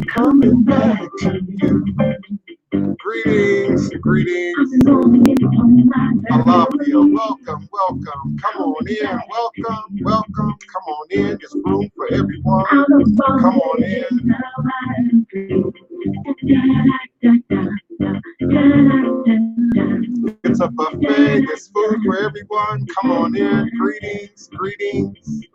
coming back to you. Greetings, greetings. I love you. Welcome, welcome. Come on in. Welcome, welcome. Come on in. There's room for everyone. Come on in. It's a buffet. There's food for everyone. Come on in. Greetings, greetings.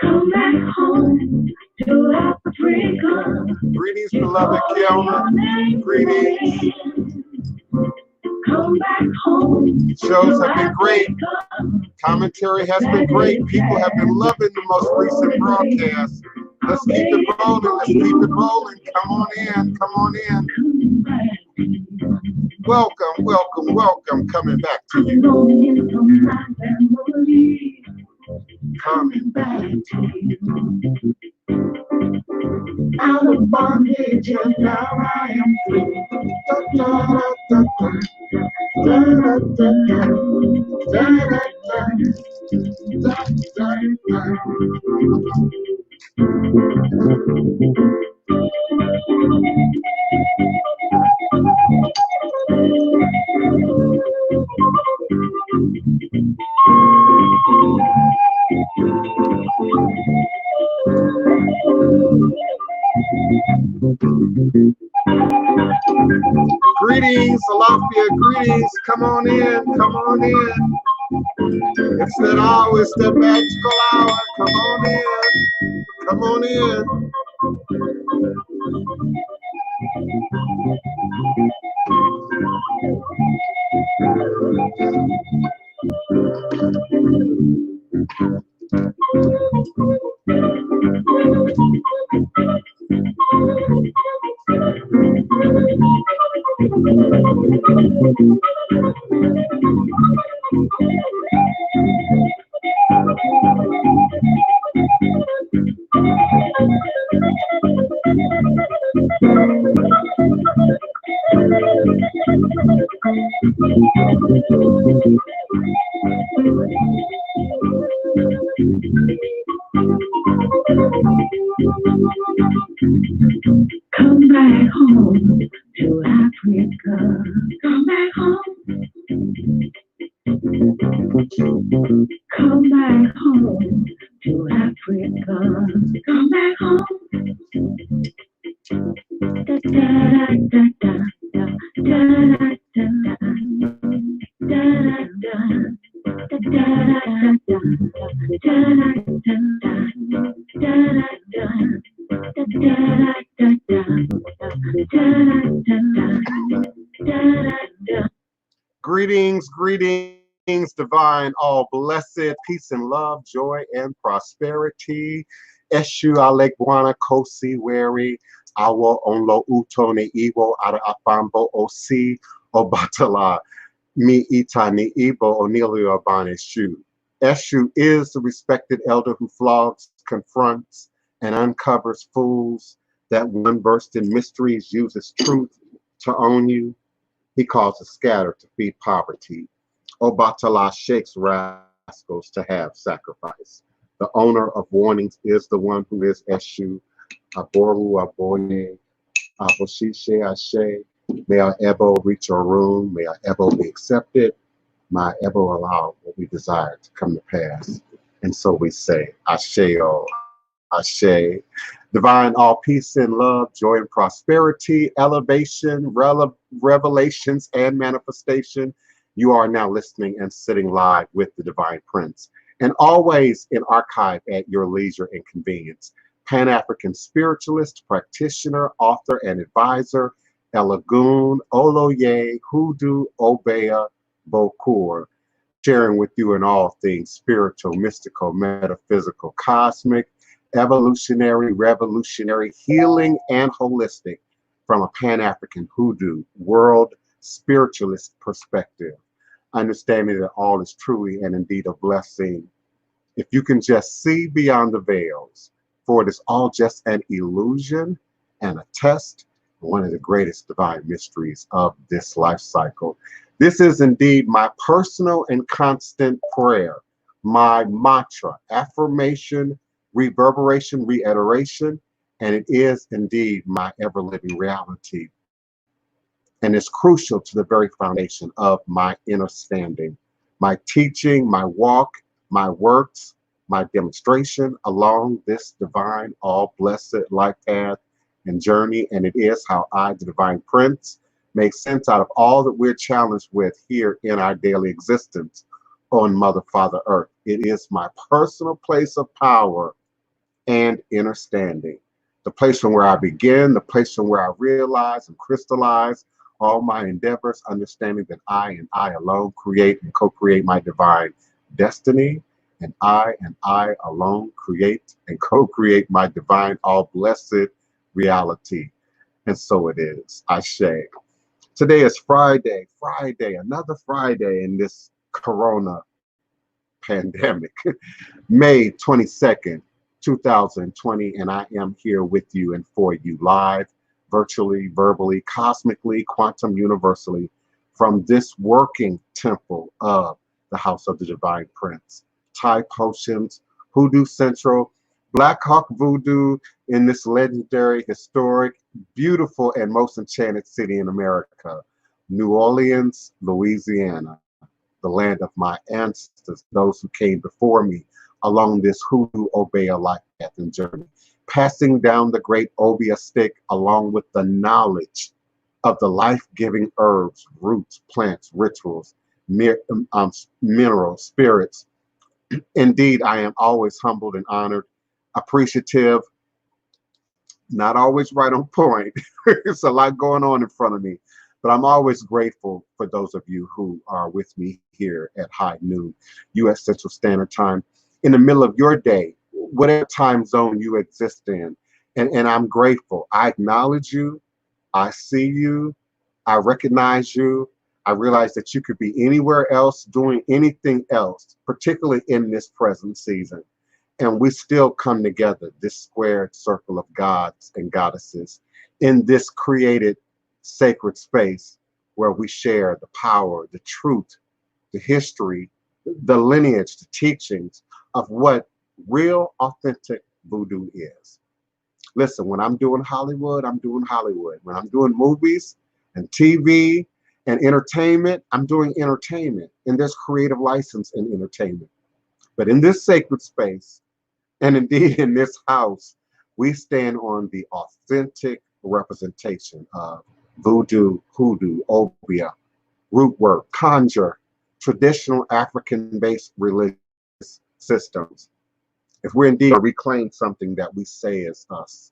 Come back home to Africa. Greetings, beloved Keona. Greetings. Come back home. Shows have been great. Commentary has been great. People have been loving the most recent broadcast. Let's keep it rolling. Let's keep it rolling. Come on in. Come on in. Welcome, welcome, welcome. Coming back to you. Coming back to you. Out of bondage and now I am free. Da, da, da, da, da, da, da, da, da, da, Greetings, Salafia, greetings. Come on in, come on in. It's that hour, it's that magical hour. Come on in, come on in. Come back home to Africa. Come back home. Come back home to Africa. Come back home. Da, da, da, da, da, da, Greetings, greetings, divine, all blessed, peace and love, joy and prosperity. Eshu alegwana kosi weri, awo onlo utone iwo ara afambo osi obatala mi itani ibo onilio baneshu. Eshu is the respected elder who flogs, confronts, and uncovers fools. That one versed in mysteries uses truth to own you. He causes scatter to feed poverty. Obatala shakes rascals to have sacrifice. The owner of warnings is the one who is Eshu. Aboru Aboye, Aboshishe Ashe. May our Ebo reach our room. May our Ebo be accepted. My Ebo allow what we desire to come to pass. And so we say, Asheo, Ashe. Divine, all peace and love, joy and prosperity, elevation, revelations, and manifestation. You are now listening and sitting live with the Divine Prince, and always in archive at your leisure and convenience. Pan-African spiritualist, practitioner, author, and advisor, Elagoon, Oloye, Hoodoo, Obeya, Bokur, sharing with you in all things spiritual, mystical, metaphysical, cosmic, evolutionary, revolutionary, healing, and holistic from a Pan-African Hoodoo, world spiritualist perspective. Understanding that all is truly and indeed a blessing. If you can just see beyond the veils, for it is all just an illusion and a test, one of the greatest divine mysteries of this life cycle. This is indeed my personal and constant prayer, my mantra, affirmation, reverberation, reiteration, and it is indeed my ever-living reality. And it's crucial to the very foundation of my understanding, my teaching, my walk, my works, my demonstration along this divine, all blessed life path and journey. And it is how I, the Divine Prince, make sense out of all that we're challenged with here in our daily existence on Mother, Father, Earth. It is my personal place of power and understanding. The place from where I begin, the place from where I realize and crystallize all my endeavors, understanding that I and I alone create and co-create my divine destiny, and I alone create and co-create my divine, all blessed reality. And so it is. Ashe. Today is Friday, another Friday in this Corona pandemic, May 22nd, 2020, and I am here with you and for you live, virtually, verbally, cosmically, quantum universally, from this working temple of the House of the Divine Prince. Thai potions, Hoodoo Central, Black Hawk Voodoo in this legendary, historic, beautiful, and most enchanted city in America, New Orleans, Louisiana, the land of my ancestors, those who came before me along this Hoodoo Obeah life path and journey, passing down the great Obeah stick along with the knowledge of the life-giving herbs, roots, plants, rituals, minerals, spirits. Indeed, I am always humbled and honored, appreciative, not always right on point. It's a lot going on in front of me, but I'm always grateful for those of you who are with me here at high noon, U.S. Central Standard Time, in the middle of your day, whatever time zone you exist in. And I'm grateful. I acknowledge you. I see you. I recognize you. I realize that you could be anywhere else doing anything else, particularly in this present season. And we still come together, this squared circle of gods and goddesses, in this created sacred space where we share the power, the truth, the history, the lineage, the teachings of what real, authentic voodoo is. Listen, when I'm doing Hollywood, I'm doing Hollywood. When I'm doing movies and TV and entertainment, I'm doing entertainment. And there's creative license in entertainment. But in this sacred space, and indeed in this house, we stand on the authentic representation of voodoo, hoodoo, obeah, root work, conjure, traditional African-based religious systems. If we're indeed to reclaim something that we say is us,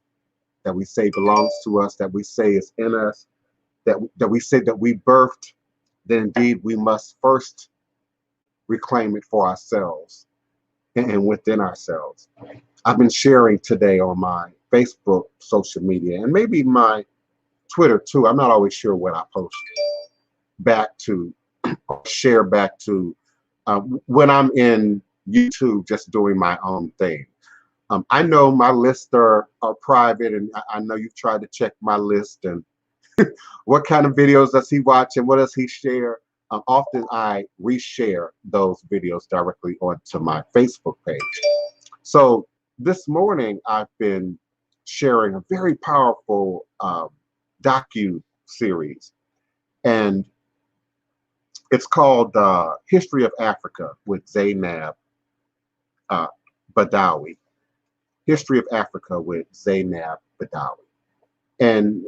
that we say belongs to us, that we say is in us, that we say that we birthed, then indeed we must first reclaim it for ourselves and within ourselves. I've been sharing today on my Facebook social media and maybe my Twitter too. I'm not always sure what I post back to or share back to when I'm in YouTube just doing my own thing. I know my lists are private, and I know you've tried to check my list and what kind of videos does he watch and what does he share. Often I reshare those videos directly onto my Facebook page. So this morning I've been sharing a very powerful docu-series, and it's called History of Africa with Zainab Badawi. History of Africa with Zainab Badawi. And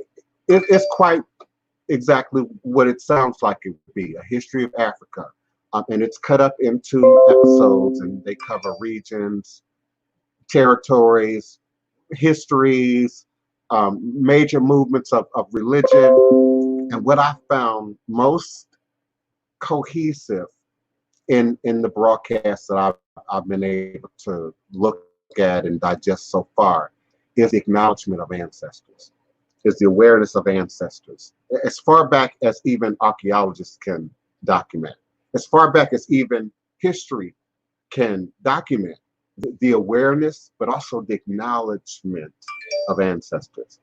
it's quite exactly what it sounds like it would be, a history of Africa. And it's cut up into episodes, and they cover regions, territories, histories, major movements of religion. And what I found most cohesive in the broadcast that I've been able to look at and digest so far is the acknowledgement of ancestors, is the awareness of ancestors. As far back as even archaeologists can document, as far back as even history can document, the awareness, but also the acknowledgement of ancestors.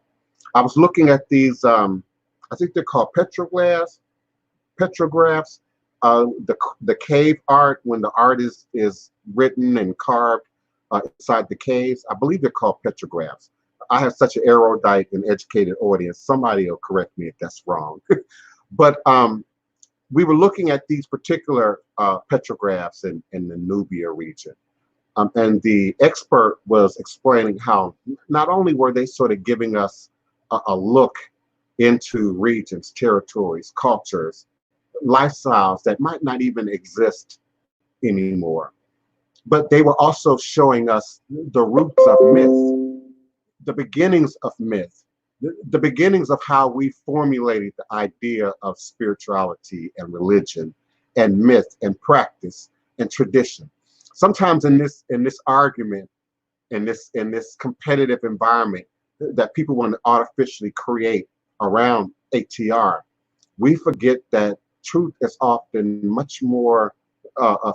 I was looking at these, I think they're called petrographs, the cave art, when the art is written and carved inside the caves. I believe they're called petrographs. I have such an erudite and educated audience. Somebody will correct me if that's wrong. But we were looking at these particular petrographs in the Nubia region. And the expert was explaining how not only were they sort of giving us a look into regions, territories, cultures, lifestyles that might not even exist anymore, but they were also showing us the roots of myth, the beginnings of myth, the beginnings of how we formulated the idea of spirituality and religion and myth and practice and tradition. Sometimes in this argument, in this competitive environment that people want to artificially create around ATR, we forget that truth is often much more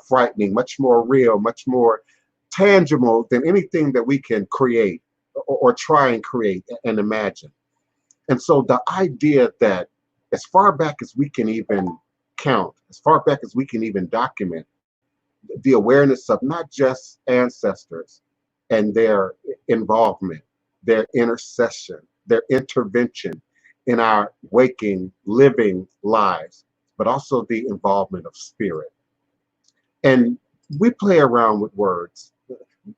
frightening, much more real, much more tangible than anything that we can create or try and create and imagine. And so the idea that as far back as we can even count, as far back as we can even document, the awareness of not just ancestors and their involvement, their intercession, their intervention in our waking, living lives, but also the involvement of spirit. And we play around with words,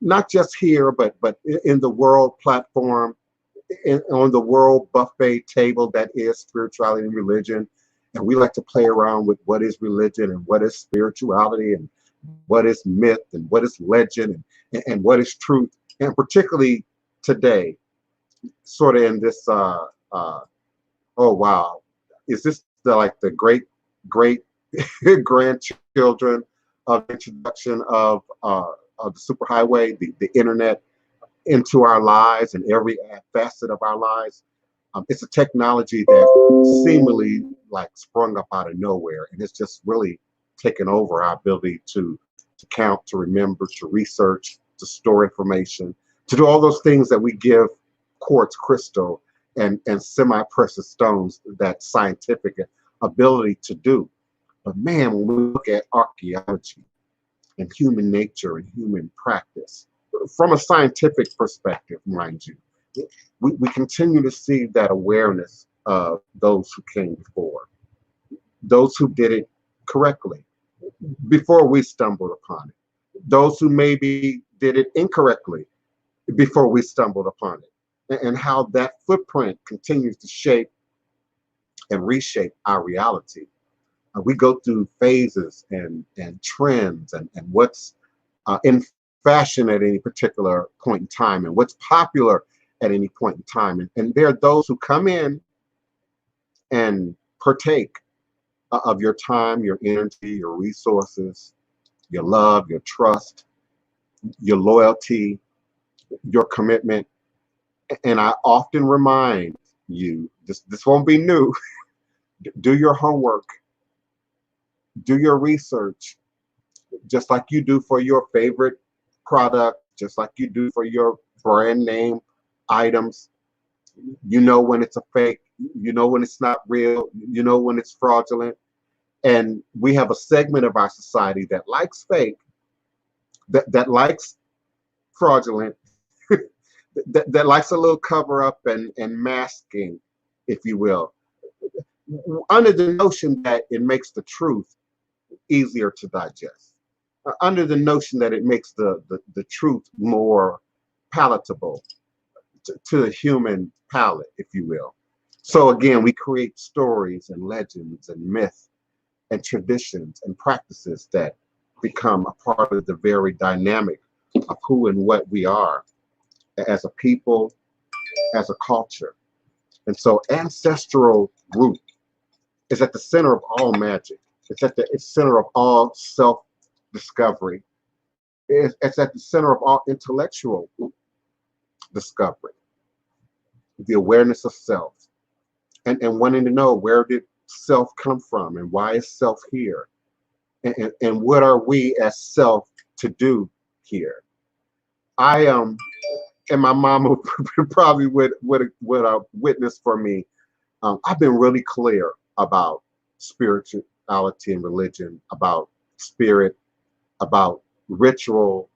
not just here, but in the world platform, on the world buffet table that is spirituality and religion. And we like to play around with what is religion and what is spirituality and what is myth and what is legend and what is truth. And particularly today, sort of in this, oh wow, is this the great grandchildren of introduction of the superhighway, the internet into our lives and every facet of our lives? It's a technology that seemingly sprung up out of nowhere, and it's just really taken over our ability to count, to remember, to research, to store information, to do all those things that we give quartz crystal and semi-precious stones that scientific ability to do. But man, when we look at archaeology and human nature and human practice, from a scientific perspective, mind you, we continue to see that awareness of those who came before, those who did it correctly before we stumbled upon it, those who maybe did it incorrectly before we stumbled upon it, and how that footprint continues to shape and reshape our reality. We go through phases and trends and what's in fashion at any particular point in time and what's popular at any point in time. And there are those who come in and partake of your time, your energy, your resources, your love, your trust, your loyalty, your commitment. And I often remind you, this won't be new, do your homework, do your research, just like you do for your favorite product, just like you do for your brand name items. You know when it's a fake, you know when it's not real, you know when it's fraudulent. And we have a segment of our society that likes fake, that likes fraudulent, that likes a little cover up and masking, if you will, under the notion that it makes the truth easier to digest, under the notion that it makes the truth more palatable to the human palate, if you will. So again, we create stories and legends and myths and traditions and practices that become a part of the very dynamic of who and what we are as a people, as a culture. And so ancestral root is at the center of all magic. It's at the center of all self-discovery. It's at the center of all intellectual discovery, the awareness of self, and wanting to know, where did self come from and why is self here? And what are we as self to do here? I and my mama probably would witness for me. I've been really clear about spirituality and religion, about spirit, about ritual,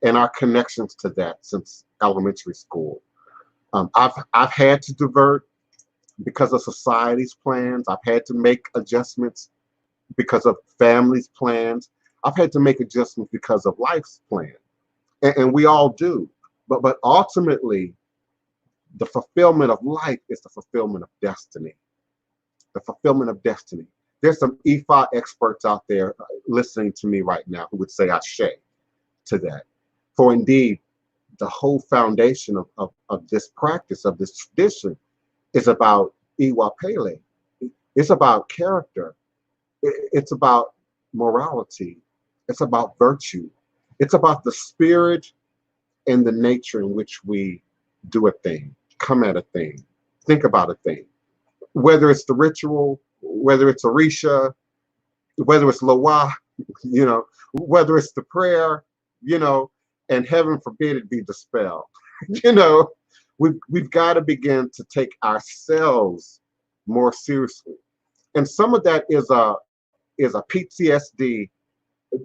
and our connections to that since elementary school. I've had to divert because of society's plans. I've had to make adjustments because of family's plans. I've had to make adjustments because of life's plan, and we all do. But ultimately, the fulfillment of life is the fulfillment of destiny. The fulfillment of destiny. There's some Ifa experts out there listening to me right now who would say ashe to that. For indeed, the whole foundation of this practice, of this tradition, is about Iwa Pele. It's about character. It's about morality. It's about virtue. It's about the spirit and the nature in which we do a thing, come at a thing, think about a thing. Whether it's the ritual, whether it's Orixa, whether it's Loa, whether it's the prayer, and heaven forbid it be the spell. We've got to begin to take ourselves more seriously. And some of that is a PTSD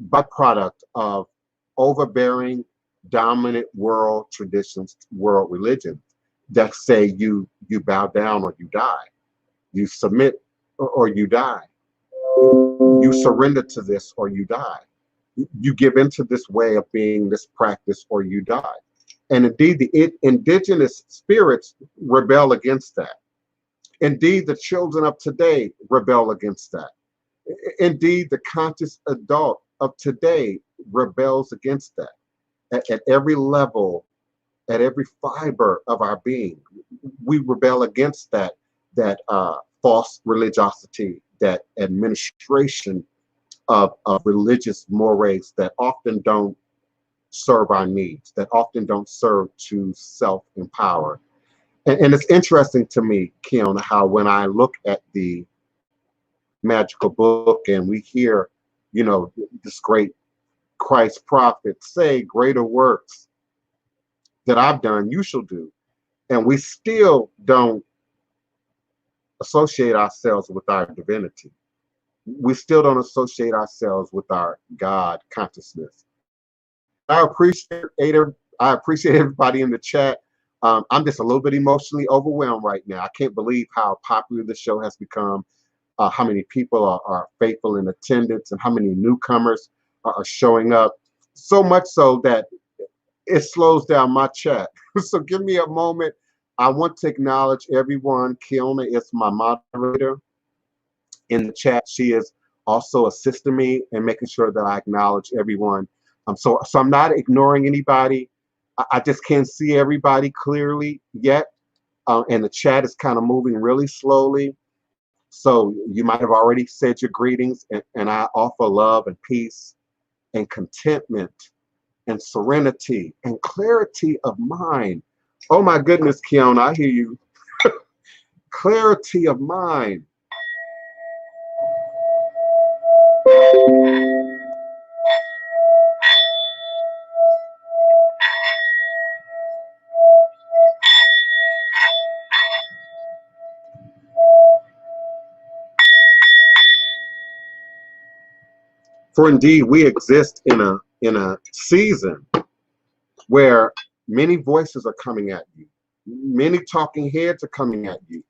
byproduct of overbearing, dominant world traditions, world religions that say you bow down or you die, you submit or you die, you surrender to this or you die, you give into this way of being, this practice, or you die. And indeed, the indigenous spirits rebel against that. Indeed, the children of today rebel against that. Indeed, the conscious adult of today rebels against that. At every level, at every fiber of our being, we rebel against that false religiosity, that administration of religious mores that often don't serve our needs, that often don't serve to self-empower. And it's interesting to me, Keona, how when I look at the magical book and we hear, this great Christ prophet say, greater works that I've done, you shall do. And we still don't associate ourselves with our divinity. We still don't associate ourselves with our God consciousness. And I appreciate everybody in the chat. I'm just a little bit emotionally overwhelmed right now. I can't believe how popular the show has become, how many people are faithful in attendance, and how many newcomers are showing up. So much so that it slows down my chat. So give me a moment. I want to acknowledge everyone. Keona is my moderator in the chat. She is also assisting me in making sure that I acknowledge everyone. So I'm not ignoring anybody. I just can't see everybody clearly yet. And the chat is kind of moving really slowly. So you might have already said your greetings, and I offer love and peace and contentment and serenity and clarity of mind. Oh my goodness, Keona, I hear you. Clarity of mind. For indeed, we exist in a season where many voices are coming at you, many talking heads are coming at you,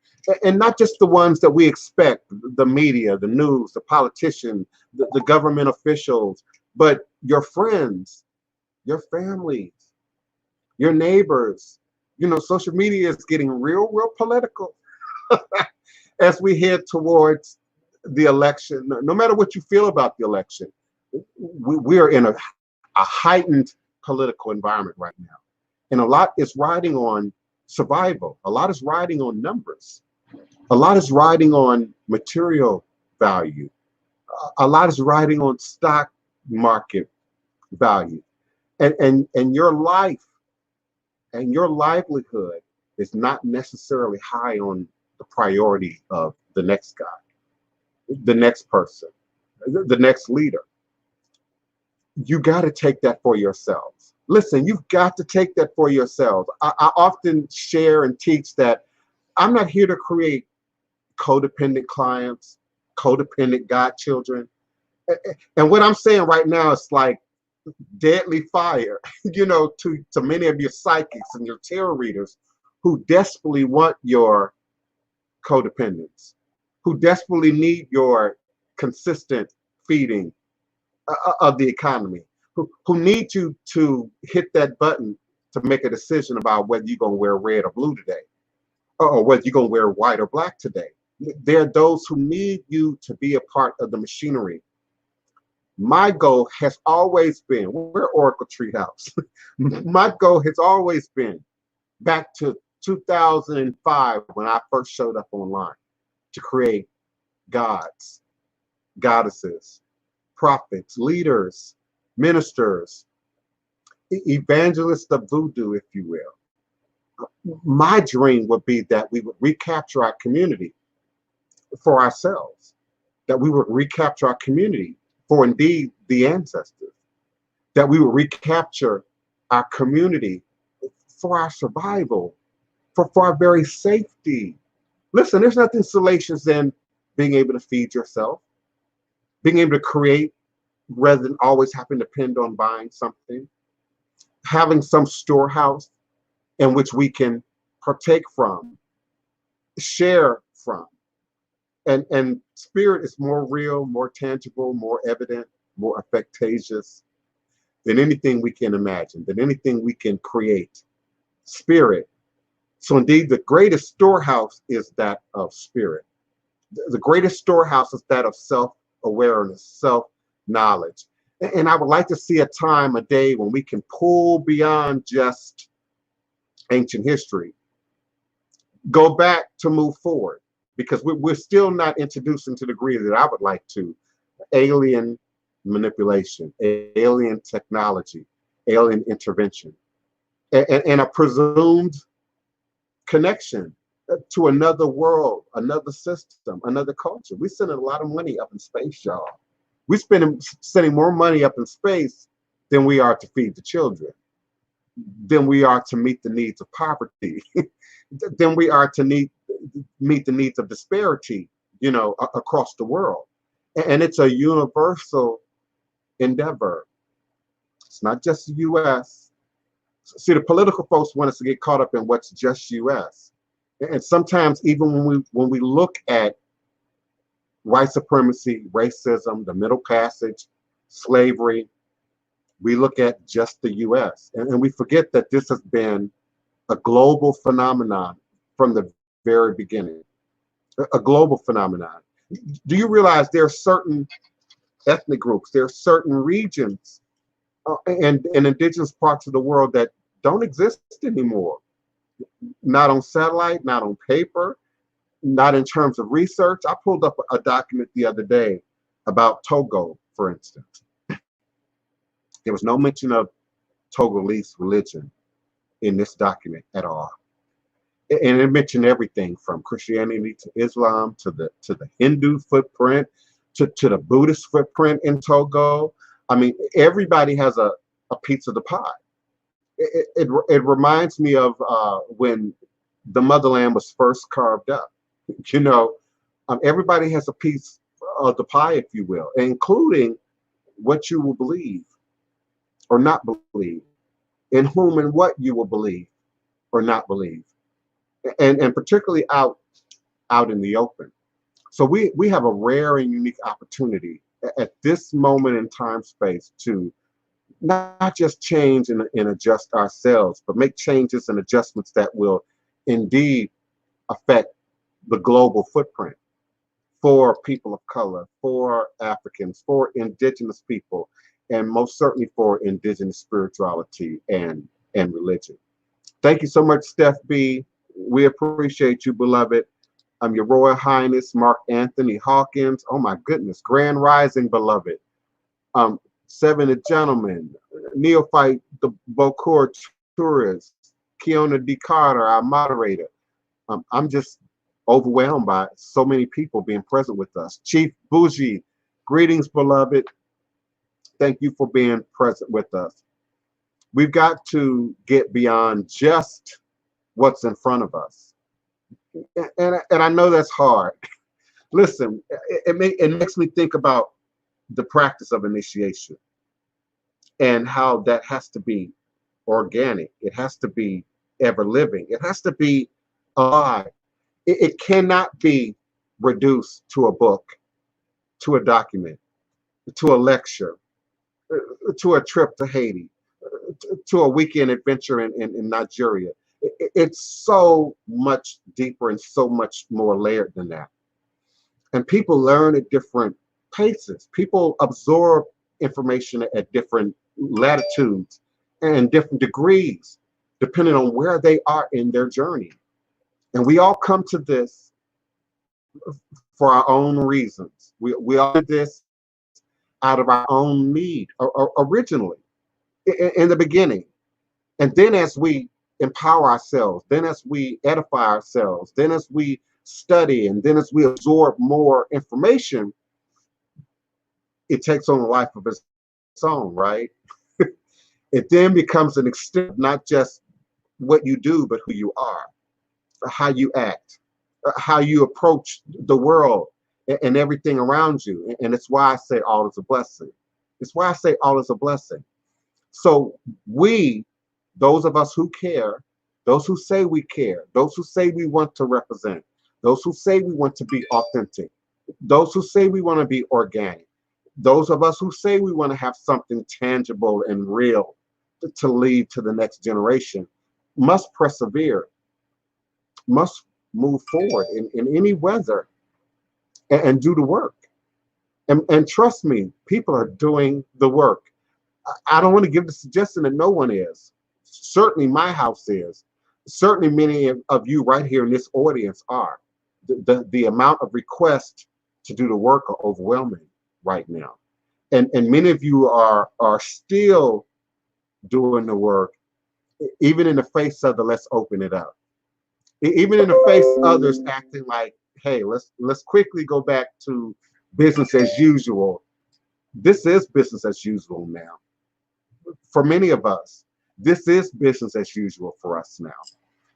and not just the ones that we expect, the media, the news, the politicians, the government officials, but your friends, your families, your neighbors. Social media is getting real political as we head towards the election. No matter what you feel about the election, we are in a heightened political environment right now. And a lot is riding on survival. A lot is riding on numbers. A lot is riding on material value. A lot is riding on stock market value. And your life and your livelihood is not necessarily high on the priority of the next guy, the next person, the next leader. You got to take that for yourselves. Listen, you've got to take that for yourselves. I often share and teach that I'm not here to create codependent clients, codependent godchildren. And what I'm saying right now is like deadly fire, to many of your psychics and your tarot readers who desperately want your codependence, who desperately need your consistent feeding of the economy, who need you to hit that button to make a decision about whether you're going to wear red or blue today, or whether you're going to wear white or black today. There are those who need you to be a part of the machinery. My goal has always been, we're Oracle Treehouse. My goal has always been, back to 2005 when I first showed up online, to create gods, goddesses, prophets, leaders, ministers, evangelists of voodoo, if you will. My dream would be that we would recapture our community for ourselves, that we would recapture our community for indeed the ancestors, that we would recapture our community for our survival, for our very safety. Listen, there's nothing salacious than being able to feed yourself, being able to create rather than always having to depend on buying something, having some storehouse in which we can partake from, share from. And spirit is more real, more tangible, more evident, more effectacious than anything we can imagine, than anything we can create. Spirit. So indeed, the greatest storehouse is that of spirit. The greatest storehouse is that of self-awareness, self-knowledge. And I would like to see a time, a day when we can pull beyond just ancient history, go back to move forward, because we're still not introducing to the degree that I would like to alien manipulation, alien technology, alien intervention, and a presumed connection to another world, another system, another culture. We're sending a lot of money up in space, y'all. We're sending more money up in space than we are to feed the children, than we are to meet the needs of poverty, than we are to meet the needs of disparity, across the world. And it's a universal endeavor. It's not just the U.S. See, the political folks want us to get caught up in what's just U.S. And sometimes even when we look at white supremacy, racism, the Middle Passage, slavery, we look at just the U.S. And we forget that this has been a global phenomenon from the very beginning, a global phenomenon. Do you realize there are certain ethnic groups, there are certain regions and indigenous parts of the world that don't exist anymore? Not on satellite, not on paper, not in terms of research. I pulled up a document the other day about Togo, for instance. There was no mention of Togolese religion in this document at all. And it mentioned everything from Christianity to Islam to the Hindu footprint to the Buddhist footprint in Togo. I mean, everybody has a piece of the pie. It reminds me of when the motherland was first carved up. Everybody has a piece of the pie, if you will, including what you will believe or not believe, in whom and what you will believe or not believe, and particularly out in the open. So we have a rare and unique opportunity at this moment in time space to not just change and adjust ourselves, but make changes and adjustments that will indeed affect the global footprint for people of color, for Africans, for indigenous people, and most certainly for indigenous spirituality and religion. Thank you so much, Steph B. We appreciate you, beloved. I'm Your Royal Highness Mark Anthony Hawkins. Oh my goodness, Grand Rising, beloved. Seven the Gentlemen, Neophyte the Bocour Tourist, Keona D. Carter, our moderator. I'm just overwhelmed by so many people being present with us. Chief Bougie, greetings, beloved. Thank you for being present with us. We've got to get beyond just what's in front of us. And I know that's hard. Listen, it makes me think about the practice of initiation and how that has to be organic. It has to be ever living. It has to be alive. It cannot be reduced to a book, to a document, to a lecture, to a trip to Haiti, to a weekend adventure in Nigeria. It's so much deeper and so much more layered than that. And people learn at different paces. People absorb information at different latitudes and different degrees, depending on where they are in their journey. And we all come to this for our own reasons. We all do this out of our own need originally, in the beginning. And then as we empower ourselves, then as we edify ourselves, then as we study, and then as we absorb more information, it takes on a life of its own, right? It then becomes an extent, not just what you do, but who you are, how you act, how you approach the world and everything around you. And it's why I say all is a blessing. It's why I say all is a blessing. So we, those of us who care, those who say we care, those who say we want to represent, those who say we want to be authentic, those who say we want to be organic, those of us who say we want to have something tangible and real to leave to the next generation, must persevere, must move forward in any weather and do the work. And trust me, people are doing the work. I don't want to give the suggestion that no one is. Certainly my house is. Certainly many of you right here in this audience are. The amount of requests to do the work are overwhelming right now. And many of you are still doing the work, even in the face of the let's open it up. Even in the face of others acting like, hey, let's quickly go back to business as usual. This is business as usual now. For many of us, this is business as usual for us now.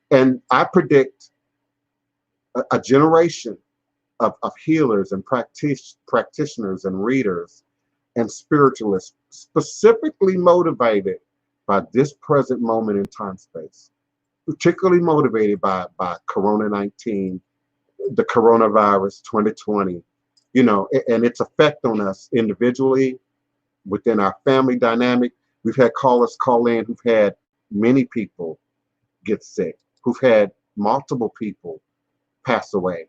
And I predict a generation of healers and practitioners and readers and spiritualists specifically motivated by this present moment in time space, particularly motivated by Corona-19, the coronavirus 2020, and its effect on us individually, within our family dynamic. We've had callers call in who've had many people get sick, who've had multiple people pass away.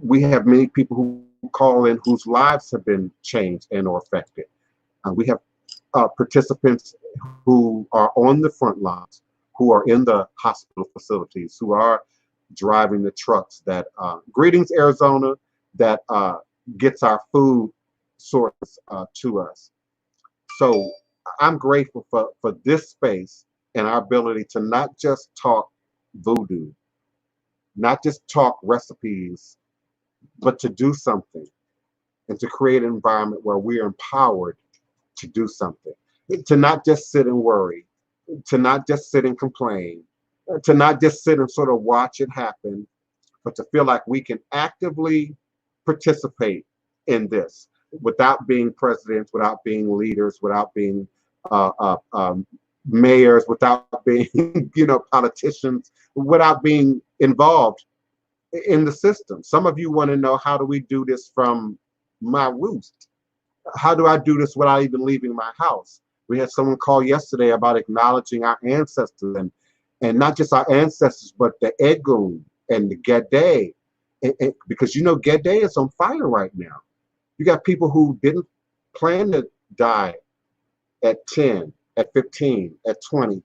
We have many people who call in whose lives have been changed and or affected. We have participants who are on the front lines, who are in the hospital facilities, who are driving the trucks that, greetings Arizona, that gets our food source to us. So I'm grateful for this space and our ability to not just talk voodoo, not just talk recipes, but to do something and to create an environment where we are empowered to do something, to not just sit and worry, to not just sit and complain, to not just sit and sort of watch it happen, but to feel like we can actively participate in this without being presidents, without being leaders, without being mayors, without being politicians, without being involved in the system. Some of you want to know, how do we do this from my roost? How do I do this without even leaving my house? We had someone call yesterday about acknowledging our ancestors, and not just our ancestors, but the Egun and the Gede, because Gede is on fire right now. You got people who didn't plan to die at 10, at 15, at 20,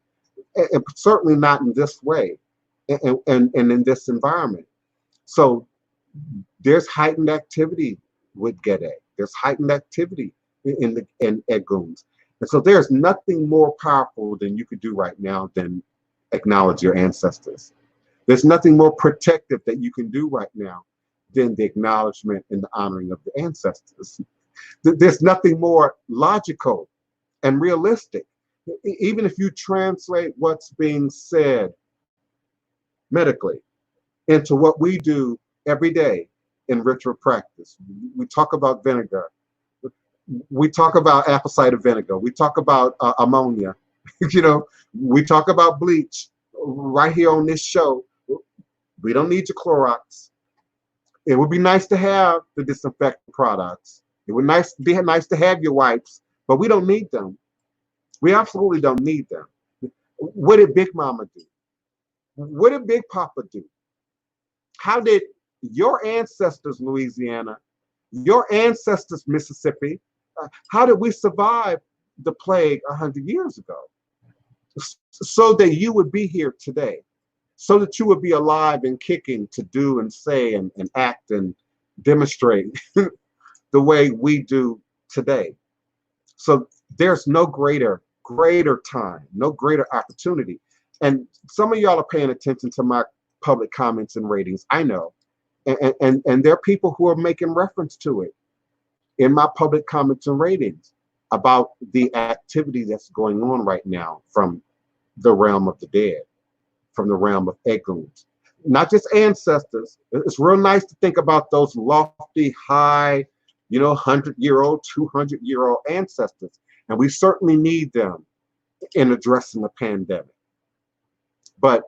and certainly not in this way and in this environment. So there's heightened activity with Gede. There's heightened activity in Eguns. And so there's nothing more powerful than you could do right now than acknowledge your ancestors. There's nothing more protective that you can do right now than the acknowledgement and the honoring of the ancestors. There's nothing more logical and realistic. Even if you translate what's being said medically into what we do every day in ritual practice. We talk about vinegar. We talk about apple cider vinegar. We talk about ammonia. We talk about bleach. right here on this show. We don't need your Clorox. It would be nice to have the disinfectant products. It would be nice to have your wipes, but we don't need them. We absolutely don't need them. What did Big Mama do? What did Big Papa do? How did your ancestors, Louisiana, your ancestors, Mississippi, how did we survive the plague 100 years ago? So that you would be here today, so that you would be alive and kicking to do and say and act and demonstrate the way we do today. So there's no greater time, no greater opportunity. And some of y'all are paying attention to my public comments and ratings, I know. And there are people who are making reference to it in my public comments and ratings about the activity that's going on right now from the realm of the dead, from the realm of echoes. Not just ancestors. It's real nice to think about those lofty, high, 100-year-old, 200-year-old ancestors. And we certainly need them in addressing the pandemic. But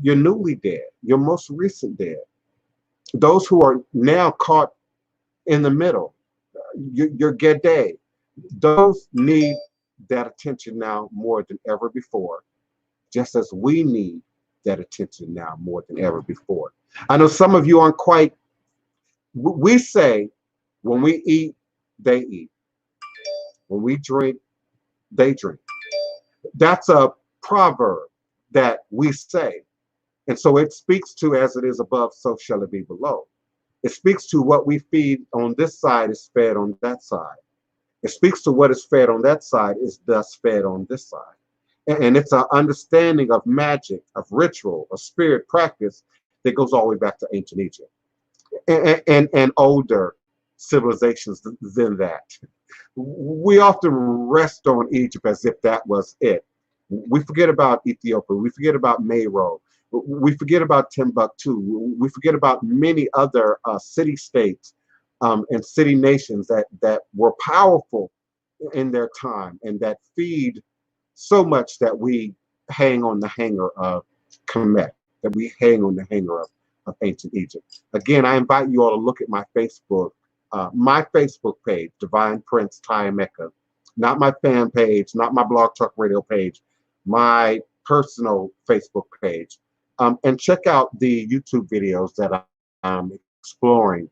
your newly dead, your most recent dead, those who are now caught in the middle, your Gede, those need that attention now more than ever before, just as we need that attention now more than ever before. I know some of you aren't quite, we say, when we eat, they eat. When we drink, they drink. That's a proverb that we say. And so it speaks to, as it is above, so shall it be below. It speaks to what we feed on this side is fed on that side. It speaks to what is fed on that side is thus fed on this side. And it's an understanding of magic, of ritual, of spirit practice that goes all the way back to ancient Egypt and older civilizations than that. We often rest on Egypt as if that was it. We forget about Ethiopia. We forget about Meroe. We forget about Timbuktu. We forget about many other city-states and city nations that were powerful in their time and that feed so much that we hang on the hanger of Kemet, that we hang on the hanger of ancient Egypt. Again, I invite you all to look at my Facebook page, Divine Prince Tyameka, not my fan page, not my Blog Talk Radio page, my personal Facebook page. And check out the YouTube videos that I'm exploring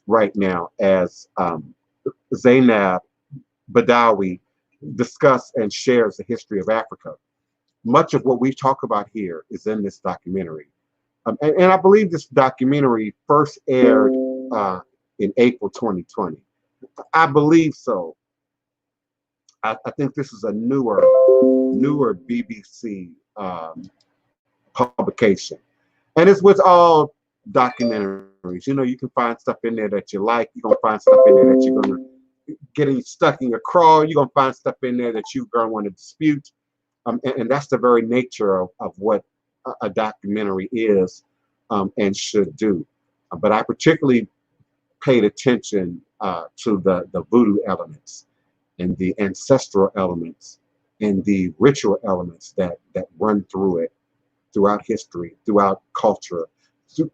right now as Zainab Badawi discuss and shares the history of Africa. Much of what we talk about here is in this documentary. And I believe this documentary first aired in April 2020. I believe so. I think this is a newer BBC publication. And it's with all documentaries. You can find stuff in there that you like. You're going to find stuff in there that you're going to get stuck in your craw. You're going to find stuff in there that you're going to want to dispute. And that's the very nature of what a documentary is and should do. But I particularly paid attention to the voodoo elements and the ancestral elements and the ritual elements that run through it, throughout history, throughout culture,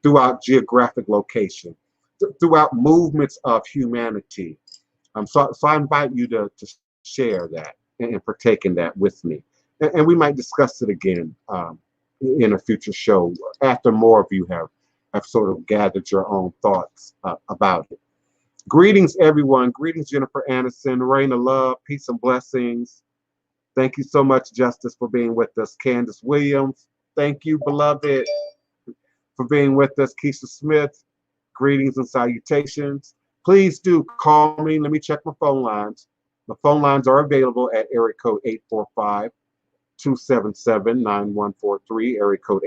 throughout geographic location, throughout movements of humanity. So I invite you to share that and partake in that with me. And we might discuss it again in a future show after more of you have sort of gathered your own thoughts about it. Greetings, everyone. Greetings, Jennifer Anderson, Raina Love, peace and blessings. Thank you so much, Justice, for being with us. Candace Williams, thank you, beloved, for being with us. Keisha Smith, greetings and salutations. Please do call me. Let me check my phone lines. The phone lines are available at area code 845-277-9143, area code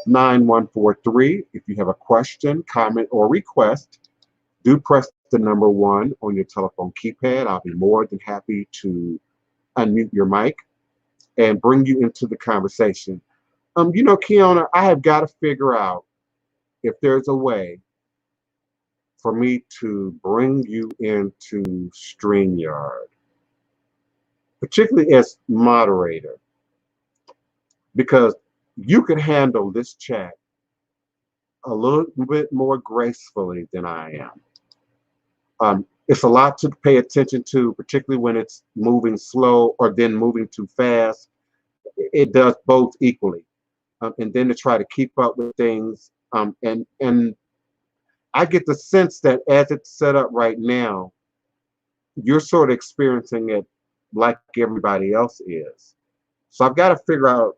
845-277-9143. If you have a question, comment, or request, do press the number 1 on your telephone keypad. I'll be more than happy to unmute your mic and bring you into the conversation. Keona, I have got to figure out if there's a way for me to bring you into StreamYard. particularly as moderator, because you could handle this chat a little bit more gracefully than I am. It's a lot to pay attention to, particularly when it's moving slow or then moving too fast. It does both equally. And then to try to keep up with things. And I get the sense that as it's set up right now, you're sort of experiencing it like everybody else is. So I've got to figure out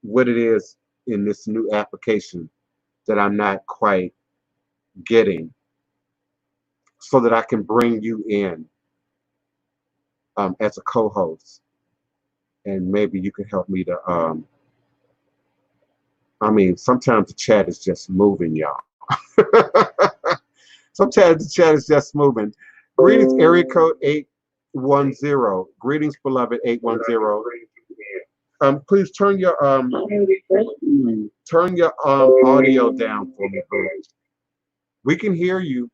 what it is in this new application that I'm not quite getting, so that I can bring you in as a co-host, and maybe you can help me to. I mean, sometimes the chat is just moving, y'all. Sometimes the chat is just moving. Greetings, area code 810. Greetings, beloved 810. Please turn your audio down for me, please. We can hear you.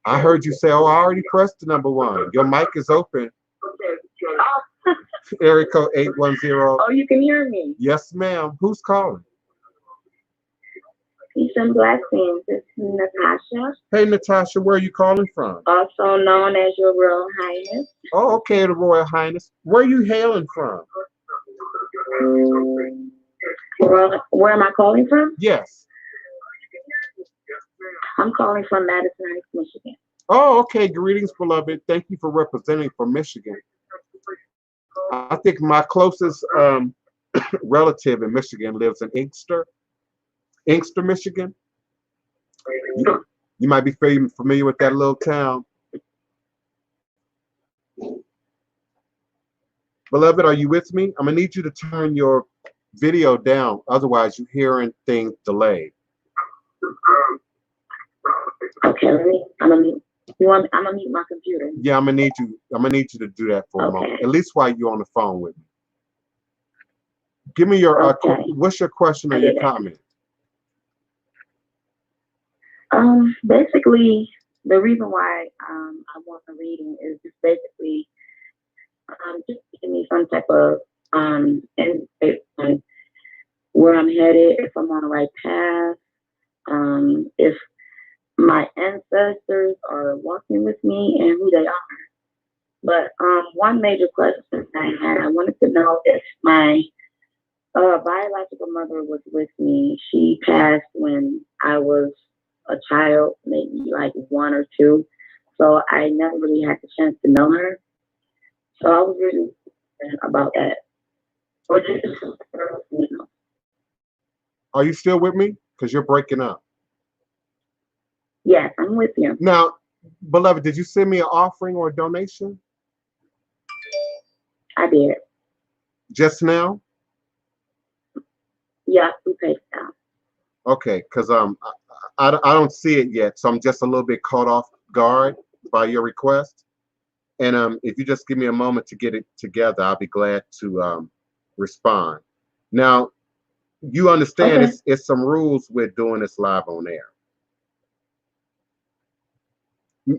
I heard you say, "Oh, I already pressed the number 1." Your mic is open. Area code 810. Oh, you can hear me? Yes, ma'am. Who's calling? Peace and blessings. It's Natasha. Hey, Natasha, where are you calling from? Also known as Your Royal Highness. Oh, okay, the Royal Highness. Where are you hailing from? Where am I calling from? Yes. I'm calling from Madison Heights, Michigan. Oh, okay. Greetings, beloved. Thank you for representing for Michigan. I think my closest relative in Michigan lives in Inkster, Michigan. You might be familiar with that little town. Beloved, are you with me? I'm gonna need you to turn your video down, otherwise you're hearing things delayed. Okay, I'm gonna mute my computer. Yeah, I'm gonna need you to do that for a moment, at least while you're on the phone with me. Give me your what's your question or your comment? Basically, the reason why I want a reading is just basically just give me some type of insight on where I'm headed, if I'm on the right path, if my ancestors are walking with me and who they are. But one major question I wanted to know if my biological mother was with me. She passed when I was a child, maybe like 1 or 2. So I never really had the chance to know her. So I was really concerned about that. Are you still with me? Because you're breaking up. Yes, I'm with you. Now, beloved, did you send me an offering or a donation? I did. Just now? Yeah, we paid now. Okay, because I don't see it yet, so I'm just a little bit caught off guard by your request. And if you just give me a moment to get it together, I'll be glad to respond. Now, you understand it's some rules with doing this live on air.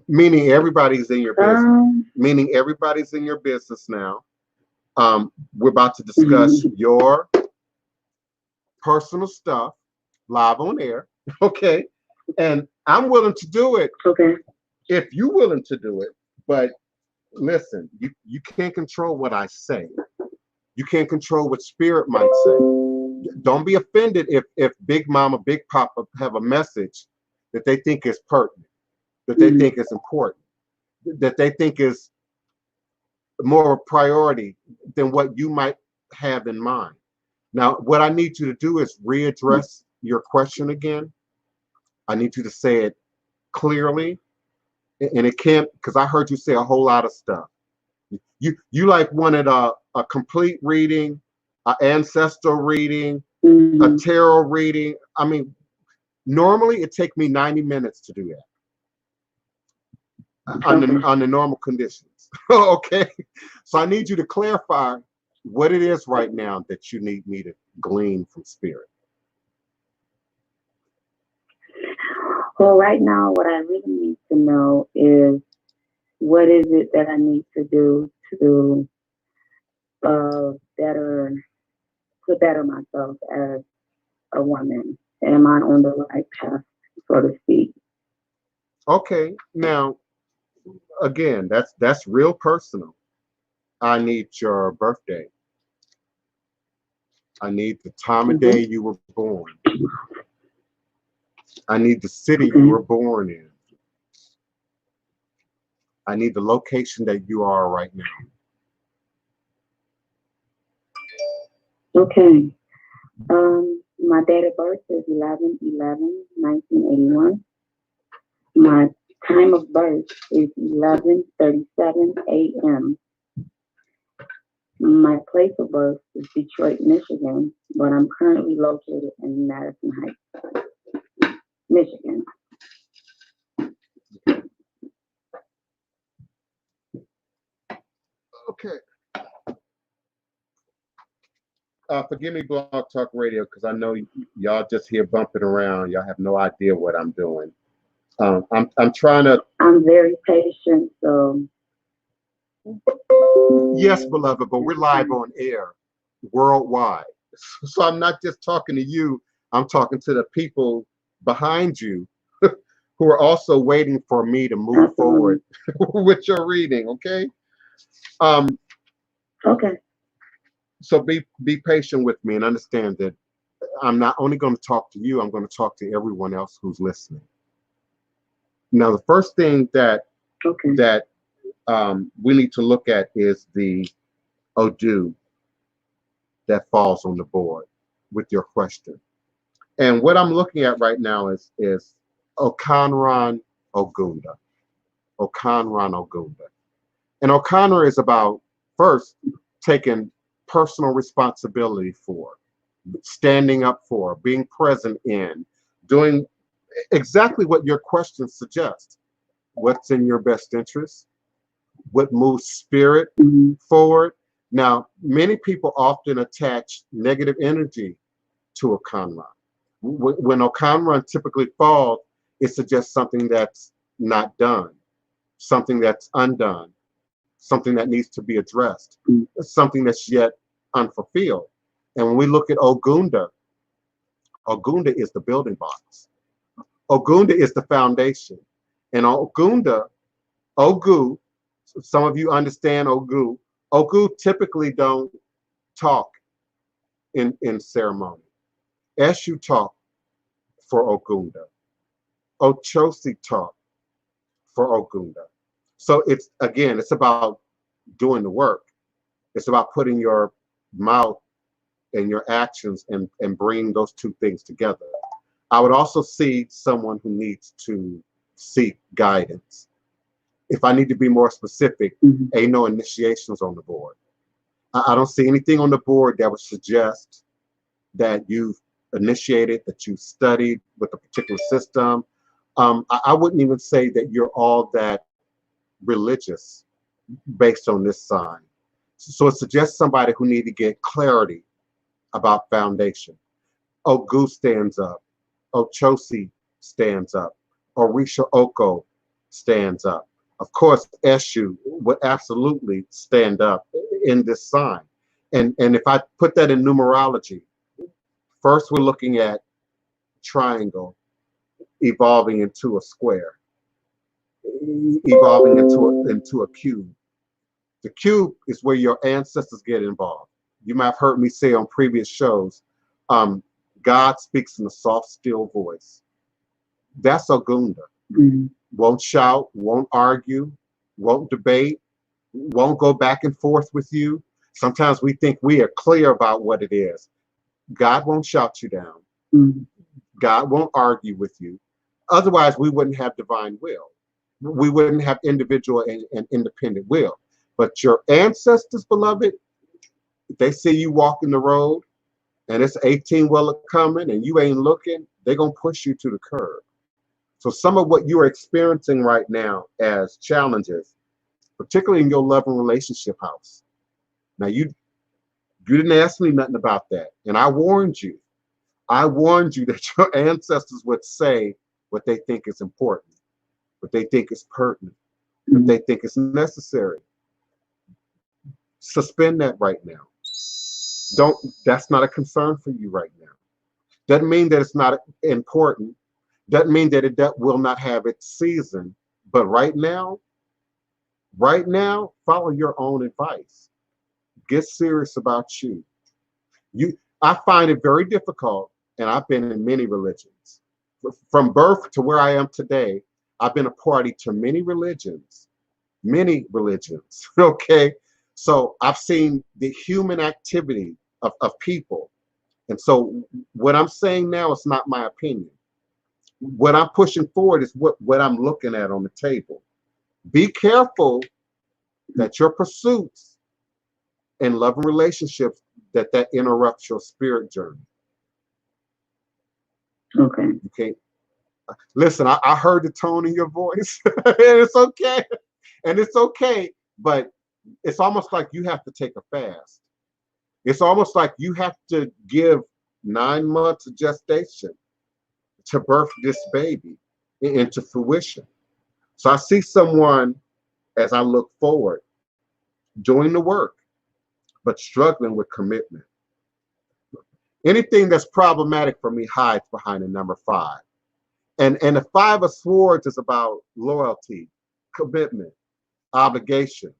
Meaning everybody's in your business. Meaning everybody's in your business now. We're about to discuss your personal stuff live on air. Okay. And I'm willing to do it. Okay. If you're willing to do it. But listen, you can't control what I say. You can't control what spirit might say. Don't be offended if Big Mama, Big Papa have a message that they think is pertinent, that they think is important, that they think is more a priority than what you might have in mind. Now, what I need you to do is readdress your question again. I need you to say it clearly, and it can't, because I heard you say a whole lot of stuff. You like wanted a complete reading, an ancestral reading, a tarot reading. I mean, normally it takes me 90 minutes to do that under normal conditions. Okay, so I need you to clarify what it is right now that you need me to glean from spirit. Well, right now, what I really need to know is what is it that I need to do to better to better myself as a woman? Am I on the right path, so to speak? Okay, now again, that's real personal. I need your birthday. I need the time of day Mm-hmm. you were born. I need the city you Okay. were born in. I need the location that you are right now. Okay. My date of birth is 11/11/1981. My time of birth is 11:37 a.m. My place of birth is Detroit, Michigan, but I'm currently located in Madison Heights, Michigan. Okay. Forgive me, Blog Talk Radio, because I know y'all just here bumping around. Y'all have no idea what I'm doing. I'm trying to. I'm very patient, so Yes, beloved, but we're live on air, worldwide. So I'm not just talking to you. I'm talking to the people behind you who are also waiting for me to move absolutely. forward with your reading. Okay. Um. Okay. So be patient with me and understand that I'm not only going to talk to you. I'm going to talk to everyone else who's listening. Now, the first thing that Okay. that we need to look at is the Odu that falls on the board with your question. And what I'm looking at right now is Okanran Ogunda. Okanran Ogunda. And Okanra is about first taking personal responsibility for, standing up for, being present in, doing exactly what your question suggests. What's in your best interest? What moves spirit Mm-hmm. forward? Now, many people often attach negative energy to a Kanran. When a Kanran typically falls, it suggests something that's not done, something that's undone, something that needs to be addressed, something that's yet unfulfilled. And when we look at Ogunda, Ogunda is the building blocks. Ogunda is the foundation. And Ogunda, Ogu, some of you understand Ogu. Ogu typically don't talk in ceremony. Eshu talk for Ogunda. Ochosi talk for Ogunda. So it's again, it's about doing the work. It's about putting your mouth and your actions and bringing those two things together. I would also see someone who needs to seek guidance. If I need to be more specific, Mm-hmm. ain't no initiations on the board. I don't see anything on the board that would suggest that you've initiated, that you've studied with a particular system. I wouldn't even say that you're all that religious based on this sign. So it suggests somebody who need to get clarity about foundation. Ogu stands up. Ochosi stands up. Orisha Oko stands up. Of course, Eshu would absolutely stand up in this sign. And if I put that in numerology, first we're looking at triangle evolving into a square, evolving into a cube. The cube is where your ancestors get involved. You might have heard me say on previous shows, um, God speaks in a soft, still voice. That's Ogunda. Mm-hmm. Won't shout, won't argue, won't debate, won't go back and forth with you. Sometimes we think we are clear about what it is. God won't shout you down. Mm-hmm. God won't argue with you. Otherwise, we wouldn't have divine will. We wouldn't have individual and independent will. But your ancestors, beloved, if they see you walking the road and it's 18-wheeler coming and you ain't looking, they're going to push you to the curb. So some of what you are experiencing right now as challenges, particularly in your love and relationship house. Now, you didn't ask me nothing about that. And I warned you. I warned you that your ancestors would say what they think is important, what they think is pertinent, what they think is necessary. Suspend that right now. That's not a concern for you right now. Doesn't mean that it's not important. Doesn't mean that that will not have its season. But right now, follow your own advice. Get serious about you. I find it very difficult, and I've been in many religions. From birth to where I am today, I've been a party to many religions, okay? So I've seen the human activity of people. And so what I'm saying now is not my opinion. What I'm pushing forward is what I'm looking at on the table. Be careful that your pursuits and love and relationships that interrupts your spirit journey. Okay. Okay. Listen, I heard the tone in your voice. And it's okay. And it's okay. But it's almost like you have to take a fast. It's almost like you have to give 9 months of gestation to birth this baby into fruition. So I see someone, as I look forward, doing the work, but struggling with commitment. Anything that's problematic for me hides behind the number 5. And the 5 of Swords is about loyalty, commitment, obligation.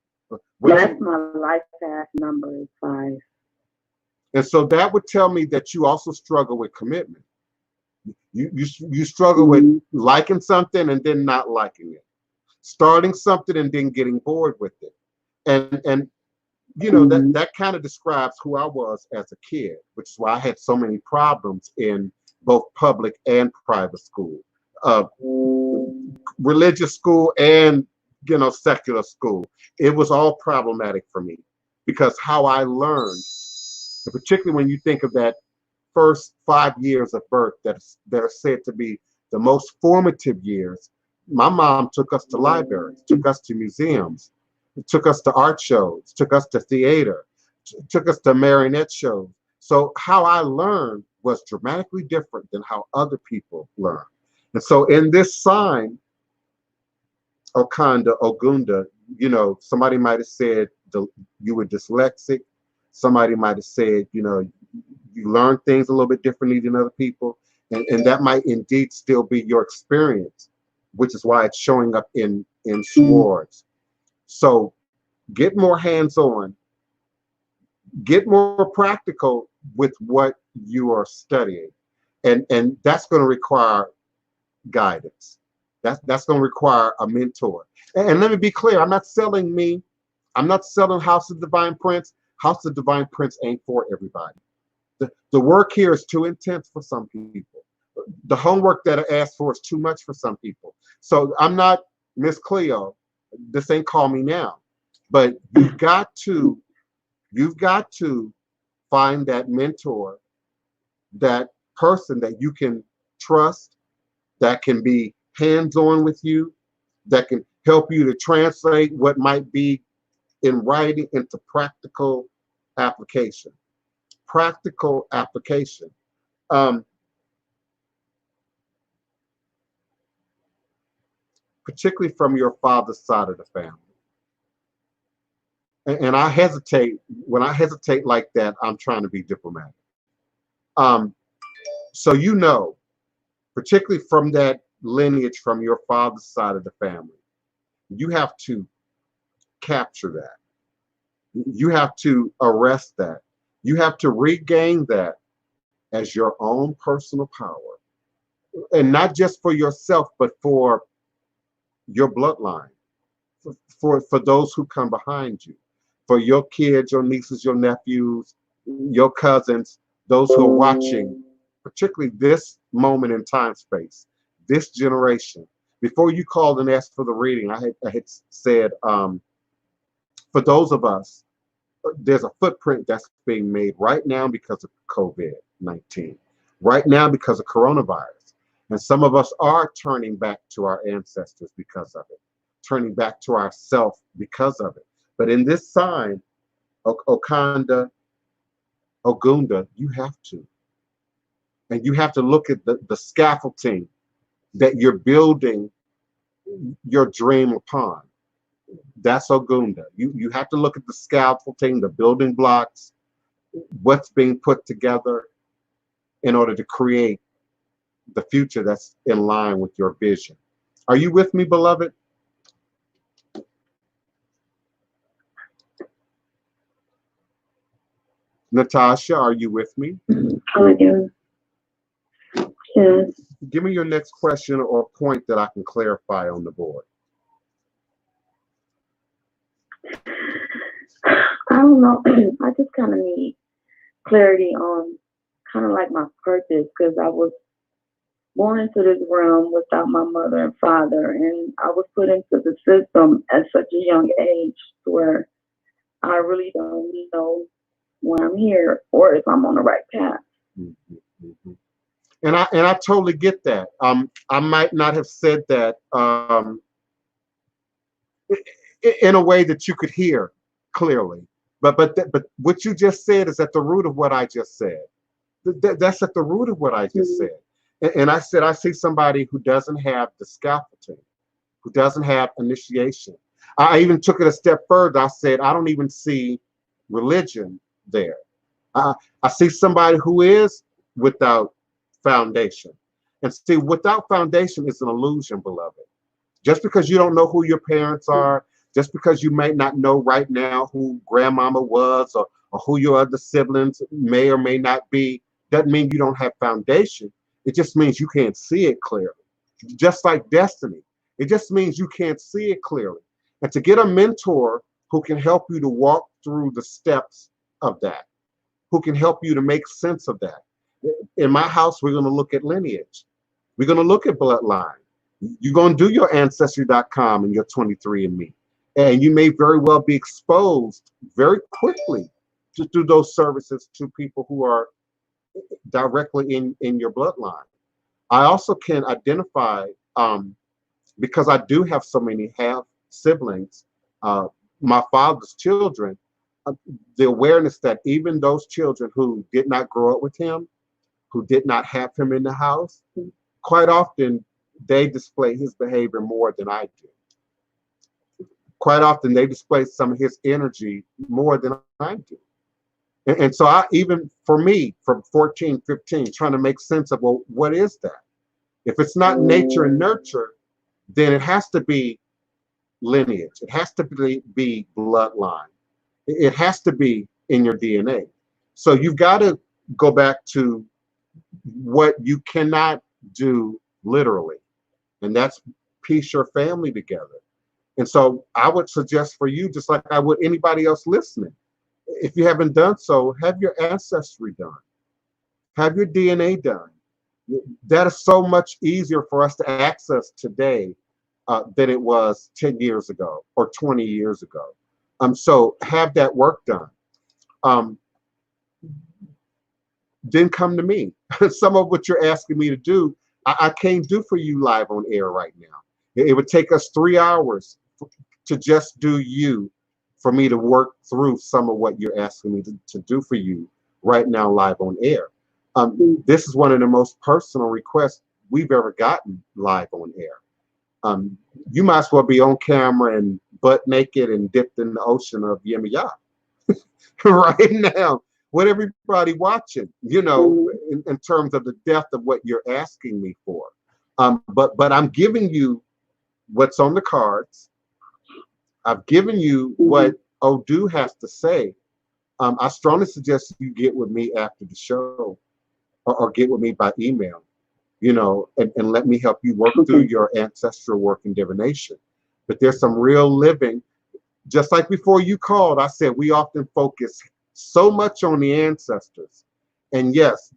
That's my life path number is 5. And so that would tell me that you also struggle with commitment. You struggle with liking something and then not liking it, starting something and then getting bored with it. And you know, that kind of describes who I was as a kid, which is why I had so many problems in both public and private school, religious school and, you know, secular school. It was all problematic for me because how I learned, particularly when you think of that first 5 years of birth that are said to be the most formative years. My mom took us to libraries, took us to museums, took us to art shows, took us to theater, took us to marionette shows. So how I learned was dramatically different than how other people learn. And so in this sign, Okanda, Ogunda, you know, somebody might have said you were dyslexic. Somebody might have said, you know, you learn things a little bit differently than other people. And that might indeed still be your experience, which is why it's showing up in swords. So get more hands-on, get more practical with what you are studying. And that's going to require guidance. That's going to require a mentor. And let me be clear, I'm not selling me. I'm not selling House of Divine Prince. House of Divine Prince ain't for everybody. The work here is too intense for some people. The homework that I asked for is too much for some people. So I'm not Miss Cleo. This ain't Call Me Now. But you've got to find that mentor, that person that you can trust, that can be hands-on with you, that can help you to translate what might be in writing into practical application. Practical application. Particularly from your father's side of the family. And I hesitate, when I hesitate like that, I'm trying to be diplomatic. So you know, particularly from that lineage from your father's side of the family, you have to capture that. You have to arrest that. You have to regain that as your own personal power. And not just for yourself, but for your bloodline, for those who come behind you, for your kids, your nieces, your nephews, your cousins, those who are watching, particularly this moment in time space, this generation. Before you called and asked for the reading, I had said, for those of us, there's a footprint that's being made right now because of COVID-19, right now because of coronavirus. And some of us are turning back to our ancestors because of it, turning back to ourself because of it. But in this sign, Okanda, Ogunda, you have to. And you have to look at the scaffolding that you're building your dream upon. That's Ogunda. You have to look at the scaffolding, the building blocks, what's being put together in order to create the future that's in line with your vision. Are you with me, beloved? Natasha, are you with me? I do. Yes. Give me your next question or point that I can clarify on the board. I don't know. I just kind of need clarity on kind of like my purpose, because I was born into this realm without my mother and father, and I was put into the system at such a young age where I really don't know why I'm here or if I'm on the right path. Mm-hmm, mm-hmm. And I totally get that. I might not have said that in a way that you could hear clearly, but what you just said is at the root of what I just said. That's at the root of what I just said. And I said I see somebody who doesn't have the scaffolding, who doesn't have initiation. I even took it a step further. I said I don't even see religion there. I see somebody who is without foundation. And see, without foundation is an illusion, beloved. Just because you don't know who your parents are, just because you may not know right now who grandmama was or who your other siblings may or may not be, doesn't mean you don't have foundation. It just means you can't see it clearly. Just like destiny. It just means you can't see it clearly. And to get a mentor who can help you to walk through the steps of that, who can help you to make sense of that. In my house, we're going to look at lineage. We're going to look at bloodline. You're going to do your Ancestry.com and your 23andMe. And you may very well be exposed very quickly to do those services to people who are directly in your bloodline. I also can identify, because I do have so many half siblings, my father's children, the awareness that even those children who did not grow up with him, who did not have him in the house, quite often they display his behavior more than I do. Quite often they display some of his energy more than I do. And so I, even for me, from 14, 15, trying to make sense of, well, what is that? If it's not nature and nurture, then it has to be lineage. It has to be bloodline. It has to be in your DNA. So you've got to go back to what you cannot do literally, and that's piece your family together. And so I would suggest for you, just like I would anybody else listening, if you haven't done so, have your ancestry done. Have your DNA done. That is so much easier for us to access today than it was 10 years ago or 20 years ago. So have that work done. Then come to me. Some of what you're asking me to do, I can't do for you live on air right now. It would take us 3 hours to just do you, for me to work through some of what you're asking me to do for you right now live on air. This is one of the most personal requests we've ever gotten live on air. You might as well be on camera and butt naked and dipped in the ocean of Yemaya right now with everybody watching, in terms of the depth of what you're asking me for. But I'm giving you what's on the cards. I've given you what Odu has to say. I strongly suggest you get with me after the show or get with me by email, and let me help you work through your ancestral work and divination. But there's some real living. Just like before you called, I said we often focus so much on the ancestors. And yes,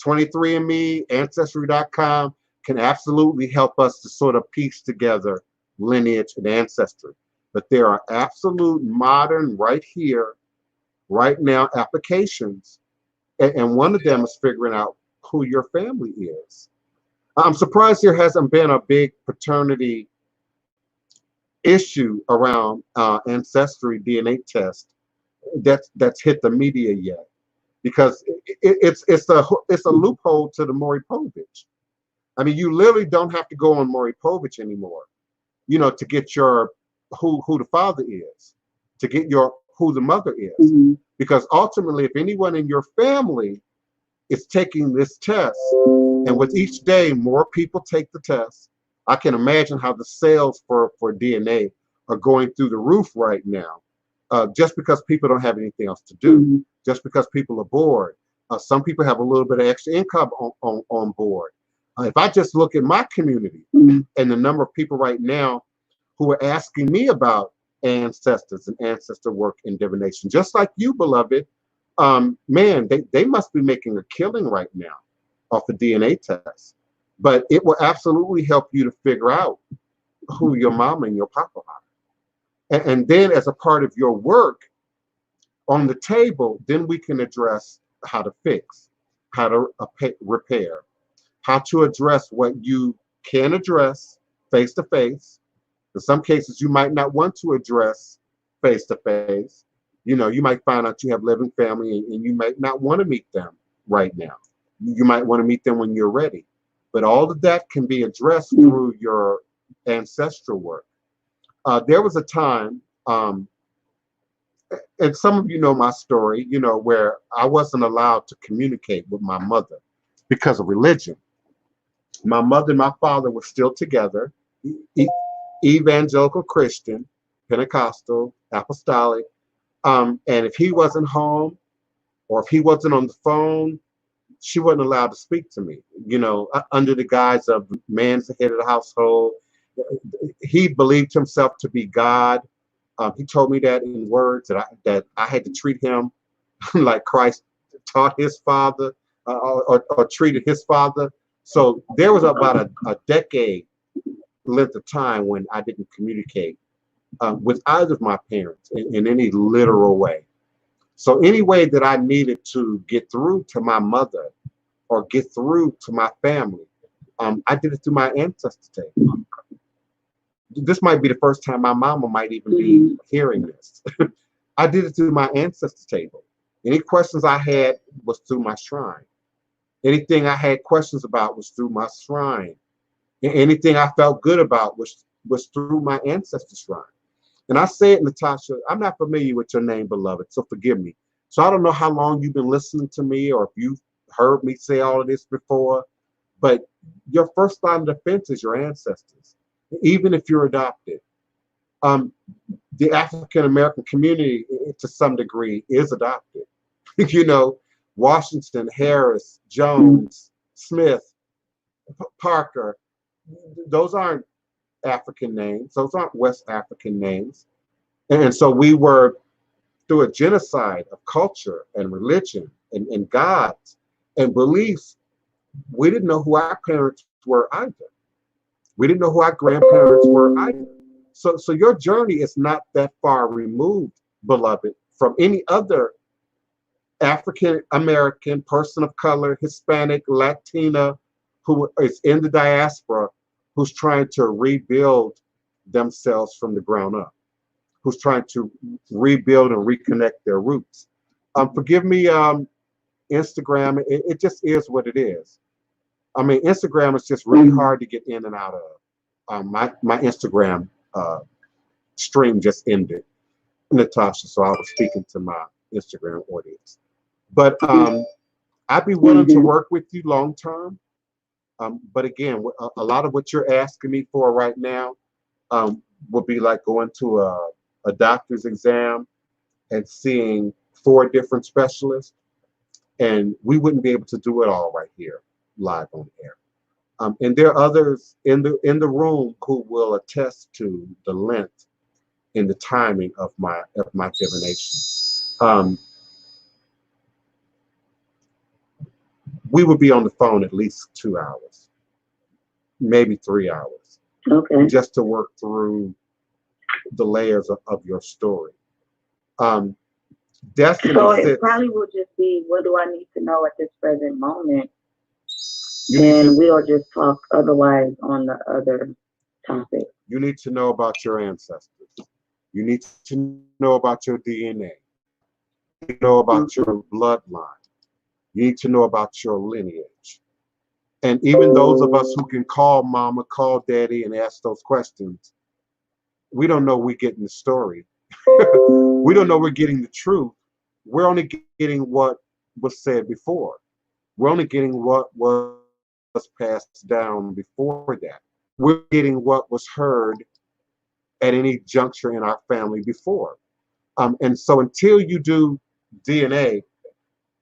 23andMe, Ancestry.com can absolutely help us to sort of piece together lineage and ancestry. But there are absolute modern, right here, right now applications. And one of them is figuring out who your family is. I'm surprised there hasn't been a big paternity issue around ancestry DNA test that's hit the media yet, because it's a loophole to the Maury Povich. I mean, you literally don't have to go on Maury Povich anymore, to get your who the father is, to get who the mother is. Mm-hmm. Because ultimately, if anyone in your family is taking this test, and with each day more people take the test, I can imagine how the sales for DNA are going through the roof right now, just because people don't have anything else to do, Mm-hmm. just because people are bored. Some people have a little bit of extra income on board. If I just look at my community, Mm-hmm. and the number of people right now who are asking me about ancestors and ancestor work and divination, just like you, beloved, man, they must be making a killing right now off the DNA test. But it will absolutely help you to figure out who your mama and your papa are. And then as a part of your work on the table, then we can address how to fix, how to repair, how to address what you can address face to face. In some cases, you might not want to address face to face. You know, you might find out you have living family, and you might not want to meet them right now. You might want to meet them when you're ready. But all of that can be addressed through your ancestral work. There was a time, and some of you know my story, you know, where I wasn't allowed to communicate with my mother because of religion. My mother and my father were still together, evangelical Christian, Pentecostal, apostolic. And if he wasn't home or if he wasn't on the phone, she wasn't allowed to speak to me, you know, under the guise of man's the head of the household. He believed himself to be God. He told me that in words that I had to treat him like Christ taught his father, or treated his father. So there was about a decade length of time when I didn't communicate with either of my parents in any literal way. So any way that I needed to get through to my mother or get through to my family, I did it through my ancestor table. This might be the first time my mama might even be hearing this. I did it through my ancestor table. Any questions I had was through my shrine. Anything I had questions about was through my shrine. Anything I felt good about was through my ancestor shrine. And I say it, Natasha, I'm not familiar with your name, beloved, so forgive me. So I don't know how long you've been listening to me or if you've heard me say all of this before, but your first line of defense is your ancestors, even if you're adopted. The African American community, to some degree, is adopted. You know, Washington, Harris, Jones, Smith, Parker, those aren't African names. Those aren't West African names. And so we were, through a genocide of culture and religion and gods and beliefs, we didn't know who our parents were either. We didn't know who our grandparents were either. So your journey is not that far removed, beloved, from any other African American, person of color, Hispanic, Latina, who is in the diaspora, who's trying to rebuild themselves from the ground up, who's trying to rebuild and reconnect their roots. Forgive me, Instagram, it just is what it is. I mean, Instagram is just really hard to get in and out of. My Instagram stream just ended, Natasha, so I was speaking to my Instagram audience. But I'd be willing to work with you long term. But again, a lot of what you're asking me for right now would be like going to a doctor's exam and seeing 4 different specialists, and we wouldn't be able to do it all right here live on air. And there are others in the room who will attest to the length and the timing of my divination. We would be on the phone at least 2 hours, maybe 3 hours, just to work through the layers of your story. Destiny so it probably will just be, what do I need to know at this present moment? And we'll just talk otherwise on the other topic. You need to know about your ancestors. You need to know about your DNA. You need to know about your bloodline. You need to know about your lineage. And even those of us who can call mama, call daddy, and ask those questions, we don't know we're getting the story. We don't know we're getting the truth. We're only getting what was said before. We're only getting what was passed down before that. We're getting what was heard at any juncture in our family before. And so until you do DNA,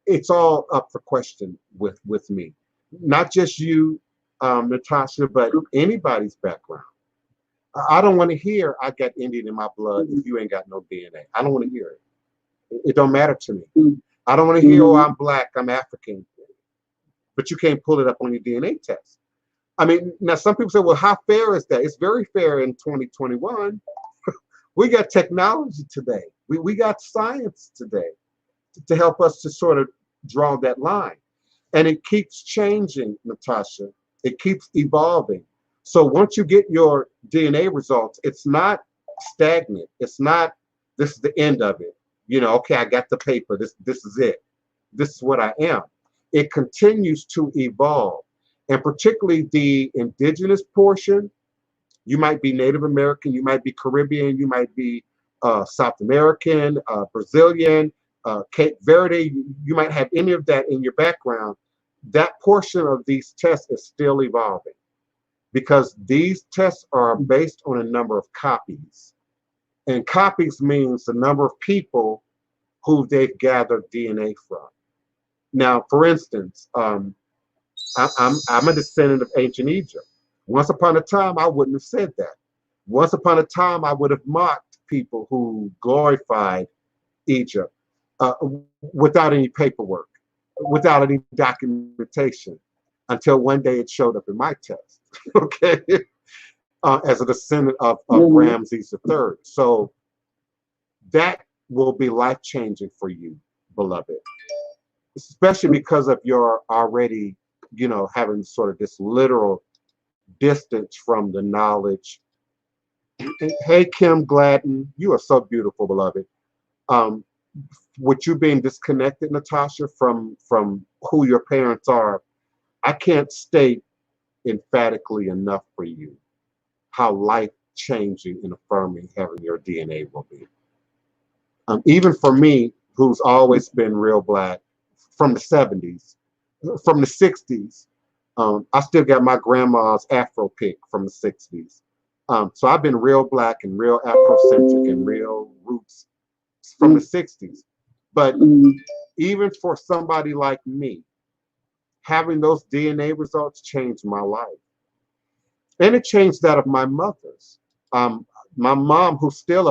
it's all up for question with me. Not just you, Natasha, but anybody's background. I don't want to hear I got Indian in my blood if you ain't got no DNA. I don't want to hear it. It don't matter to me. I don't want to hear, oh, I'm black, I'm African, but you can't pull it up on your DNA test. I mean, now some people say, well, how fair is that? It's very fair in 2021. We got technology today. We got science today to help us to sort of draw that line. And it keeps changing, Natasha. It keeps evolving. So once you get your DNA results, it's not stagnant. It's not, this is the end of it. You know, okay, I got the paper. This is it. This is what I am. It continues to evolve. And particularly the indigenous portion, you might be Native American, you might be Caribbean, you might be South American, Brazilian, Cape Verde, you might have any of that in your background. That portion of these tests is still evolving because these tests are based on a number of copies. And copies means the number of people who they've gathered DNA from. Now, for instance, I'm a descendant of ancient Egypt. Once upon a time, I wouldn't have said that. Once upon a time, I would have mocked people who glorified Egypt without any paperwork, without any documentation, until one day it showed up in my test, okay, as a descendant of Ramses III. So that will be life-changing for you, beloved, especially because of your already, you know, having sort of this literal distance from the knowledge. Hey, Kim Gladden, you are so beautiful, beloved. With you being disconnected, Natasha, from who your parents are, I can't state emphatically enough for you how life-changing and affirming having your DNA will be. Even for me, who's always been real black from the 70s, from the 60s, I still got my grandma's Afro pick from the 60s. So I've been real black and real Afrocentric and real roots from the 60s. But even for somebody like me, having those DNA results changed my life. And it changed that of my mother's. My mom, who's still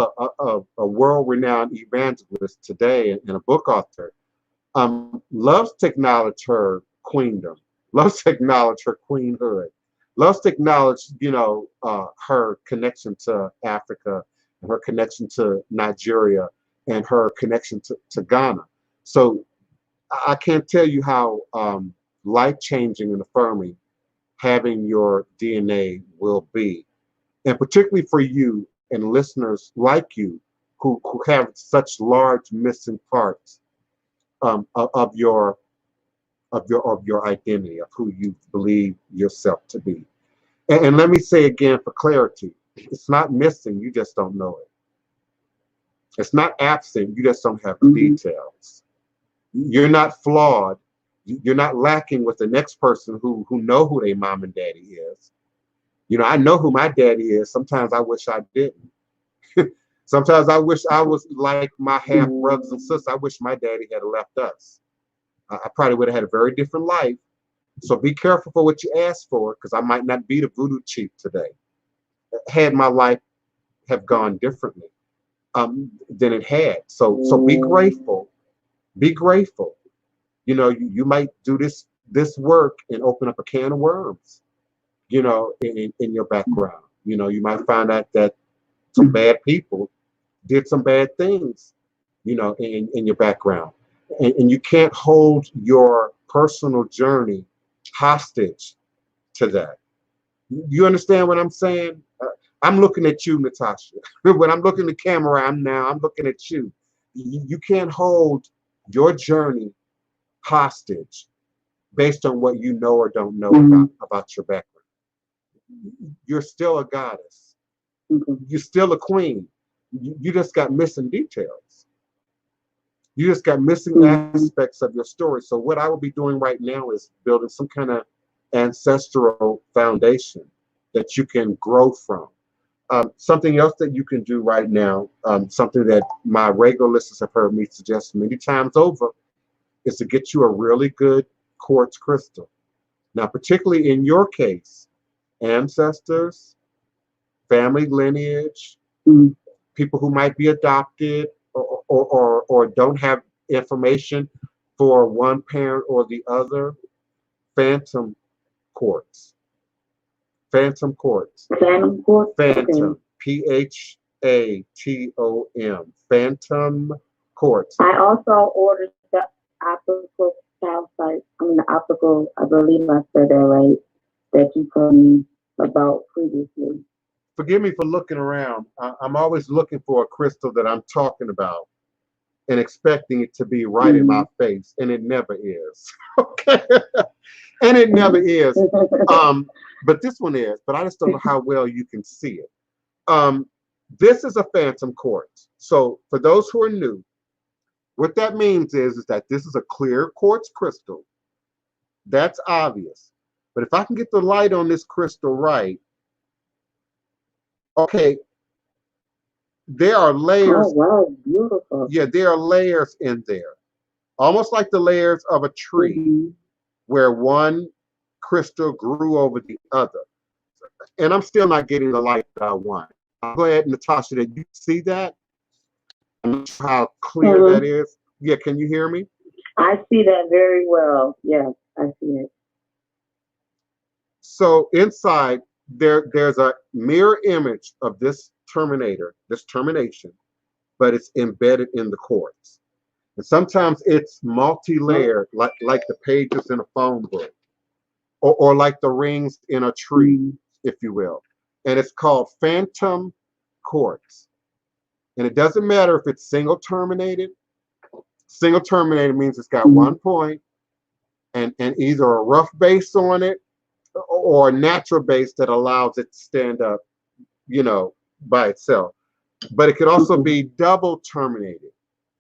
a world-renowned evangelist today and a book author, loves to acknowledge her queendom, loves to acknowledge her queenhood, loves to acknowledge, you know, her connection to Africa and her connection to Nigeria and her connection to Ghana. So I can't tell you how life-changing and affirming having your DNA will be. And particularly for you and listeners like you who have such large missing parts of your identity, of who you believe yourself to be. And let me say again for clarity, it's not missing, you just don't know it. It's not absent, you just don't have the details. You're not flawed. You're not lacking with the next person who know who their mom and daddy is. You know, I know who my daddy is. Sometimes I wish I didn't. Sometimes I wish I was like my half brothers and sisters. I wish my daddy had left us. I probably would have had a very different life. So be careful for what you ask for, because I might not be the voodoo chief today. Had my life have gone differently than it had. So be grateful. Be grateful. You know, you might do this work and open up a can of worms, you know, in your background. You know, you might find out that some bad people did some bad things, you know, in your background. And you can't hold your personal journey hostage to that. You understand what I'm saying? I'm looking at you, Natasha. When I'm looking at the camera, I'm looking at you. You can't hold your journey hostage based on what you know or don't know about your background. You're still a goddess. You're still a queen. You just got missing details. You just got missing aspects of your story. So what I will be doing right now is building some kind of ancestral foundation that you can grow from. Something else that you can do right now, something that my regular listeners have heard me suggest many times over, is to get you a really good quartz crystal. Now, particularly in your case, ancestors, family lineage, people who might be adopted or don't have information for one parent or the other, phantom quartz. Phantom quartz. Phantom quartz? Phantom. Okay. Phatom. Phantom quartz. I also ordered the optical calcite. The optical, I believe I said that right, that you told me about previously. Forgive me for looking around. I'm always looking for a crystal that I'm talking about and expecting it to be right in my face, and it never is. Okay. And it never is. But this one is, but I just don't know how well you can see it. This is a phantom quartz. So for those who are new, what that means is that this is a clear quartz crystal. That's obvious. But if I can get the light on this crystal right, okay, there are layers. Oh, wow, beautiful. Yeah, there are layers in there. Almost like the layers of a tree where one crystal grew over the other. And I'm still not getting the light that I want. I'll go ahead, Natasha, did you see that? I'm not sure how clear that is. Yeah, can you hear me? I see that very well. Yes, I see it. So inside, there's a mirror image of this termination, but it's embedded in the quartz. And sometimes it's multi-layered, like the pages in a phone book, or like the rings in a tree, if you will. And it's called phantom quartz. And it doesn't matter if it's single terminated. Single terminated means it's got one point and either a rough base on it or a natural base that allows it to stand up, by itself. But it could also be double terminated,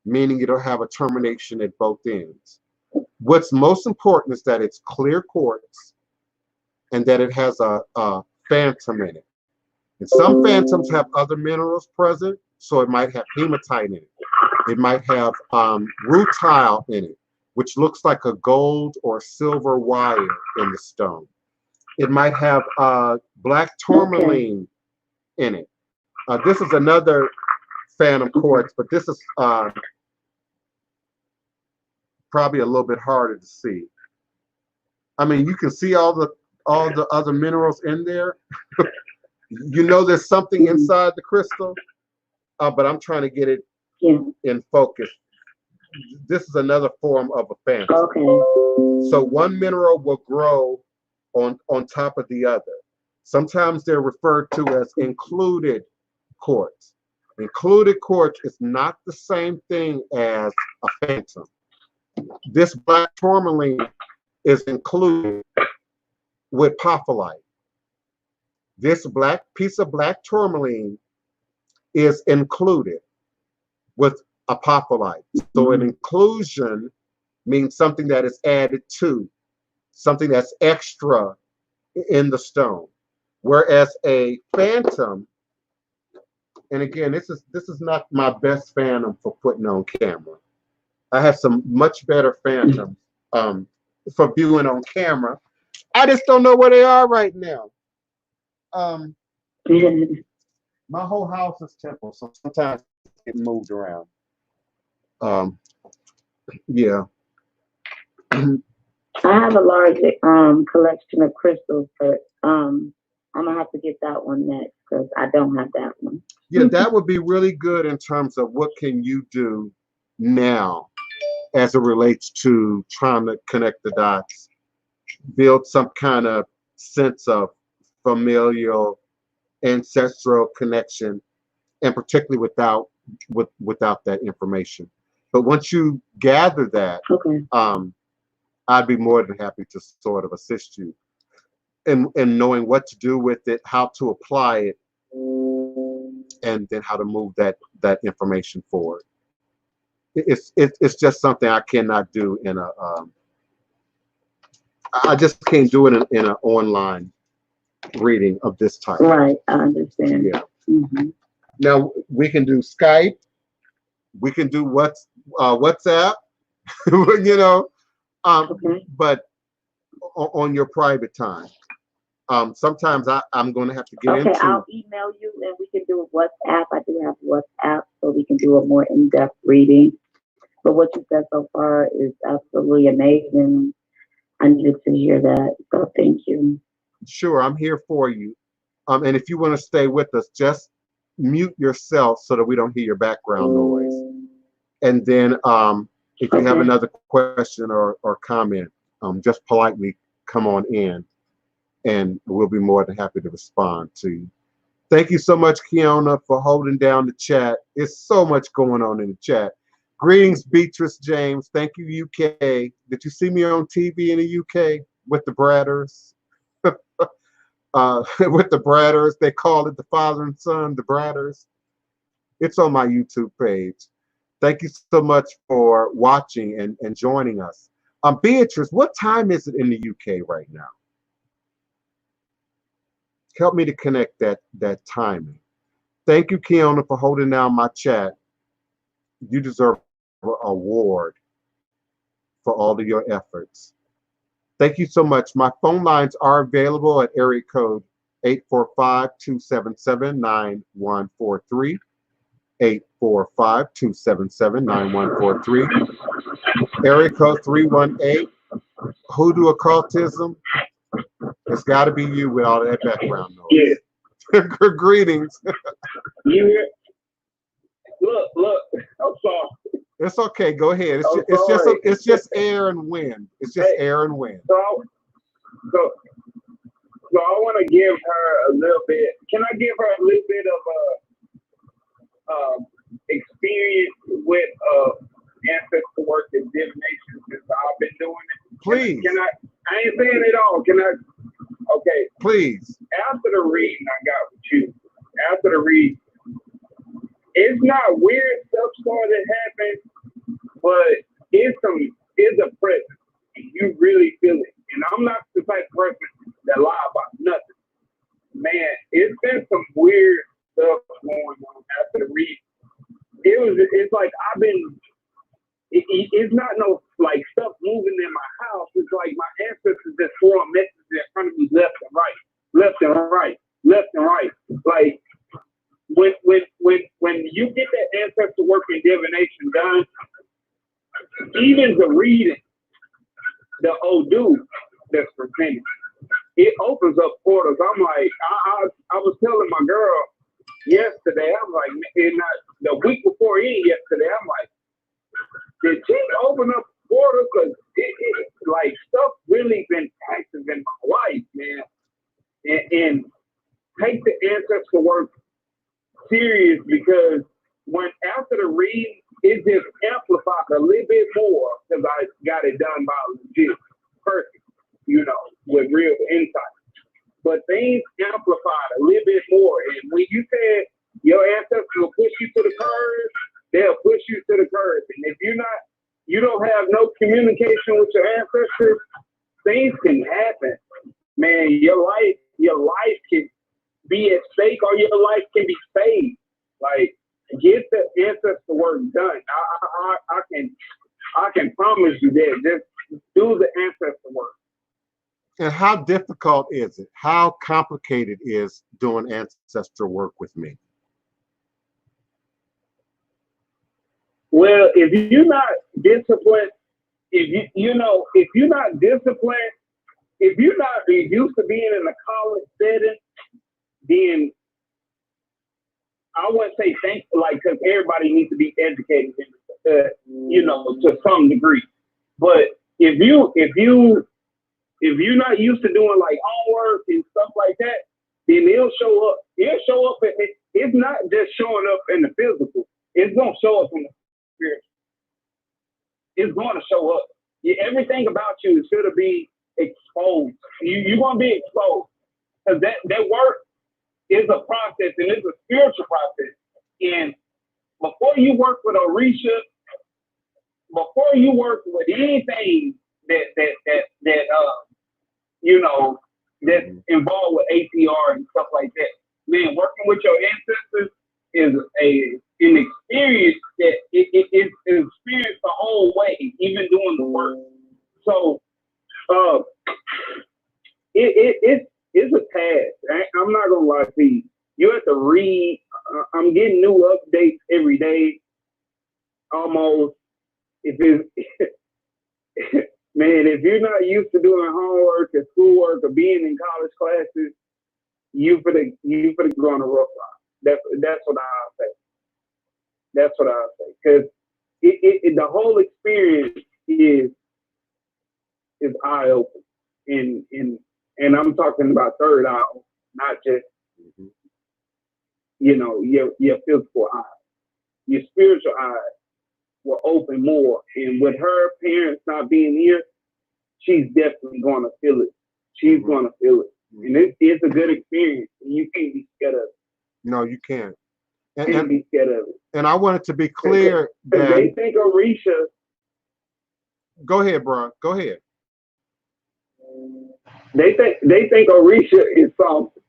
meaning it'll have a termination at both ends. What's most important is that it's clear quartz and that it has a phantom in it. And some phantoms have other minerals present, so it might have hematite in it. It might have rutile in it, which looks like a gold or silver wire in the stone. It might have black tourmaline in it. This is another phantom quartz, but this is probably a little bit harder to see. You can see all the other minerals in there. There's something inside the crystal, but I'm trying to get it in focus. This is another form of a phantom. Okay. So one mineral will grow on top of the other. Sometimes they're referred to as included quartz. Included quartz is not the same thing as a phantom. This black tourmaline is included with apophyllite. This piece of black tourmaline is included with apophyllite. So an inclusion means something that is added to, something that's extra in the stone. Whereas a phantom, and again, this is not my best phantom for putting on camera. I have some much better phantoms for viewing on camera. I just don't know where they are right now. My whole house is temple, so sometimes it get moved around. Yeah. I have a large collection of crystals, but I'm gonna have to get that one next because I don't have that one. Yeah, that would be really good in terms of what can you do now as it relates to trying to connect the dots, build some kind of sense of familial, ancestral connection, and particularly without that information. But once you gather that, I'd be more than happy to sort of assist you in knowing what to do with it, how to apply it, and then how to move that information forward. It's just something I cannot do in a I just can't do it in an online reading of this type. Right, I understand. Yeah. Now we can do Skype, we can do WhatsApp, you know, but on your private time. Sometimes I'm going to have to get into. Okay, I'll email you and we can do a WhatsApp. I do have WhatsApp, so we can do a more in-depth reading. But what you said so far is absolutely amazing. I needed to hear that, so thank you. Sure, I'm here for you. And if you want to stay with us, just mute yourself so that we don't hear your background noise. And then if you have another question or comment, just politely come on in and we'll be more than happy to respond to you. Thank you so much, Keona, for holding down the chat. There's so much going on in the chat. Greetings, Beatrice James. Thank you, UK. Did you see me on TV in the UK with the Bradders? With the Bradders, they call it the father and son, the Bradders. It's on my YouTube page. Thank you so much for watching and joining us. Beatrice, what time is it in the UK right now? Help me to connect that timing. Thank you, Keona, for holding down my chat. You deserve an award for all of your efforts. Thank you so much. My phone lines are available at area code 845-277-9143. 845-277-9143. Area code 318. Hoodoo occultism. It's got to be you with all that background noise. Yeah. Greetings. You look. I'm sorry. It's okay. Go ahead. It's just air and wind. It's just air and wind. So I want to give her a little bit. Can I give her a little bit of experience with ancestor work and divination since I've been doing it? Please. Can I ain't saying it all. Can I? Okay. Please. After the reading I got with you, after the reading, it's not weird stuff started happening, but it's a presence. You really feel it. And I'm not the type of person that lie about nothing. Man, it's been some weird stuff going on after the reading. It's like I've been, it's not no like stuff moving in my house. It's like my ancestors just throwing messages in front of me left and right, left and right, left and right. Like when you get that ancestor work and divination done, even the reading, the Voodoo that's presented, it opens up portals. I'm like, I was telling my girl yesterday, I'm like, the week before yesterday, I'm like, did she open up portals? Because it like stuff really been active in my life, man. And take the ancestor work serious, because when after the read, it just amplified a little bit more because I got it done by a legit person, with real insight. But things amplified a little bit more. And when you said your ancestors will push you to the curb, they'll push you to the curb. And if you don't have no communication with your ancestors, things can happen. Man, your life can be at stake or your life can be saved. Like, get the ancestor work done. I can promise you that. Just do the ancestor work. And how difficult is it? How complicated is doing ancestor work with me? Well, if you're not disciplined, if you're not disciplined, if you're not used to being in a college setting, then I wouldn't say because everybody needs to be educated, to some degree. But if you're not used to doing like homework and stuff like that, then it'll show up. It's not just showing up in the physical. It's gonna show up in the spiritual. It's going to show up. Everything about you is going to be exposed. You're going to be exposed because that work it's a process, and it's a spiritual process. And before you work with Orixa, before you work with anything you know, that's involved with ATR and stuff like that, man, working with your ancestors is an experience that it's experienced the whole way, even doing the work. So it's a task. I'm not gonna lie to you. You have to read. I'm getting new updates every day, almost. If it's man, if you're not used to doing homework or schoolwork or being in college classes, you for the go on a rough ride. That's what I'll say. That's what I'll say. Because the whole experience is eye open, and I'm talking about third eye, not just you know your physical eye, your spiritual eye will open more. And with her parents not being here, she's definitely going to feel it. She's going to feel it. And it's a good experience. And you can't be scared of it. No, you can't. You can't be scared of it. And I wanted to be clear that they think Orixa. Go ahead, bro. Go ahead. They think Orixa is something.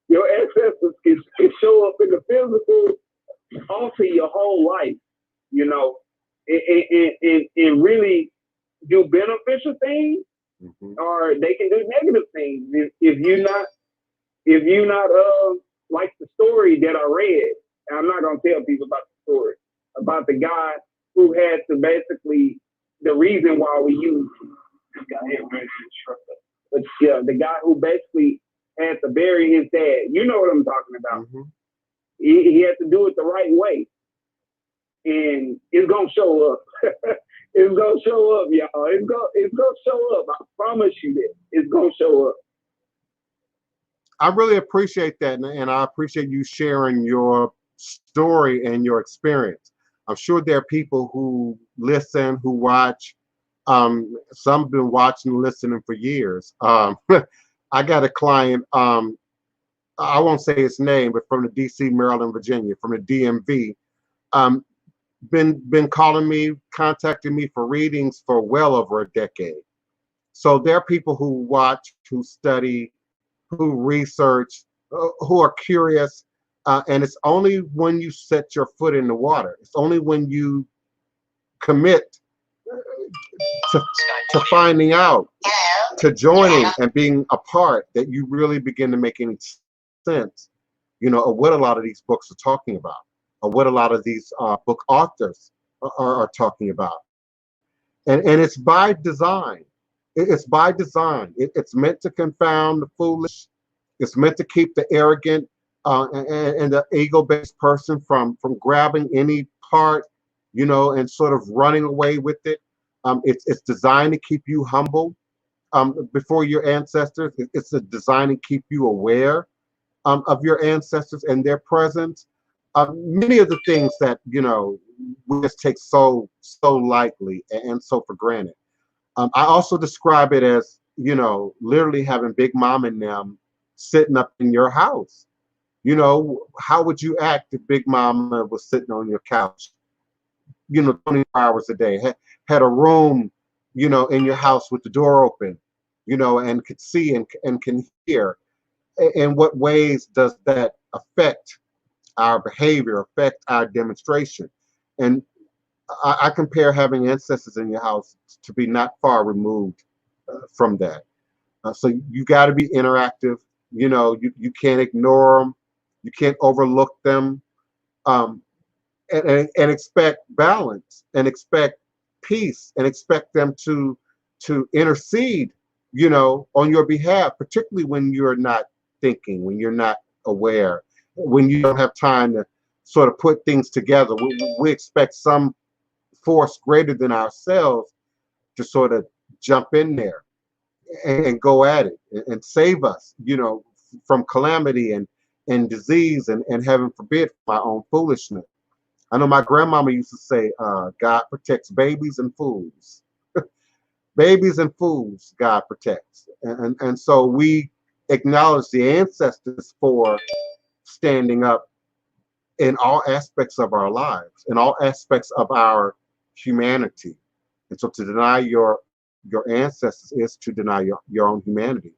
Your ancestors can show up in the physical also your whole life, you know, and really do beneficial things, or they can do negative things. If you're not like the story that I read, and I'm not gonna tell people about the story about the guy who had to basically the reason why we use but yeah, the guy who basically had to bury his dad. You know what I'm talking about. He had to do it the right way. And it's going to show up. It's going to show up, y'all. It's going to show up. I promise you that. It's going to show up. I really appreciate that. And I appreciate you sharing your story and your experience. I'm sure there are people who listen, who watch. Some have been watching and listening for years. I got a client, I won't say his name, but from the DC, Maryland, Virginia, from the DMV, been calling me, contacting me for readings for well over a decade. So there are people who watch, who study, who research, who are curious, and it's only when you set your foot in the water, it's only when you commit to finding out, to joining and being a part, that you really begin to make any sense, you know, of what a lot of these books are talking about, or what a lot of these book authors are talking about. And it's by design. It's by design. It's meant to confound the foolish. It's meant to keep the arrogant and the ego-based person from grabbing any part, you know, and sort of running away with it. It's designed to keep you humble before your ancestors. It's designed to keep you aware of your ancestors and their presence. Many of the things that, you know, we just take so lightly and so for granted. I also describe it as, you know, literally having Big Mom and them sitting up in your house. You know, how would you act if Big Mama was sitting on your couch, you know, 24 hours a day, had a room, you know, in your house with the door open, you know, and could see and can hear? In what ways does that affect our behavior, affect our demonstration? And I compare having ancestors in your house to be not far removed from that. So you got to be interactive. You know, you can't ignore them. You can't overlook them, and expect balance, and expect peace, and expect them to intercede, you know, on your behalf, particularly when you're not thinking, when you're not aware, when you don't have time to sort of put things together. We expect some force greater than ourselves to sort of jump in there and go at it and save us, you know, from calamity and disease and heaven forbid, my own foolishness. I know my grandmama used to say, God protects babies and fools. Babies and fools, God protects. And so we acknowledge the ancestors for standing up in all aspects of our lives, in all aspects of our humanity. And so to deny your ancestors is to deny your own humanity.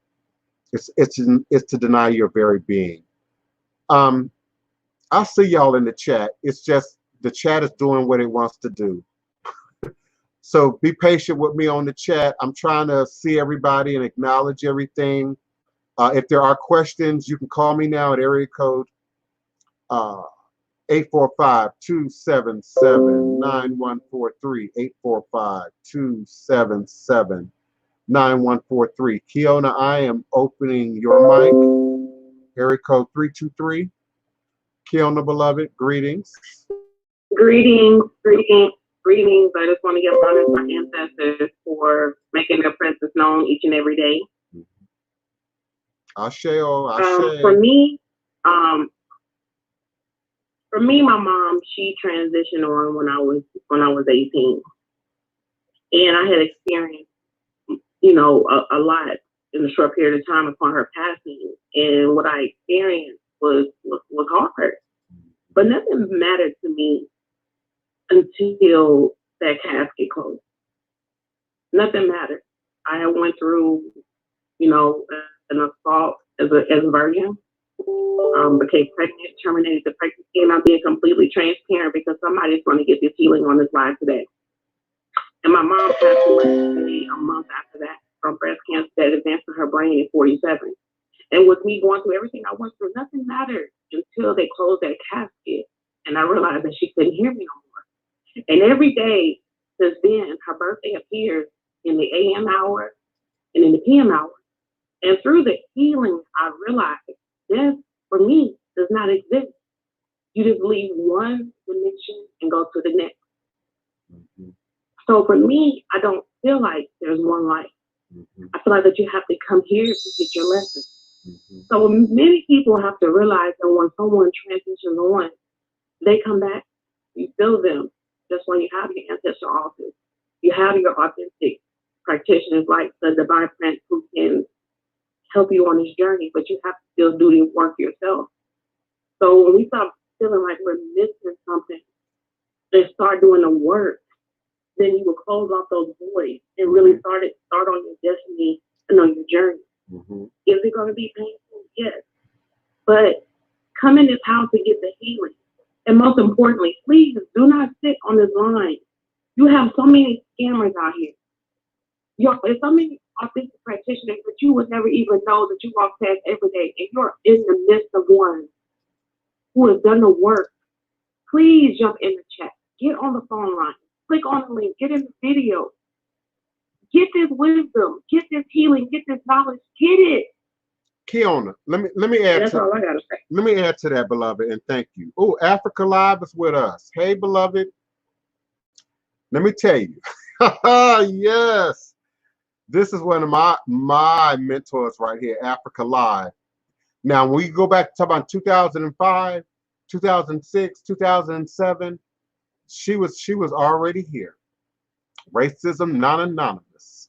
It's to deny your very being. I'll see y'all in the chat. It's just the chat is doing what it wants to do. So be patient with me on the chat. I'm trying to see everybody and acknowledge everything. If there are questions, you can call me now at area code 845-277-9143. 845-277-9143. Keona, I am opening your mic. Area code 323. Keona, beloved, greetings. Greetings. I just want to give honor to my ancestors for making their presence known each and every day. Asheo. For me, my mom, she transitioned on when I was 18, and I had experienced, a lot in a short period of time upon her passing, and what I experienced was hard, but nothing mattered to me until that casket closed. Nothing mattered. I went through, an assault as a virgin. Became pregnant, terminated the pregnancy, and I'm being completely transparent because somebody's going to get this healing on this live today. And my mom passed away a month after that from breast cancer that advanced to her brain at 47. And with me going through everything I went through, nothing mattered until they closed that casket, and I realized that she couldn't hear me no more. And every day since then, her birthday appears in the AM hour and in the PM hour. And through the healing, I realized this, for me, does not exist. You just leave one dimension and go to the next. Mm-hmm. So for me, I don't feel like there's one life. Mm-hmm. I feel like that you have to come here to get your lesson. Mm-hmm. So many people have to realize that when someone transitions on, they come back, you feel them. That's why you have your ancestral office. You have your authentic practitioners like the Divine Prince who can help you on this journey, but you have to still do the work yourself. So when we start feeling like we're missing something and start doing the work, then you will close off those voids and really start on your destiny and on your journey. Mm-hmm. Is it going to be painful? Yes. But come in this house to get the healing. And most importantly, please do not sit on this line. You have so many scammers out here. There's so many authentic practitioners that you would never even know that you walk past every day, and you're in the midst of one who has done the work. Please jump in the chat. Get on the phone line. Click on the link. Get in the video. Get this wisdom. Get this healing. Get this knowledge. Get it. Keona, let me add. That's all I gotta say. Let me add to that, beloved, and thank you. Oh, Africa Live is with us. Hey, beloved. Let me tell you. Yes. This is one of my mentors right here, Africa Live. Now, when we go back to talk about 2005, 2006, 2007, she was already here. Racism Non-Anonymous,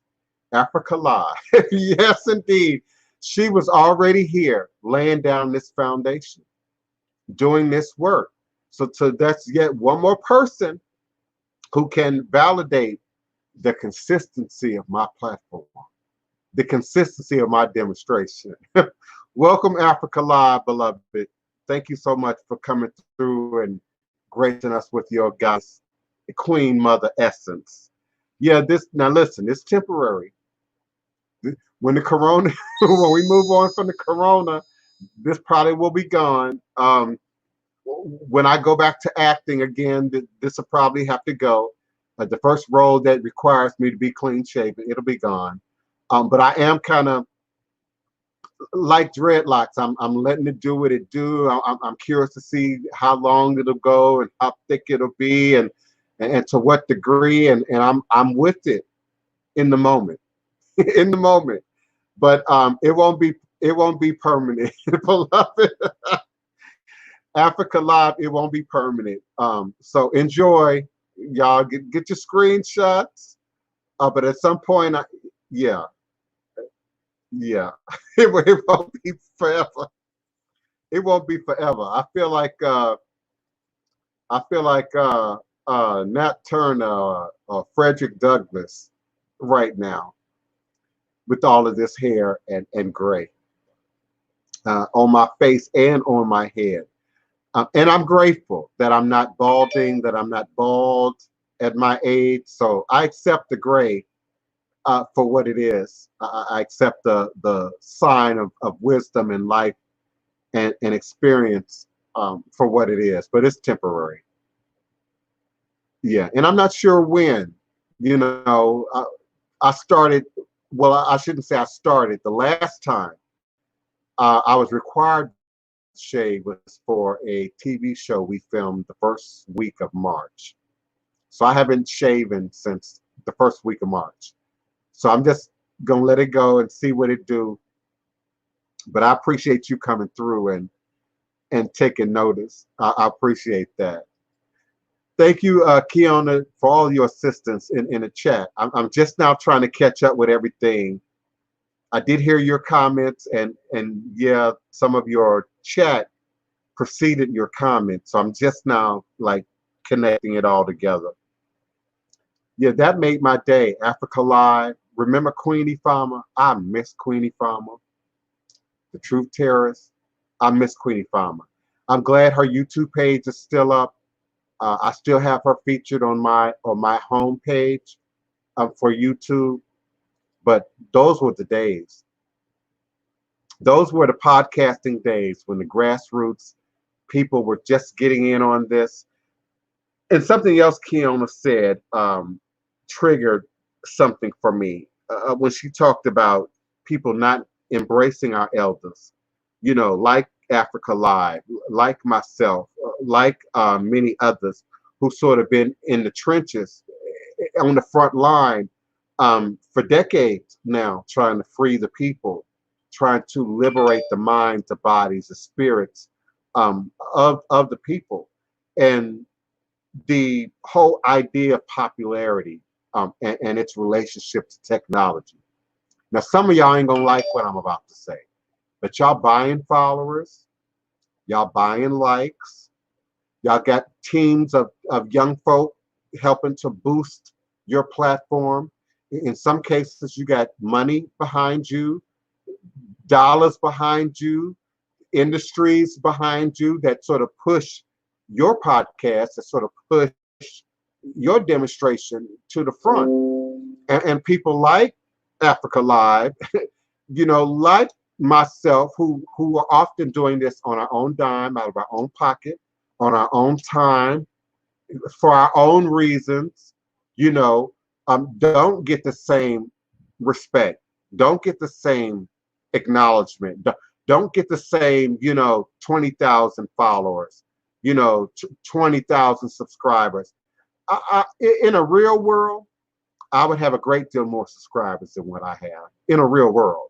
Africa Live. Yes, indeed. She was already here, laying down this foundation, doing this work. So that's yet one more person who can validate the consistency of my platform, the consistency of my demonstration. Welcome, Africa Live, beloved. Thank you so much for coming through and gracing us with your guys, Queen Mother essence. Yeah, now listen, it's temporary. When the corona, when we move on from the corona, this probably will be gone. When I go back to acting again, this will probably have to go. The first role that requires me to be clean shaven, it'll be gone. But I am kind of like dreadlocks. I'm letting it do what it do. I'm curious to see how long it'll go and how thick it'll be and to what degree. And I'm with it in the moment, in the moment. But it won't be permanent, beloved. Africa Live, it won't be permanent. So enjoy, y'all. Get your screenshots. But at some point, yeah. Yeah, it won't be forever. It won't be forever. I feel like Nat Turner or Frederick Douglass right now with all of this hair and gray on my face and on my head. And I'm grateful that I'm not balding, that I'm not bald at my age. So I accept the gray for what it is. I accept the sign of wisdom and life and experience for what it is, but it's temporary. Yeah, and I'm not sure when. You know, I started. Well, I shouldn't say I started. The last time I was required to shave was for a TV show we filmed the first week of March. So I haven't shaven since the first week of March. So I'm just gonna let it go and see what it do. But I appreciate you coming through and taking notice. I appreciate that. Thank you, Keona, for all your assistance in the chat. I'm just now trying to catch up with everything. I did hear your comments and yeah, some of your chat preceded your comments. So I'm just now like connecting it all together. Yeah, that made my day. Africa Live. Remember Queenie Farmer? I miss Queenie Farmer. The Truth Terrorist. I miss Queenie Farmer. I'm glad her YouTube page is still up. I still have her featured on my home page for YouTube. But those were the days. Those were the podcasting days when the grassroots people were just getting in on this. And something else Keona said triggered something for me when she talked about people not embracing our elders, you know, like Africa Live, like myself, like many others who sort of been in the trenches on the front line for decades now, trying to free the people, trying to liberate the minds, the bodies, the spirits of the people. And the whole idea of popularity and its relationship to technology. Now, some of y'all ain't gonna like what I'm about to say, but y'all buying followers, y'all buying likes, y'all got teams of young folk helping to boost your platform. In some cases, you got money behind you, dollars behind you, industries behind you that sort of push your podcast, that sort of push your demonstration to the front. And people like Africa Live, you know, like myself, who are often doing this on our own dime, out of our own pocket, on our own time, for our own reasons, you know, don't get the same respect, don't get the same acknowledgement, don't get the same, you know, 20,000 followers, you know, 20,000 subscribers. In a real world, I would have a great deal more subscribers than what I have in a real world.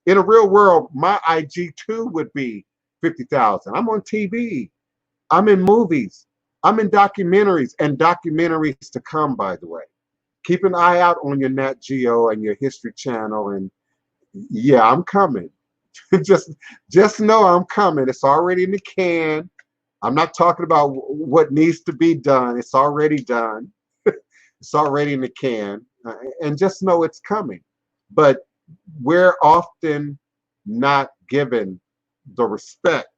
In a real world, my IG too would be 50,000. I'm on TV. I'm in movies. I'm in documentaries and documentaries to come, by the way. Keep an eye out on your Nat Geo and your History Channel. And yeah, I'm coming. just know I'm coming. It's already in the can. I'm not talking about what needs to be done. It's already done. It's already in the can. And just know it's coming. But we're often not given the respect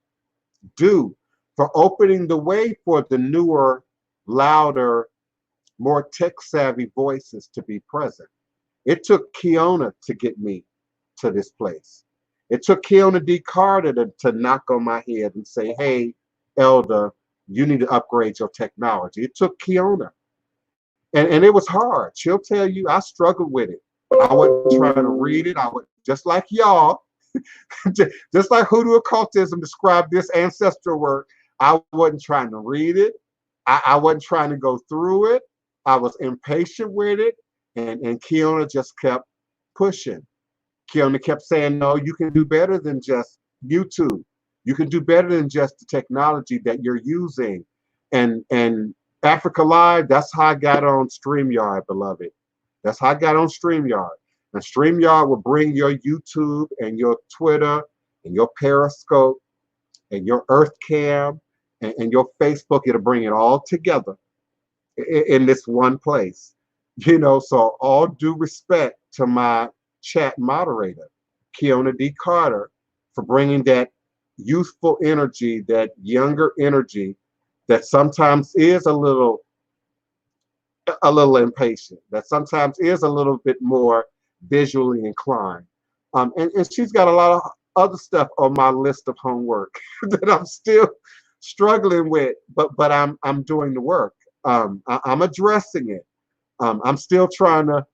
due for opening the way for the newer, louder, more tech-savvy voices to be present. It took Keona to get me to this place. It took Keona D. Carter to knock on my head and say, hey, Elder, you need to upgrade your technology. It took Keona. And it was hard. She'll tell you I struggled with it. I wasn't trying to read it. I was just like y'all, just like Hoodoo occultism described this ancestral work. I wasn't trying to read it. I wasn't trying to go through it. I was impatient with it. And Keona just kept pushing. Keona kept saying, no, you can do better than just YouTube. You can do better than just the technology that you're using. And Africa Live, that's how I got on StreamYard, beloved. That's how I got on StreamYard. And StreamYard will bring your YouTube and your Twitter and your Periscope and your EarthCam and your Facebook. It'll bring it all together in this one place. You know, so all due respect to my chat moderator, Keona D. Carter, for bringing that youthful energy, that younger energy that sometimes is a little impatient, that sometimes is a little bit more visually inclined. And she's got a lot of other stuff on my list of homework that I'm still struggling with, but I'm doing the work. I'm addressing it. I'm still trying to,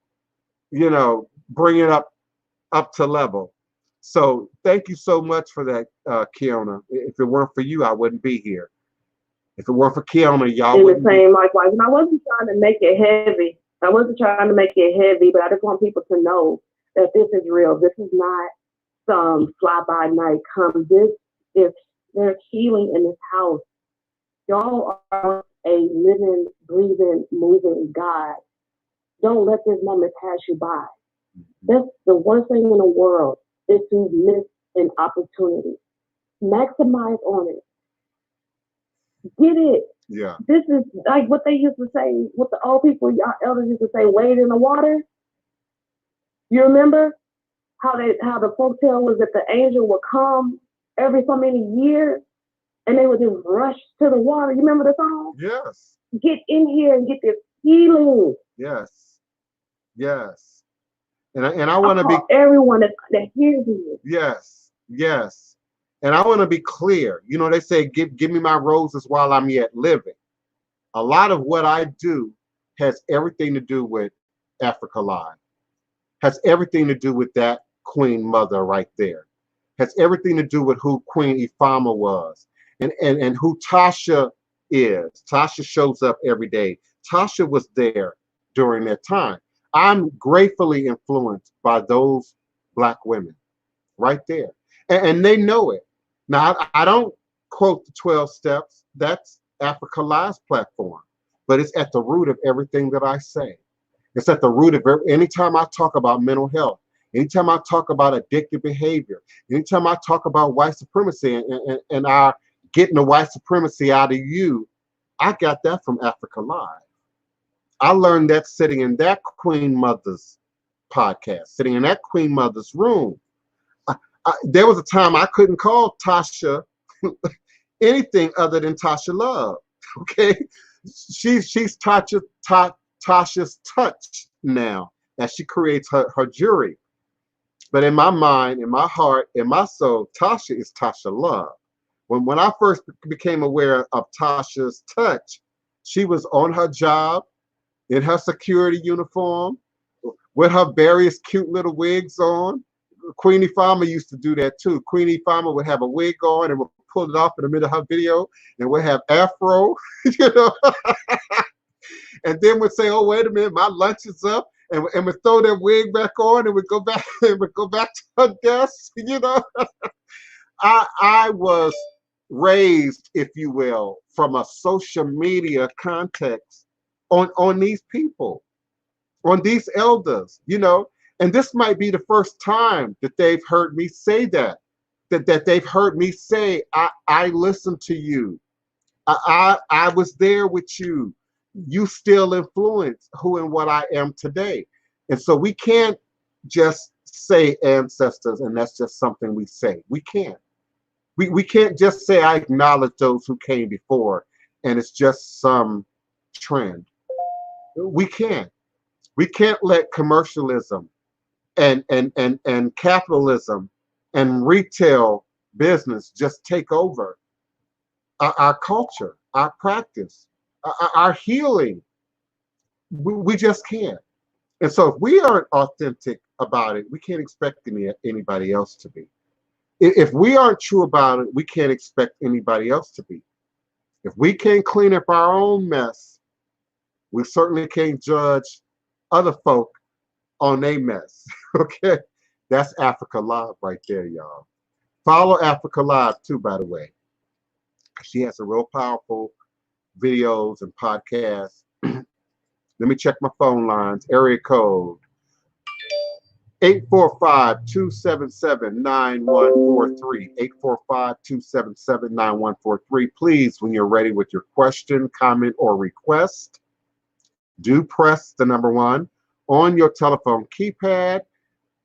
you know, bring it up to level. So thank you so much for that, Keona. If it weren't for you, I wouldn't be here. If it weren't for Keona, y'all In wouldn't the same likewise. And I wasn't trying to make it heavy. I wasn't trying to make it heavy, but I just want people to know that this is real. This is not some fly-by-night come. This is, there's healing in this house. Y'all are a living, breathing, moving God. Don't let this moment pass you by. That's the worst thing in the world is to miss an opportunity. Maximize on it. Get it. Yeah. This is like what they used to say, what the old people, y'all elders used to say, wade in the water. You remember how the folktale was that the angel would come every so many years and they would just rush to the water. You remember the song? Yes. Get in here and get this healing. Yes. Yes. And I want to be everyone that hears you. Yes. Yes. And I want to be clear. You know, they say, give me my roses while I'm yet living. A lot of what I do has everything to do with Africa Live. Has everything to do with that Queen Mother right there. Has everything to do with who Queen Ifama was and who Tasha is. Tasha shows up every day. Tasha was there during that time. I'm gratefully influenced by those Black women right there. And they know it. Now, I don't quote the 12 steps. That's Africa Live's platform. But it's at the root of everything that I say. It's at the root of anytime I talk about mental health, anytime I talk about addictive behavior, anytime I talk about white supremacy and our getting the white supremacy out of you, I got that from Africa Live. I learned that sitting in that Queen Mother's podcast, sitting in that Queen Mother's room. There was a time I couldn't call Tasha anything other than Tasha Love. Okay, she's Tasha's touch now as she creates her jury. But in my mind, in my heart, in my soul, Tasha is Tasha Love. When I first became aware of Tasha's touch, she was on her job in her security uniform with her various cute little wigs on. Queen Ifama used to do that too. Queen Ifama would have a wig on and would pull it off in the middle of her video and would have afro, you know, and then would say, "Oh, wait a minute, my lunch is up," and would throw that wig back on and would go back to her desk, you know. I was raised, if you will, from a social media context on these people, on these elders, you know. And this might be the first time that they've heard me say that they've heard me say, I listened to you. I was there with you. You still influence who and what I am today. And so we can't just say ancestors and that's just something we say. We can't. We can't just say I acknowledge those who came before and it's just some trend. We can't. We can't let commercialism and capitalism and retail business just take over our culture, our practice, our healing. We just can't. And so if we aren't authentic about it, we can't expect anybody else to be. If we aren't true about it, we can't expect anybody else to be. If we can't clean up our own mess, we certainly can't judge other folk on a mess. Okay, that's Africa Live right there, y'all. Follow Africa Live too, by the way. She has some real powerful videos and podcasts. Let me check my phone lines. Area code 845-277-9143. 845-277-9143. Please, when you're ready with your question, comment, or request, do press the number 1 on your telephone keypad.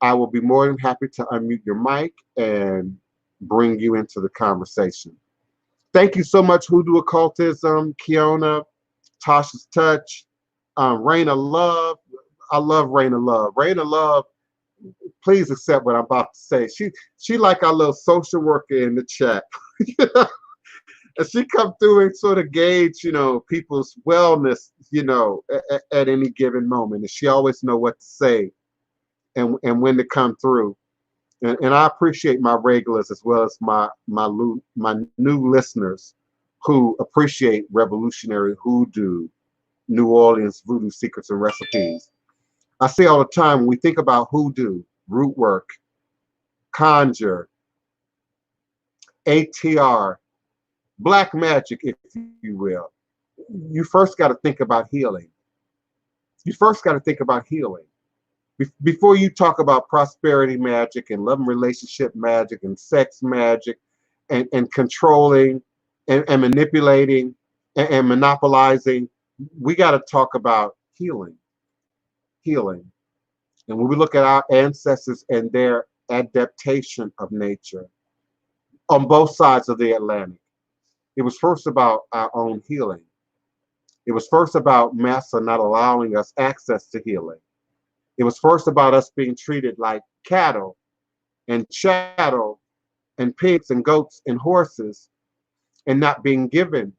I will be more than happy to unmute your mic and bring you into the conversation. Thank you so much, Hoodoo Occultism, Keona, Tasha's Touch, Raina Love. I love Raina Love. Raina Love, please accept what I'm about to say. She like our little social worker in the chat. And she come through and sort of gauge, people's wellness, at any given moment. And she always know what to say and when to come through. And I appreciate my regulars as well as my new listeners who appreciate revolutionary hoodoo, New Orleans voodoo secrets and recipes. I say all the time, when we think about hoodoo, root work, conjure, ATR, black magic, if you will, you first got to think about healing. You first got to think about healing. Before you talk about prosperity magic and love and relationship magic and sex magic and controlling and manipulating and monopolizing, we got to talk about healing. Healing. And when we look at our ancestors and their adaptation of nature on both sides of the Atlantic, it was first about our own healing. It was first about Massa not allowing us access to healing. It was first about us being treated like cattle and chattel and pigs and goats and horses and not being given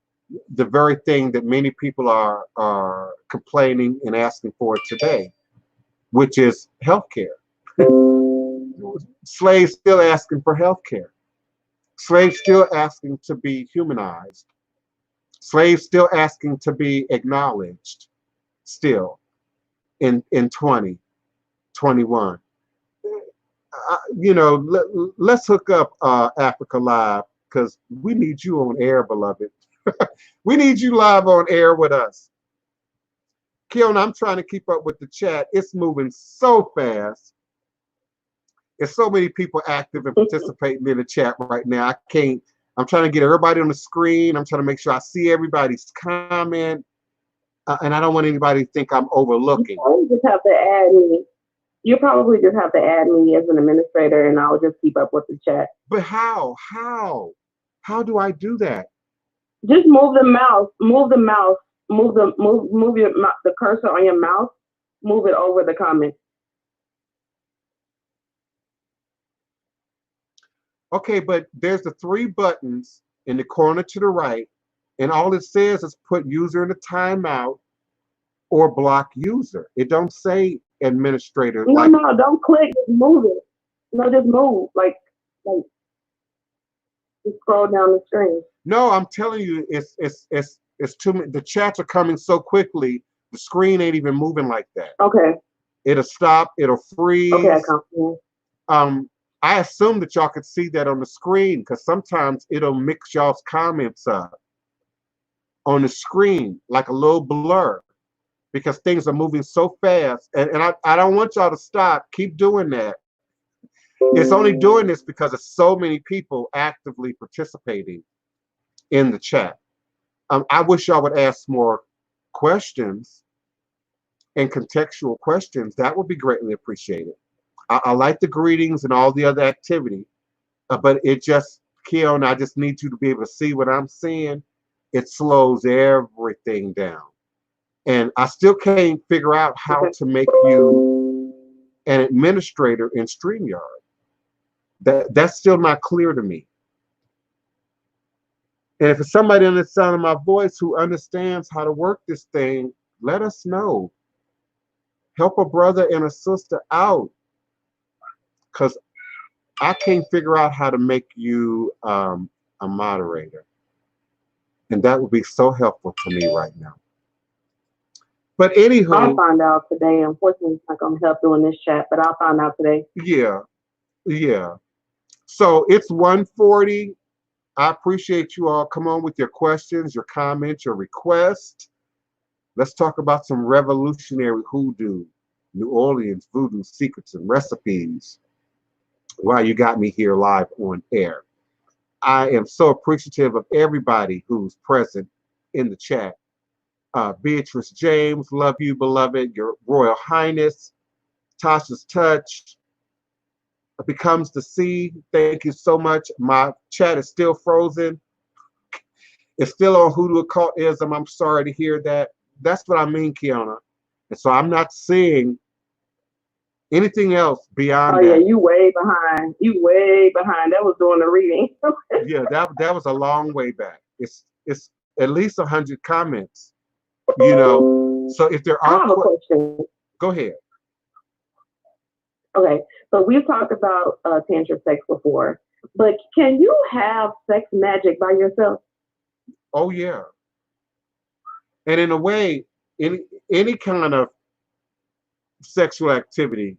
the very thing that many people are complaining and asking for today, which is health care. Slaves still asking for health care. Slaves still asking to be humanized. Slaves still asking to be acknowledged still in 2021. Let's hook up Africa Live, because we need you on air, beloved. We need you live on air with us. Keona, I'm trying to keep up with the chat. It's moving so fast. There's so many people active and participating in the chat right now. I'm trying to get everybody on the screen. I'm trying to make sure I see everybody's comment. And I don't want anybody to think I'm overlooking. You just have to add me. You probably just have to add me as an administrator, and I'll just keep up with the chat. But how? How do I do that? Just move the mouse. Move the mouse. Move the cursor on your mouse. Move it over the comments. Okay, but there's the 3 buttons in the corner to the right, and all it says is put user in a timeout or block user. It don't say administrator. No, don't click. Just move it. No, just move. Like just scroll down the screen. No, I'm telling you, it's too many. The chats are coming so quickly. The screen ain't even moving like that. Okay. It'll stop. It'll freeze. Okay, I comprehend. I assume that y'all could see that on the screen, because sometimes it'll mix y'all's comments up on the screen like a little blur, because things are moving so fast. And I don't want y'all to stop. Keep doing that. It's only doing this because of so many people actively participating in the chat. I wish y'all would ask more questions and contextual questions. That would be greatly appreciated. I like the greetings and all the other activity, but it just, Keona, I just need you to be able to see what I'm seeing. It slows everything down. And I still can't figure out how to make you an administrator in StreamYard. That's still not clear to me. And if it's somebody on the sound of my voice who understands how to work this thing, let us know. Help a brother and a sister out. Because I can't figure out how to make you a moderator. And that would be so helpful to me right now. But anywho, I'll find out today. Unfortunately, it's not going to help doing this chat, but I'll find out today. Yeah. So it's 1:40. I appreciate you all. Come on with your questions, your comments, your requests. Let's talk about some revolutionary hoodoo. New Orleans voodoo secrets and recipes while you got me here live on air. I am so appreciative of everybody who's present in the chat. Beatrice James, love you, beloved. Your Royal Highness, Tasha's Touch, Becomes the Sea. Thank you so much. My chat is still frozen. It's still on Hoodoo occultism. I'm sorry to hear that. That's what I mean, Keona. And so I'm not seeing anything else beyond that. Oh yeah, you way behind. You way behind. That was doing the reading. Yeah, that was a long way back. It's at least 100 comments. You know, so if there I are have a question. go ahead. Okay, so we've talked about tantric sex before, but can you have sex magic by yourself? Oh yeah. And in a way, any kind of sexual activity,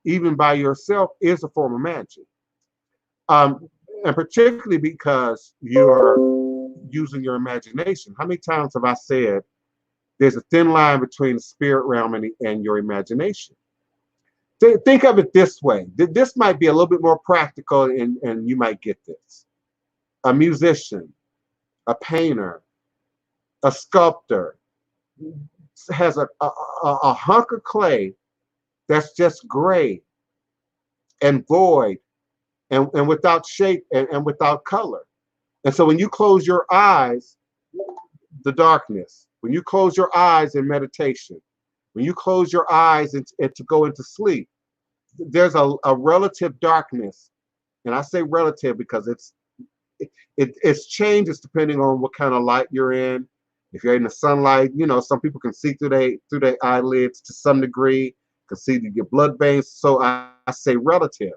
even by yourself, is a form of magic. And particularly because you are using your imagination. How many times have I said there's a thin line between the spirit realm and your imagination? Think of it this way. This might be a little bit more practical, and you might get this. A musician, a painter, a sculptor has a hunk of clay that's just gray and void and without shape and without color. And so when you close your eyes, the darkness, when you close your eyes in meditation, when you close your eyes and to go into sleep, there's a relative darkness. And I say relative because it's changes depending on what kind of light you're in. If you're in the sunlight, you know, some people can see through their eyelids to some degree, can see your blood veins. So I say relative.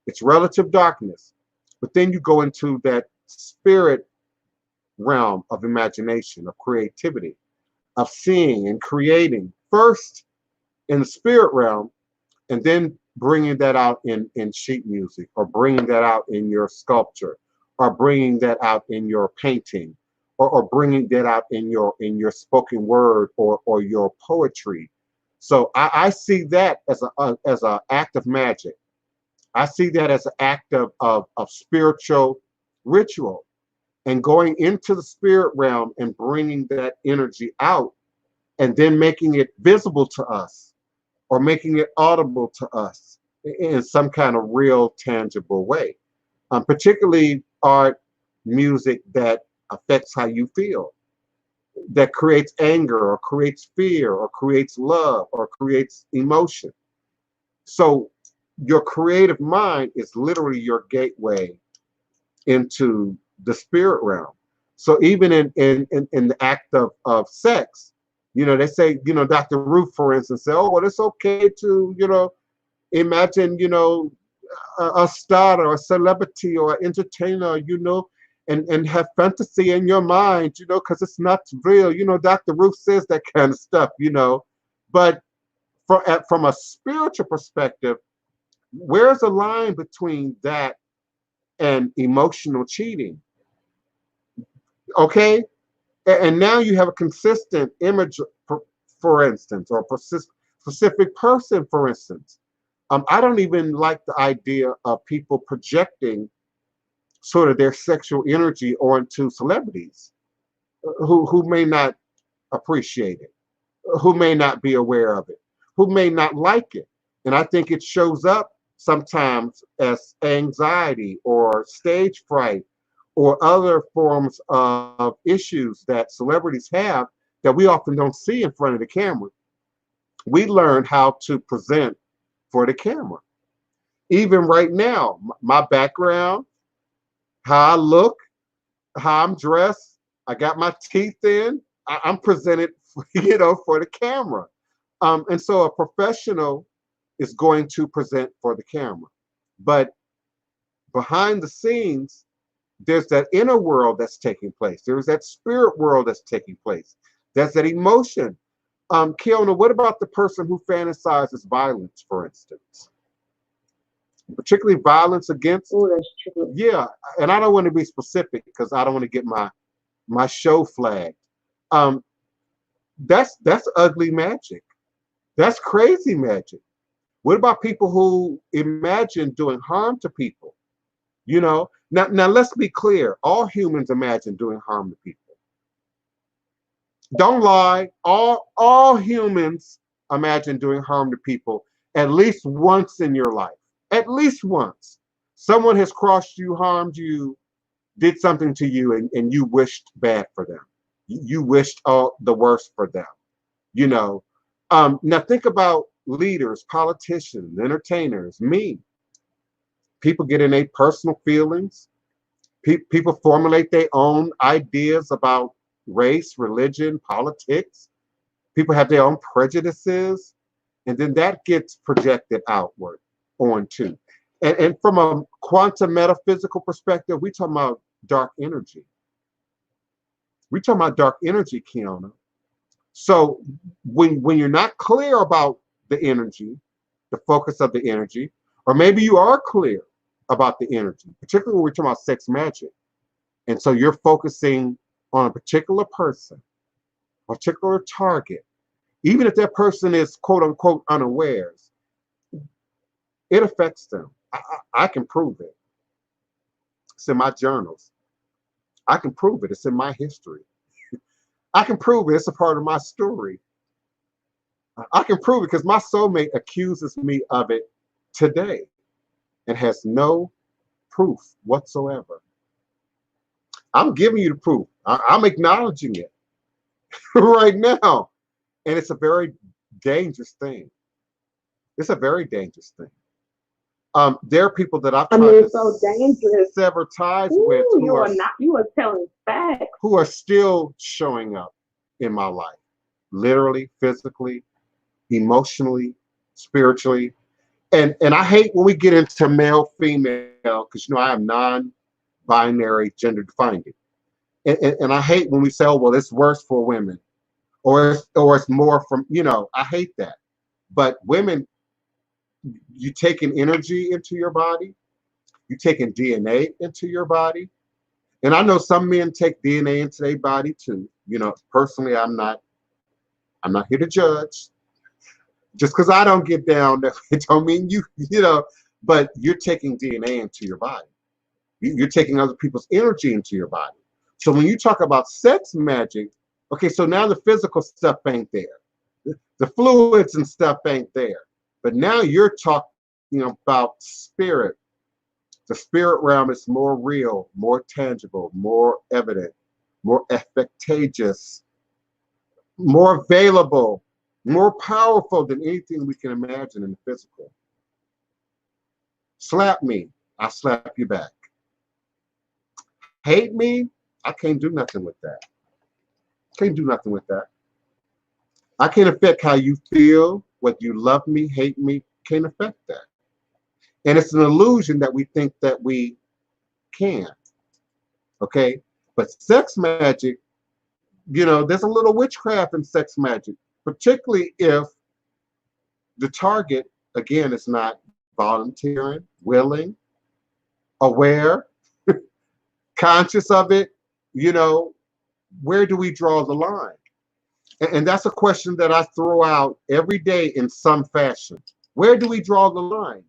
It's relative darkness. But then you go into that spirit realm of imagination, of creativity, of seeing and creating, first in the spirit realm, and then bringing that out in sheet music, or bringing that out in your sculpture, or bringing that out in your painting, or bringing that out in your spoken word or your poetry. So I see that as an act of magic. I see that as an act of spiritual ritual, and going into the spirit realm and bringing that energy out, and then making it visible to us, or making it audible to us in some kind of real, tangible way. Particularly art, music that affects how you feel, that creates anger, or creates fear, or creates love, or creates emotion. So your creative mind is literally your gateway into the spirit realm. So even in the act of sex, you know, they say, you know, Dr. Ruth, for instance, say, oh, well, it's okay to, you know, imagine, you know, a star or a celebrity or an entertainer, you know, and have fantasy in your mind, you know, because it's not real. You know, Dr. Ruth says that kind of stuff, you know. But from a spiritual perspective, where's the line between that and emotional cheating? Okay? And now you have a consistent image, for instance, or specific person, for instance. I don't even like the idea of people projecting sort of their sexual energy onto celebrities who may not appreciate it, who may not be aware of it, who may not like it. And I think it shows up sometimes as anxiety or stage fright or other forms of issues that celebrities have that we often don't see in front of the camera. We learn how to present for the camera. Even right now, my background, how I look, how I'm dressed, I got my teeth in, I'm presented, you know, for the camera. And so a professional is going to present for the camera. But behind the scenes, there's that inner world that's taking place. There's that spirit world that's taking place. There's that emotion. Keona, what about the person who fantasizes violence, for instance? Particularly violence against. Oh, that's true. Yeah, and I don't want to be specific because I don't want to get my show flagged. That's ugly magic. That's crazy magic. What about people who imagine doing harm to people? You know, now let's be clear. All humans imagine doing harm to people. Don't lie. All humans imagine doing harm to people at least once in your life. At least once. Someone has crossed you, harmed you, did something to you, and you wished bad for them. You wished all the worst for them. You know. Now think about leaders, politicians, entertainers, me. People get in their personal feelings. People formulate their own ideas about race, religion, politics. People have their own prejudices, and then that gets projected outward onto. And from a quantum metaphysical perspective, we talking about dark energy. We talking about dark energy, Keona. So when you're not clear about the energy, the focus of the energy, or maybe you are clear about the energy, particularly when we're talking about sex magic, and so you're focusing on a particular person, a particular target, even if that person is quote unquote unawares, it affects them. I can prove it. It's in my journals. I can prove it. It's in my history. I can prove it. It's a part of my story. I can prove it because my soulmate accuses me of it today and has no proof whatsoever. I'm giving you the proof. I'm acknowledging it right now. And it's a very dangerous thing. It's a very dangerous thing. There are people that I've tried to so dangerous. sever ties Ooh, with you are telling facts. who are still showing up in my life, literally, physically, emotionally, spiritually. And I hate when we get into male, female, because you know I am non-binary, gender defined. And I hate when we say, oh, well, it's worse for women, or it's more from, you know, I hate that. But women, you taking energy into your body, you taking DNA into your body. And I know some men take DNA into their body too. You know, personally, I'm not here to judge. Just because I don't get down, it don't mean you know, but you're taking DNA into your body. You're taking other people's energy into your body. So when you talk about sex magic, okay, so now the physical stuff ain't there. The fluids and stuff ain't there. But now you're talking about spirit. The spirit realm is more real, more tangible, more evident, more effectageous, more available, more powerful than anything we can imagine in the physical. Slap me, I slap you back. Hate me, I can't do nothing with that. Can't do nothing with that. I can't affect how you feel, whether you love me, hate me, can't affect that. And it's an illusion that we think that we can. Okay? But sex magic, you know, there's a little witchcraft in sex magic, particularly if the target, again, is not volunteering, willing, aware, conscious of it. You know, where do we draw the line? And that's a question that I throw out every day in some fashion. Where do we draw the line?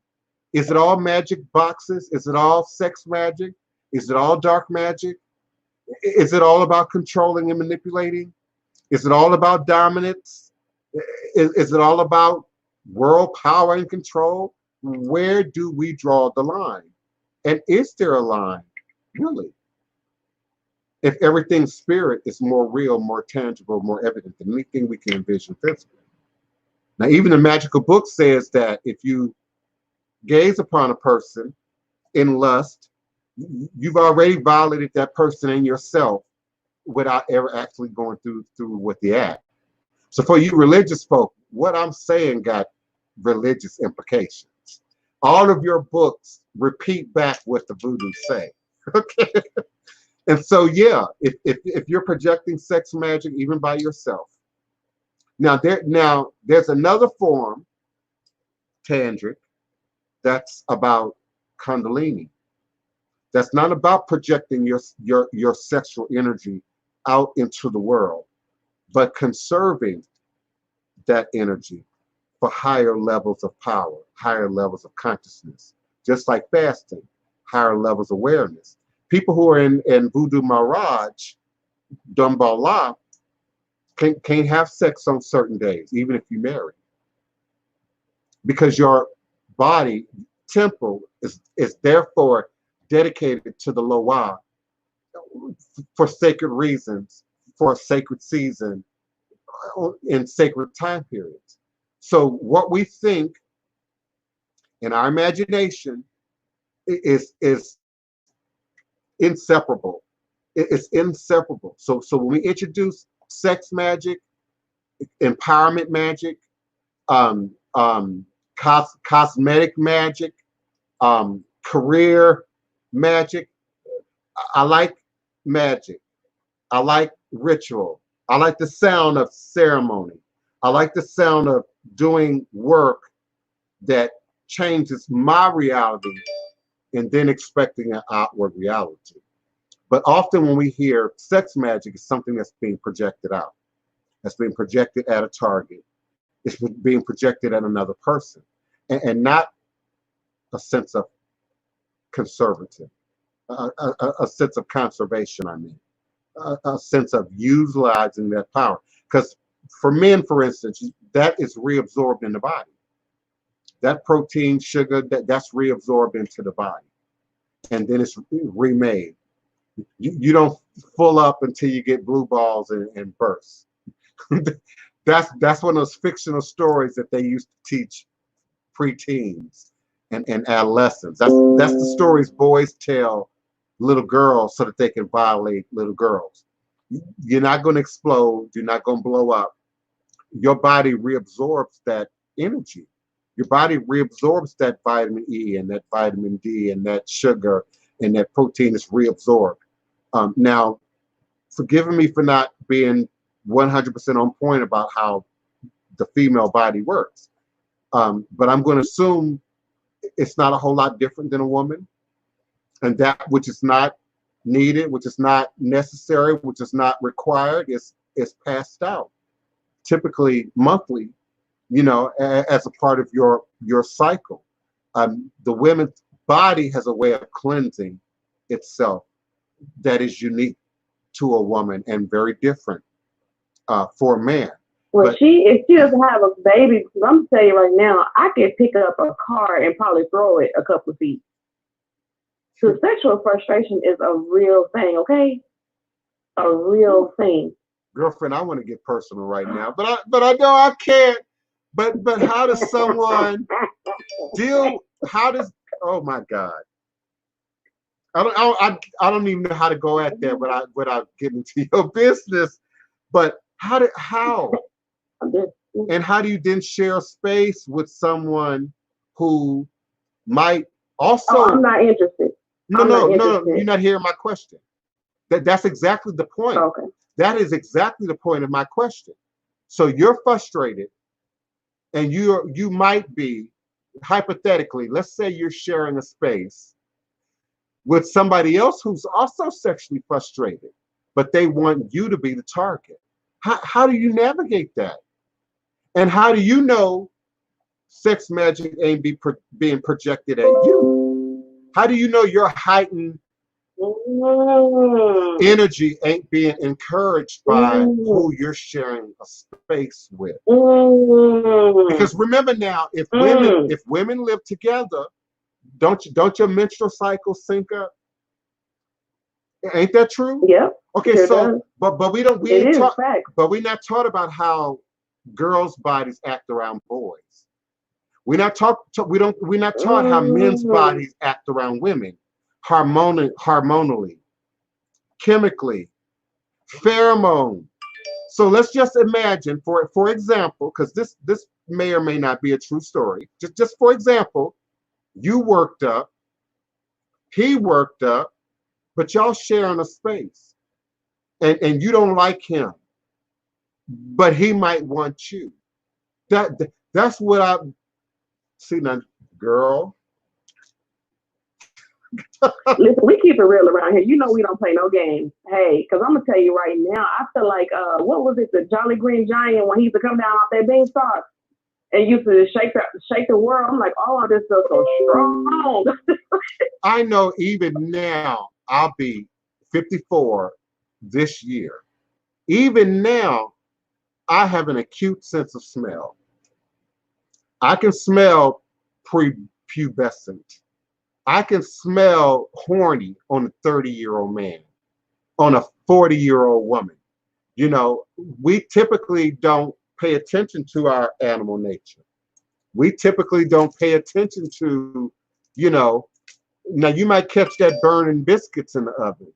Is it all magic boxes? Is it all sex magic? Is it all dark magic? Is it all about controlling and manipulating? Is it all about dominance? Is it all about world power and control? Where do we draw the line? And is there a line, really? If everything's spirit is more real, more tangible, more evident than anything we can envision physically. Now, even the magical book says that if you gaze upon a person in lust, you've already violated that person and yourself without ever actually going through with the act. So for you religious folk, what I'm saying got religious implications. All of your books repeat back what the Voodoo say. Okay. And so, yeah, if you're projecting sex magic even by yourself, now there's another form, tantric, that's about kundalini. That's not about projecting your sexual energy out into the world, but conserving that energy for higher levels of power, higher levels of consciousness. Just like fasting, higher levels of awareness. People who are in Voodoo Mirage, Dumbala, can't have sex on certain days, even if you marry. Because your body, temple, is therefore dedicated to the Loa for sacred reasons, for a sacred season, in sacred time periods. So what we think in our imagination is inseparable. It's inseparable. So when we introduce sex magic, empowerment magic, cosmetic magic, career magic, I like magic. I like ritual. I like the sound of ceremony. I like the sound of doing work that changes my reality and then expecting an outward reality. But often when we hear sex magic, it's something that's being projected out. That's being projected at a target. It's being projected at another person. And not a sense of conservative, a sense of conservation, I mean. A sense of utilizing that power. Because for men, for instance, that is reabsorbed in the body. That protein, sugar, that's reabsorbed into the body. And then it's remade. You don't full up until you get blue balls and bursts. That's one of those fictional stories that they used to teach preteens and adolescents. That's the stories boys tell little girls so that they can violate little girls. You're not going to explode. You're not going to blow up. Your body reabsorbs that energy. Your body reabsorbs that vitamin E and that vitamin D and that sugar and that protein is reabsorbed. Now, forgive me for not being 100% on point about how the female body works. But I'm going to assume it's not a whole lot different than a woman. And that which is not needed, which is not necessary, which is not required, is passed out, typically monthly, as a part of your cycle. The women's body has a way of cleansing itself that is unique to a woman and very different for a man. Well, but if she doesn't have a baby, because I'm telling you right now, I could pick up a car and probably throw it a couple of feet. So sexual frustration is a real thing, okay? A real thing. Girlfriend, I want to get personal right now, but I know I can't. But how does someone deal? Oh my God. I don't even know how to go at that without getting to your business. But how? And how do you then share space with someone who might also? Oh, I'm not interested. No, you're not hearing my question. That's exactly the point. Okay. That is exactly the point of my question. So you're frustrated, and you might be, hypothetically, let's say you're sharing a space with somebody else who's also sexually frustrated, but they want you to be the target. How do you navigate that? And how do you know sex magic ain't being projected at you? How do you know your heightened energy ain't being encouraged by who you're sharing a space with? Because remember now, if women live together, don't your menstrual cycle sync up? Ain't that true? Yeah. Okay, sure so does. but we're not taught about how girls' bodies act around boys. We're not taught how men's bodies act around women, hormonally, chemically, pheromone. So let's just imagine, for example, because this may or may not be a true story. Just for example, you worked up, he worked up, but y'all sharing a space, and you don't like him, but he might want you. That's what I see now, girl. Listen, we keep it real around here. You know we don't play no games. Hey, because I'm gonna tell you right now, I feel like what was it, the Jolly Green Giant when he used to come down off that beanstalk? and used to shake the world. I'm like, oh, this feels so strong. I know even now, I'll be 54 this year. Even now, I have an acute sense of smell. I can smell prepubescent. I can smell horny on a 30-year-old man, on a 40-year-old woman. You know, we typically don't pay attention to our animal nature. We typically don't pay attention to, you know, now you might catch that burning biscuits in the oven,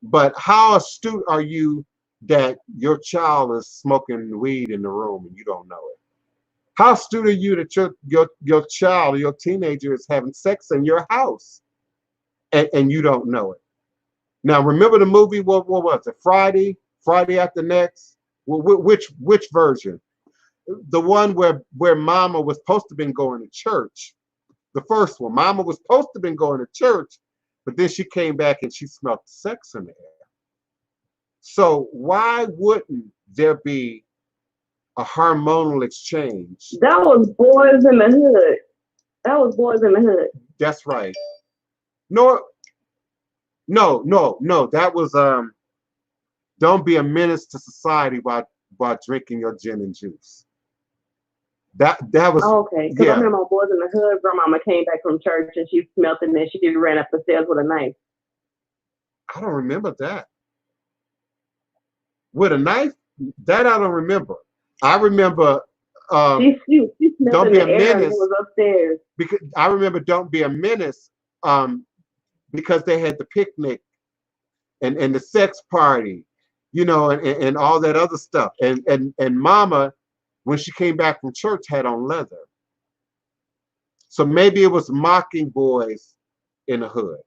but how astute are you that your child is smoking weed in the room and you don't know it? How astute are you that your child or your teenager is having sex in your house and you don't know it? Now, remember the movie, what was it? Friday After Next? Which version? The one where Mama was supposed to have been going to church. The first one, Mama was supposed to have been going to church, but then she came back and she smelled sex in the air. So why wouldn't there be a hormonal exchange? That was Boys in the Hood. That was Boys in the Hood. That's right. No. That was Don't Be a Menace to Society while drinking your gin and juice. That was okay. Because yeah. I remember on Boys in the Hood, grandmama came back from church and she smelled it and then she ran up the stairs with a knife. I don't remember that. With a knife? That I don't remember. I remember she smelled Don't in Be the a air Menace. and it was upstairs. Because I remember Don't Be a Menace because they had the picnic and the sex party, you know, and all that other stuff. And Mama, when she came back from church, had on leather. So maybe it was mocking Boys in the Hood,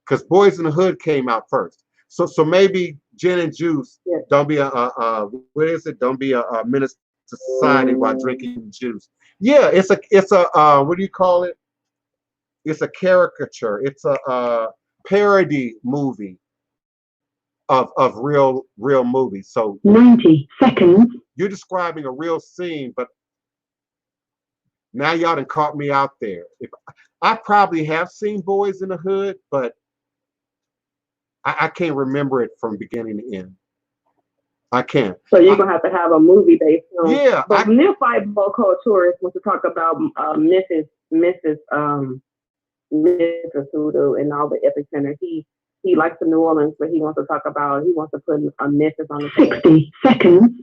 because Boys in the Hood came out first. So maybe gin and juice. Yeah. Don't be what is it? Don't be a menace to society while drinking juice. Yeah, it's a what do you call it? It's a caricature. It's a parody movie of real movies. So 90 seconds. you're describing a real scene, but now y'all done caught me out there. If I probably have seen Boys in the Hood, but I can't remember it from beginning to end. I can't. So you're gonna have a movie based on. Yeah. But Neophyte Vocal Tourist wants to talk about Mrs. Hoodoo and all the epicenter. He likes the New Orleans, but he wants to put a Memphis on the 60 seconds.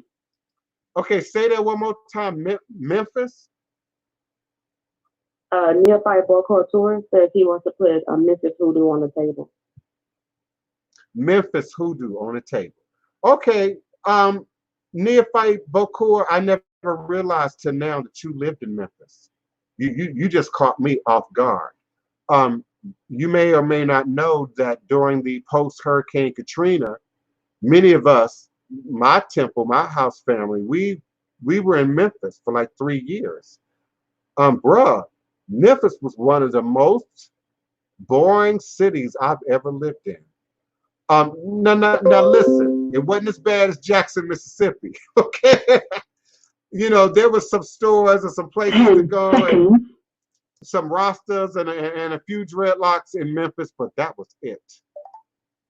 Okay, say that one more time. Memphis? Neophyte Vocal Tourist says he wants to put a Mrs. Hoodoo on the table. Memphis Hoodoo on the table. Okay. Neophyte Vocal, I never realized till now that you lived in Memphis. You just caught me off guard. You may or may not know that during the post-Hurricane Katrina, many of us, my house family, we were in Memphis for like 3 years. Memphis was one of the most boring cities I've ever lived in. Now listen, it wasn't as bad as Jackson, Mississippi, okay? You know, there was some stores and some places to go and some Rastas and a few dreadlocks in Memphis, but that was it.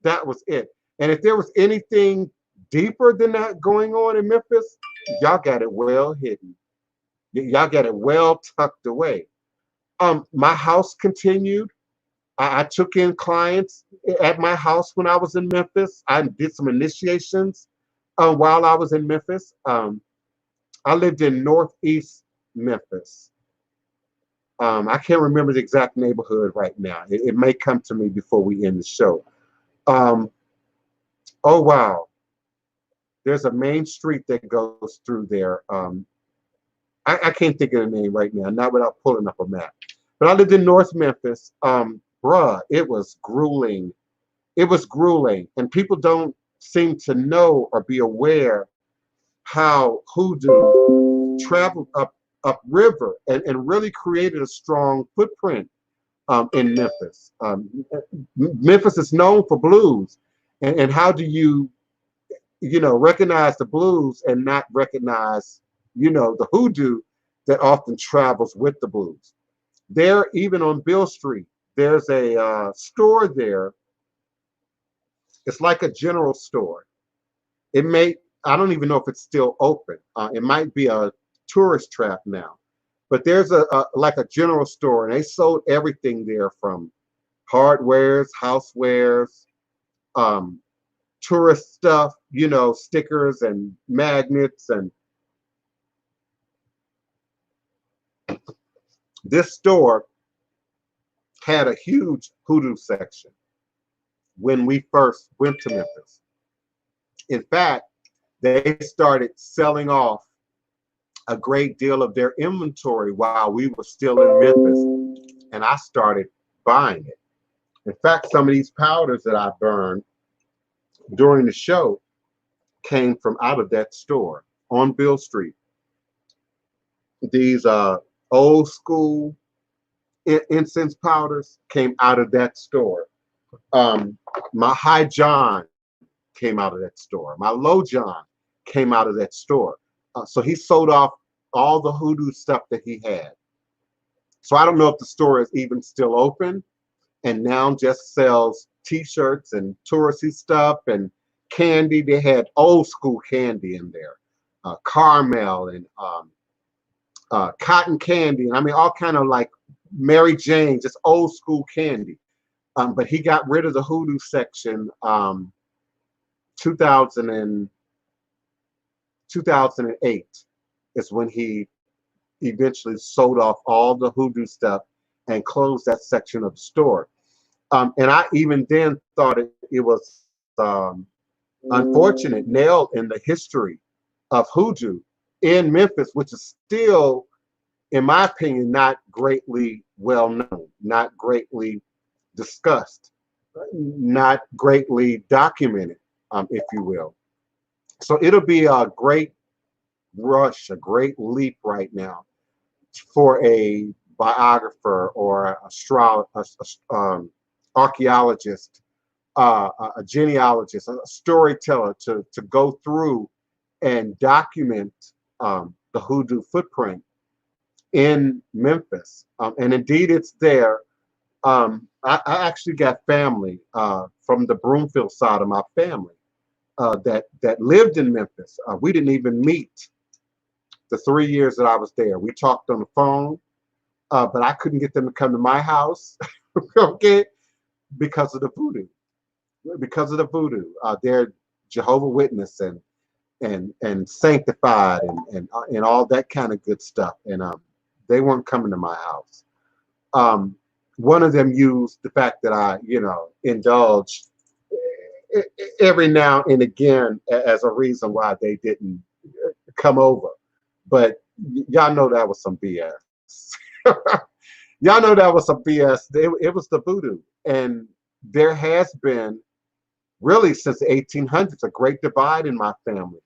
That was it. And if there was anything deeper than that going on in Memphis, y'all got it well hidden. Y'all got it well tucked away. My house continued. I took in clients at my house when I was in Memphis. I did some initiations while I was in Memphis. I lived in Northeast Memphis. I can't remember the exact neighborhood right now. It may come to me before we end the show. Oh, wow. There's a main street that goes through there. I can't think of the name right now, not without pulling up a map. But I lived in North Memphis. It was grueling. It was grueling. And people don't seem to know or be aware how Hoodoo traveled up river and really created a strong footprint in Memphis. Memphis is known for blues. And how do you recognize the blues and not recognize, the Hoodoo that often travels with the blues. There, even on Bill Street, there's a store there. It's like a general store. It may, I don't even know if it's still open. It might be a tourist trap now. But there's like a general store, and they sold everything there from hardwares, housewares, tourist stuff, you know, stickers and magnets. And this store had a huge hoodoo section when we first went to Memphis. In fact, they started selling off a great deal of their inventory while we were still in Memphis, and I started buying it. In fact, some of these powders that I burned during the show came from out of that store on Bill Street. These old school incense powders came out of that store. My High John came out of that store. My Low John came out of that store. So he sold off all the hoodoo stuff that he had. So I don't know if the store is even still open and now just sells t-shirts and touristy stuff and candy. They had old school candy in there, caramel and cotton candy. And I mean, all kind of like Mary Jane, just old school candy. But he got rid of the hoodoo section 2008 is when he eventually sold off all the hoodoo stuff and closed that section of the store. And I even then thought it was unfortunate nail in the history of hoodoo in Memphis, which is still, in my opinion, not greatly well known, not greatly discussed, not greatly documented, if you will. So it'll be a great rush, a great leap right now for a biographer or archaeologist, a genealogist, a storyteller to go through and document the hoodoo footprint in Memphis. And indeed, it's there. I actually got family from the Broomfield side of my family that lived in Memphis. We didn't even meet the 3 years that I was there. We talked on the phone, but I couldn't get them to come to my house, okay, because of the voodoo. Because of the voodoo, they're Jehovah's Witness and sanctified and all that kind of good stuff, and they weren't coming to my house. One of them used the fact that I, you know, indulge every now and again as a reason why they didn't come over. But y'all know that was some BS. Y'all know that was some BS. It was the voodoo. And there has been, really since the 1800s, a great divide in my family,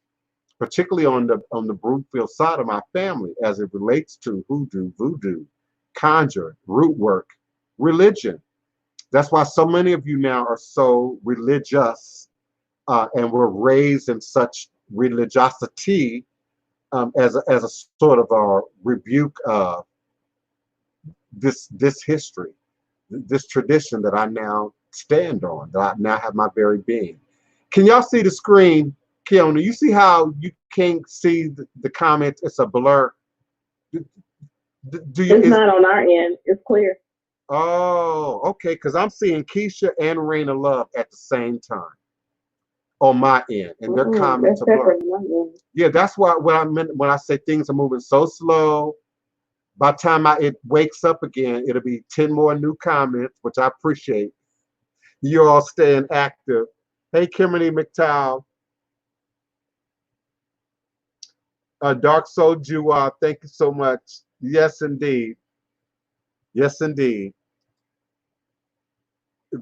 particularly on the Broomfield side of my family as it relates to hoodoo, voodoo, conjure, root work, religion. That's why so many of you now are so religious and were raised in such religiosity as a sort of a rebuke of this history, this tradition that I now stand on, that I now have my very being. Can y'all see the screen, Keona? You see how you can't see the comments? It's a blur. It's not on our end. It's clear. Oh, okay, because I'm seeing Keisha and Raina Love at the same time on my end, and their comments are blurred. Yeah, that's what I meant when I say things are moving so slow. By the time it wakes up again, it'll be 10 more new comments, which I appreciate. You all staying active. Hey, Kimberly McTowell. Dark Soul Jua, thank you so much. Yes, indeed. Yes, indeed.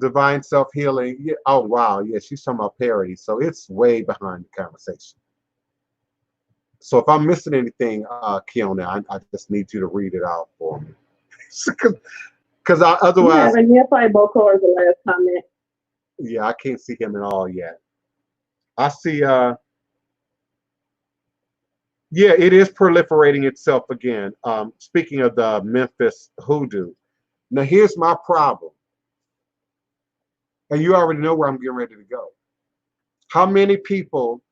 Divine self-healing. Yeah. Oh, wow. Yeah, she's talking about parody. So it's way behind the conversation. So if I'm missing anything, Keona, I just need you to read it out for me. Because otherwise... Yeah, and probably Boko is the last comment. Yeah, I can't see him at all yet. I see... Yeah, it is proliferating itself again. Speaking of the Memphis hoodoo, now here's my problem, and you already know where I'm getting ready to go. How many people,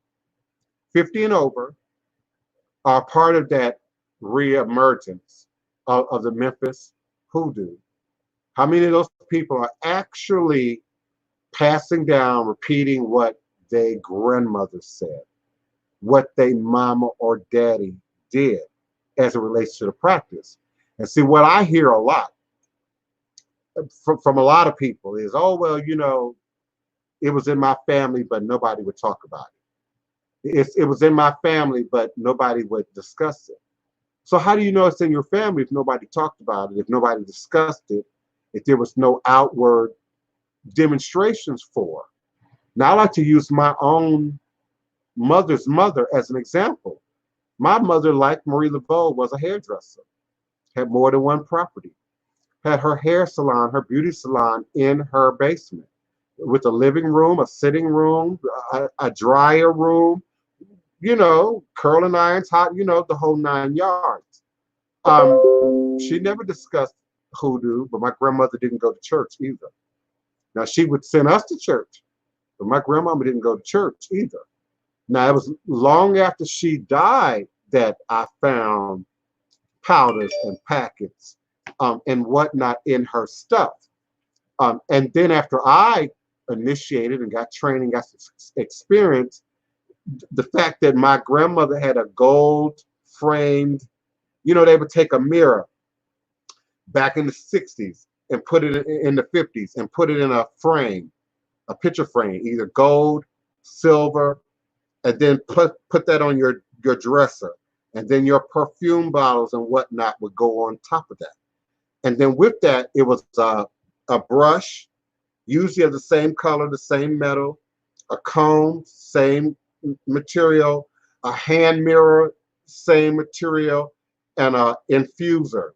50 and over, are part of that reemergence of the Memphis hoodoo? How many of those people are actually passing down, repeating what their grandmother said, what their mama or daddy did as it relates to the practice? And see, what I hear a lot from a lot of people is, oh, well, it was in my family, but nobody would talk about it. It was in my family, but nobody would discuss it. So how do you know it's in your family if nobody talked about it, if nobody discussed it, if there was no outward demonstrations for? Now, I like to use my own mother's mother as an example. My mother, like Marie Laveau, was a hairdresser, had more than one property, had her hair salon, her beauty salon in her basement with a living room, a sitting room, a dryer room, curling irons, hot, the whole 9 yards. She never discussed hoodoo, but my grandmother didn't go to church either. Now, she would send us to church, but my grandmama didn't go to church either. Now, it was long after she died that I found powders and packets and whatnot in her stuff. And then after I initiated and got training, got experience, the fact that my grandmother had a gold framed, they would take a mirror back in the 60s and put it in the 50s and put it in a frame, a picture frame, either gold, silver, and then put that on your dresser. And then your perfume bottles and whatnot would go on top of that. And then with that, it was a brush, usually of the same color, the same metal, a comb, same material, a hand mirror, same material, and a infuser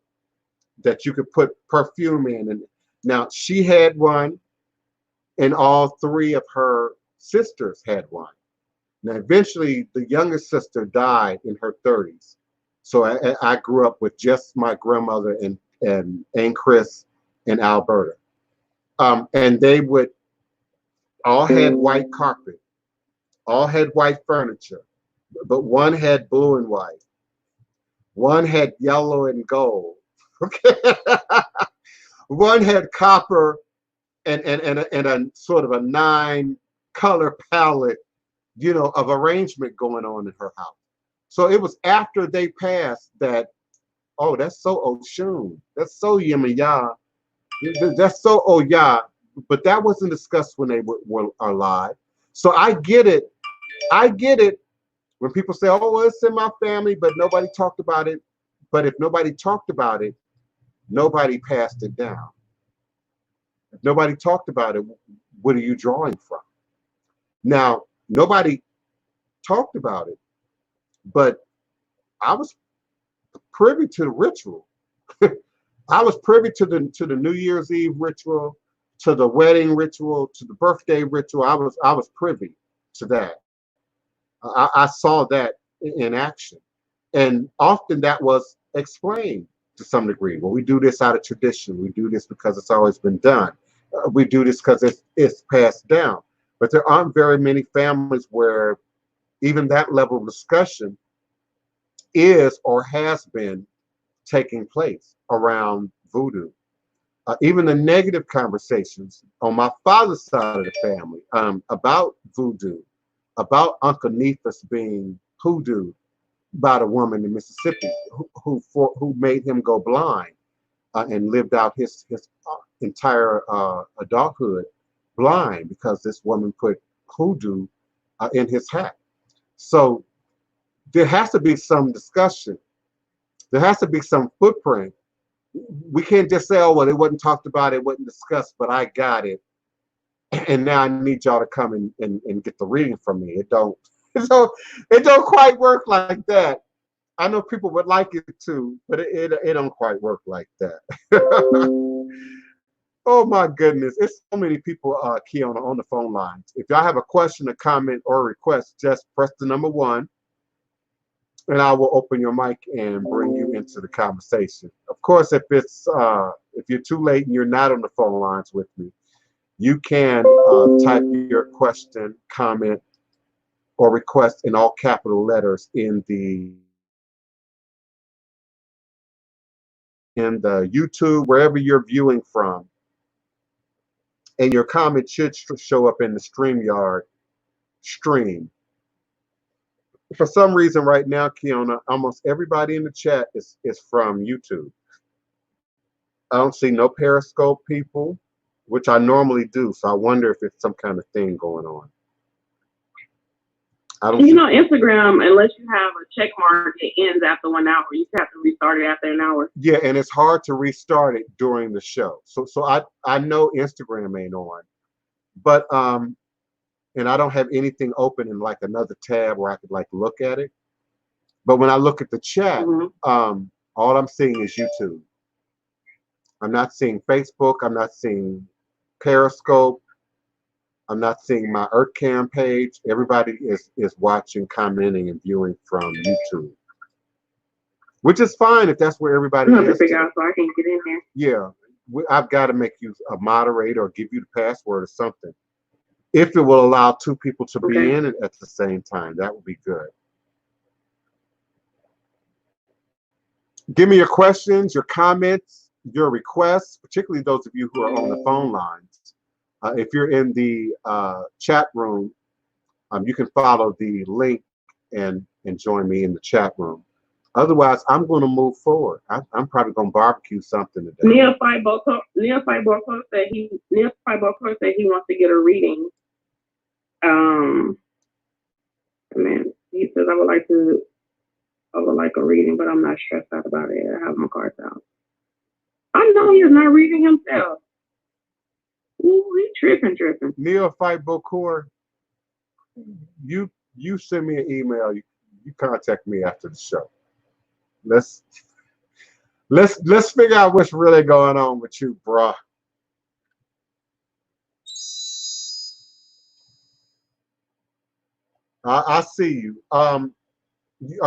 that you could put perfume in. And now she had one, and all three of her sisters had one. Now, eventually, the youngest sister died in her 30s. So I grew up with just my grandmother and Aunt Chris and Alberta. And they would all had white carpet, all had white furniture, but one had blue and white. One had yellow and gold. Okay. One had copper and a sort of a 9-color palette, of arrangement going on in her house. So it was after they passed that, oh, that's so Oshun. That's so Yemaya. That's so Oya. But that wasn't discussed when they were alive. So I get it. I get it when people say, oh, well, it's in my family, but nobody talked about it. But if nobody talked about it, nobody passed it down. If nobody talked about it, what are you drawing from? Now, nobody talked about it, but I was privy to the ritual. I was privy to the New Year's Eve ritual, to the wedding ritual, to the birthday ritual. I was privy to that. I saw that in action, and often that was explained to some degree. Well, we do this out of tradition. We do this because it's always been done. We do this because it's passed down. But there aren't very many families where even that level of discussion is or has been taking place around voodoo. Even the negative conversations on my father's side of the family about voodoo, about Uncle Nephus being hoodooed by a woman in Mississippi who made him go blind and lived out his entire adulthood blind because this woman put hoodoo in his hat. So there has to be some discussion. There has to be some footprint. We can't just say, oh, well, it wasn't talked about, it wasn't discussed, but I got it. And now I need y'all to come and get the reading from me. It don't quite work like that. I know people would like it too, but it don't quite work like that. Oh my goodness. It's so many people, Keona, on the phone lines. If y'all have a question, a comment, or a request, just press the number 1. and I will open your mic and bring you into the conversation. Of course, if you're too late and you're not on the phone lines with me, you can type your question, comment, or request in all capital letters in the YouTube, wherever you're viewing from, and your comment should show up in the StreamYard stream. For some reason right now, Keona, almost everybody in the chat is from YouTube. I don't see no Periscope people, which I normally do, so I wonder if it's some kind of thing going on. I don't Instagram, unless you have a check mark, it ends after 1 hour. You have to restart it after an hour. Yeah, and it's hard to restart it during the show. So I know Instagram ain't on, but and I don't have anything open in like another tab where I could like look at it. But when I look at the chat, all I'm seeing is YouTube. I'm not seeing Facebook. I'm not seeing Periscope. I'm not seeing my EarthCam page. Everybody is watching, commenting, and viewing from YouTube, which is fine if that's where everybody is. To figure out so I can get in there. Yeah, I've got to make you a moderator or give you the password or something. If it will allow two people to be in it at the same time, that would be good. Give me your questions, your comments, your requests, particularly those of you who are on the phone lines. If you're in the chat room, you can follow the link and join me in the chat room. Otherwise, I'm going to move forward. I'm probably going to barbecue something today. Neophyte Boko said he wants to get a reading. He says I would like a reading, but I'm not stressed out about it. I have my cards out. I know he's not reading himself. Ooh, he tripping. Neophyte Bokor, you send me an email. You contact me after the show. Let's figure out what's really going on with you, bruh. I see you. Are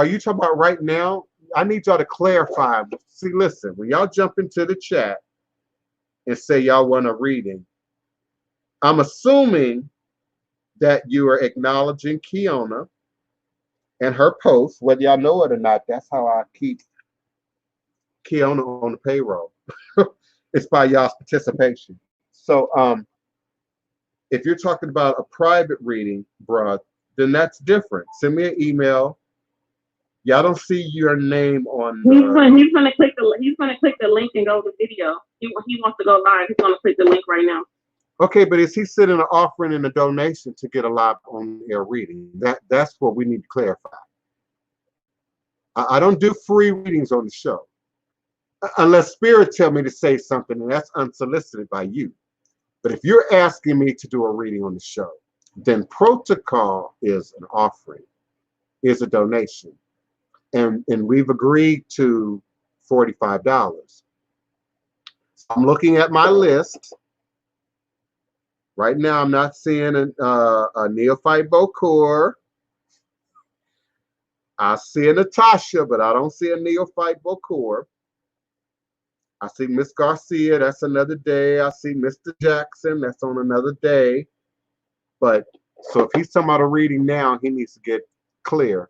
you talking about right now? I need y'all to clarify. See, listen, when y'all jump into the chat and say y'all want a reading, I'm assuming that you are acknowledging Keona and her post, whether y'all know it or not. That's how I keep Keona on the payroll. It's by y'all's participation. So if you're talking about a private reading, bruh, then that's different. Send me an email. Y'all don't see your name on. He's gonna click the link and go to video. He wants to go live. He's gonna click the link right now. Okay, but is he sending an offering and a donation to get a live on air reading? That's what we need to clarify. I don't do free readings on the show unless Spirit tell me to say something, and that's unsolicited by you. But if you're asking me to do a reading on the show, then protocol is an offering, is a donation. And we've agreed to $45. So I'm looking at my list. Right now, I'm not seeing a Neophyte Bokor. I see a Natasha, but I don't see a Neophyte Bokor. I see Miss Garcia, that's another day. I see Mr. Jackson, that's on another day. But so if he's talking about a reading now, he needs to get clear.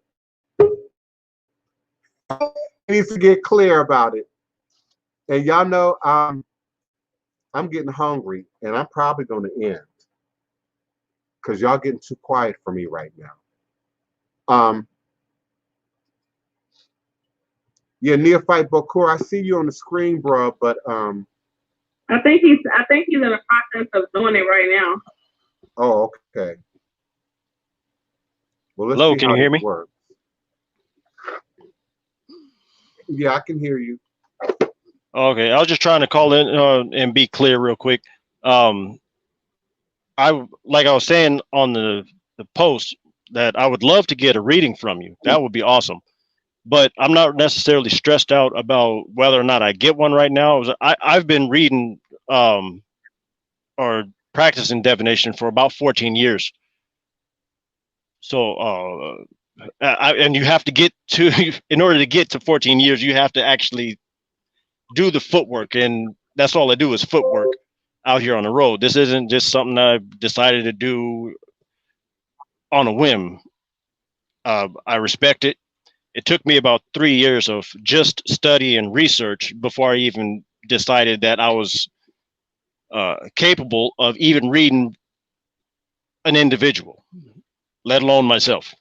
He needs to get clear about it. And y'all know I'm getting hungry, and I'm probably going to end because y'all getting too quiet for me right now. Yeah, Neophyte Bokor, I see you on the screen, bro, but I think he's in the process of doing it right now. Oh, okay. Well, let's Hello, see can how you hear this me? works. Yeah, I can hear you. Okay, I was just trying to call in and be clear real quick. Like I was saying on the post that I would love to get a reading from you. That would be awesome. But I'm not necessarily stressed out about whether or not I get one right now. I've been reading or practicing divination for about 14 years. So And you have to get to, in order to get to 14 years, you have to actually do the footwork, and that's all I do is footwork out here on the road. This isn't just something I decided to do on a whim. I respect it. It took me about 3 years of just study and research before I even decided that I was capable of even reading an individual, let alone myself.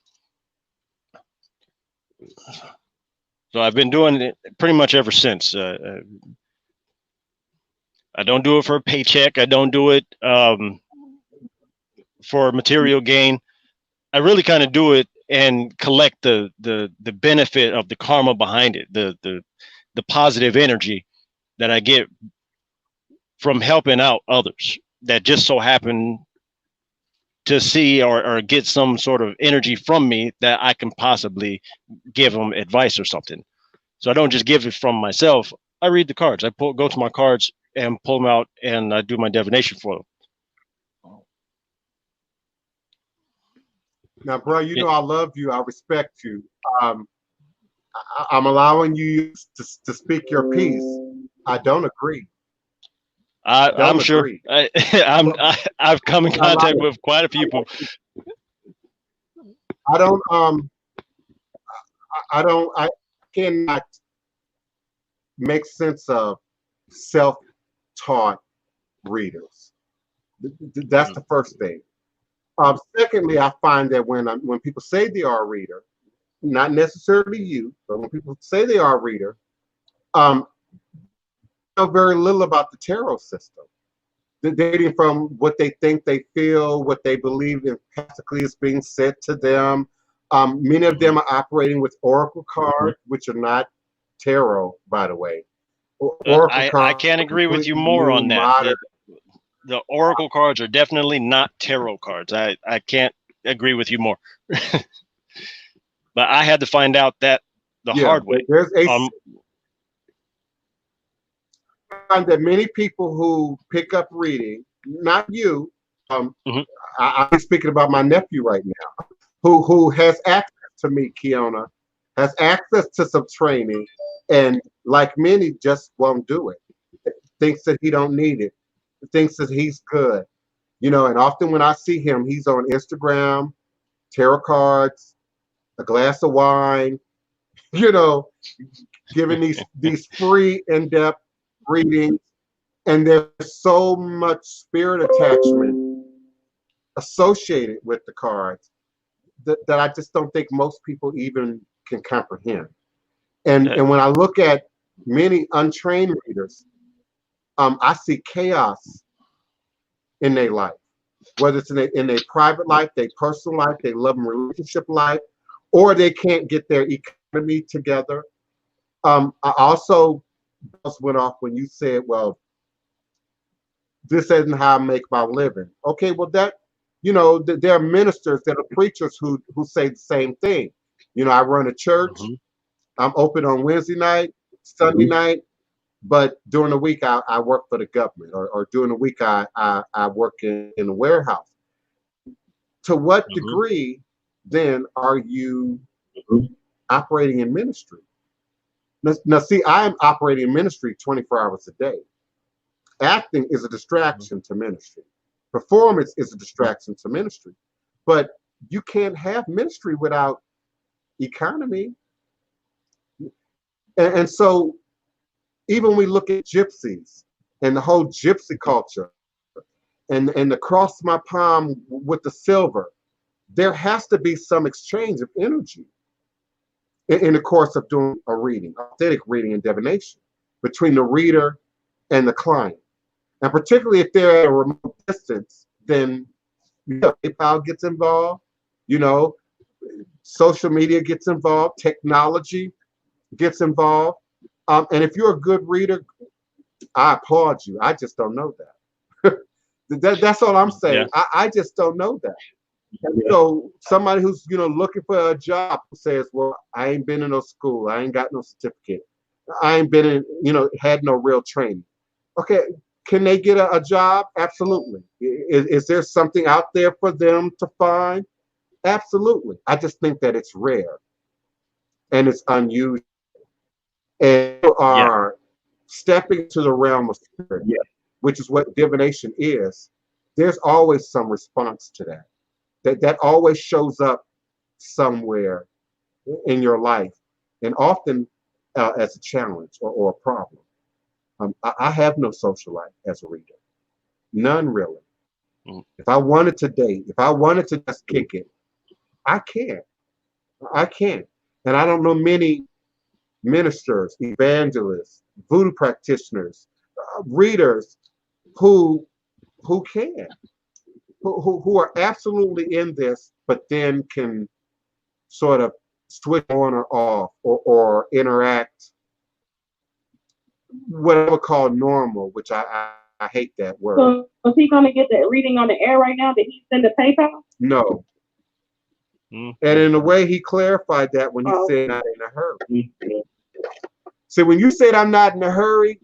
So I've been doing it pretty much ever since. I don't do it for a paycheck. I don't do it for material gain. I really kind of do it and collect the benefit of the karma behind it, the positive energy that I get from helping out others that just so happen to see or get some sort of energy from me that I can possibly give them advice or something. So I don't just give it from myself. I read the cards. I go to my cards and pull them out, and I do my divination for them. Now, bro, you know I love you. I respect you. I'm allowing you to speak your piece. I don't agree. I'm sure. I've come in contact with quite a few people. I cannot make sense of self-taught readers. That's the first thing. Secondly, I find that when people say they are a reader, not necessarily you, but when people say they are a reader, know very little about the tarot system. They're dating from what they think they feel, what they believe emphatically is being said to them. Many of them are operating with oracle cards, which are not tarot, by the way. I can't agree with you more on that. The oracle cards are definitely not tarot cards. I can't agree with you more. But I had to find out that the hard way. I find that many people who pick up reading, not you, I'm speaking about my nephew right now, who has access to me, Keona, has access to some training, and like many, just won't do it. Thinks that he don't need it. Thinks that he's good. And often when I see him, he's on Instagram, tarot cards, a glass of wine, giving these free in-depth readings. And there's so much spirit attachment associated with the cards that I just don't think most people even can comprehend. And when I look at many untrained readers, I see chaos in their life, whether it's in their private life, their personal life, their love and relationship life, or they can't get their economy together. I also went off when you said, well, this isn't how I make my living. Okay, well there are ministers, that are preachers who say the same thing. I run a church. I'm open on Wednesday night, Sunday night, but during the week I work for the government, or during the week I work in a warehouse. To what degree then are you operating in ministry? Now see, I'm operating in ministry 24 hours a day. Acting is a distraction to ministry. Performance is a distraction to ministry. But you can't have ministry without economy. And so even when we look at gypsies and the whole gypsy culture and the cross my palm with the silver, there has to be some exchange of energy in the course of doing a reading, authentic reading and divination, between the reader and the client. And particularly if they're at a remote distance, then PayPal gets involved, social media gets involved, technology gets involved. And if you're a good reader, I applaud you. I just don't know that. That's all I'm saying. Yeah. I just don't know that. And so somebody who's looking for a job says, well, I ain't been in no school, I ain't got no certificate, I ain't been in, had no real training. Okay, can they get a job? Absolutely. Is there something out there for them to find? Absolutely. I just think that it's rare and it's unusual. And you Yeah. are stepping to the realm of spirit, which is what divination is. There's always some response to that. That always shows up somewhere in your life, and often as a challenge or a problem. I have no social life as a reader, none really. Mm. If I wanted to date, if I wanted to just kick it, I can't. I can't. And I don't know many ministers, evangelists, voodoo practitioners, readers who can, who are absolutely in this, but then can sort of switch on or off or interact what I would call normal, which I hate that word. So is he going to get the reading on the air right now? Did he send a PayPal? No. Mm. And in a way, he clarified that when he said not in a hurry. So when you said I'm not in a hurry,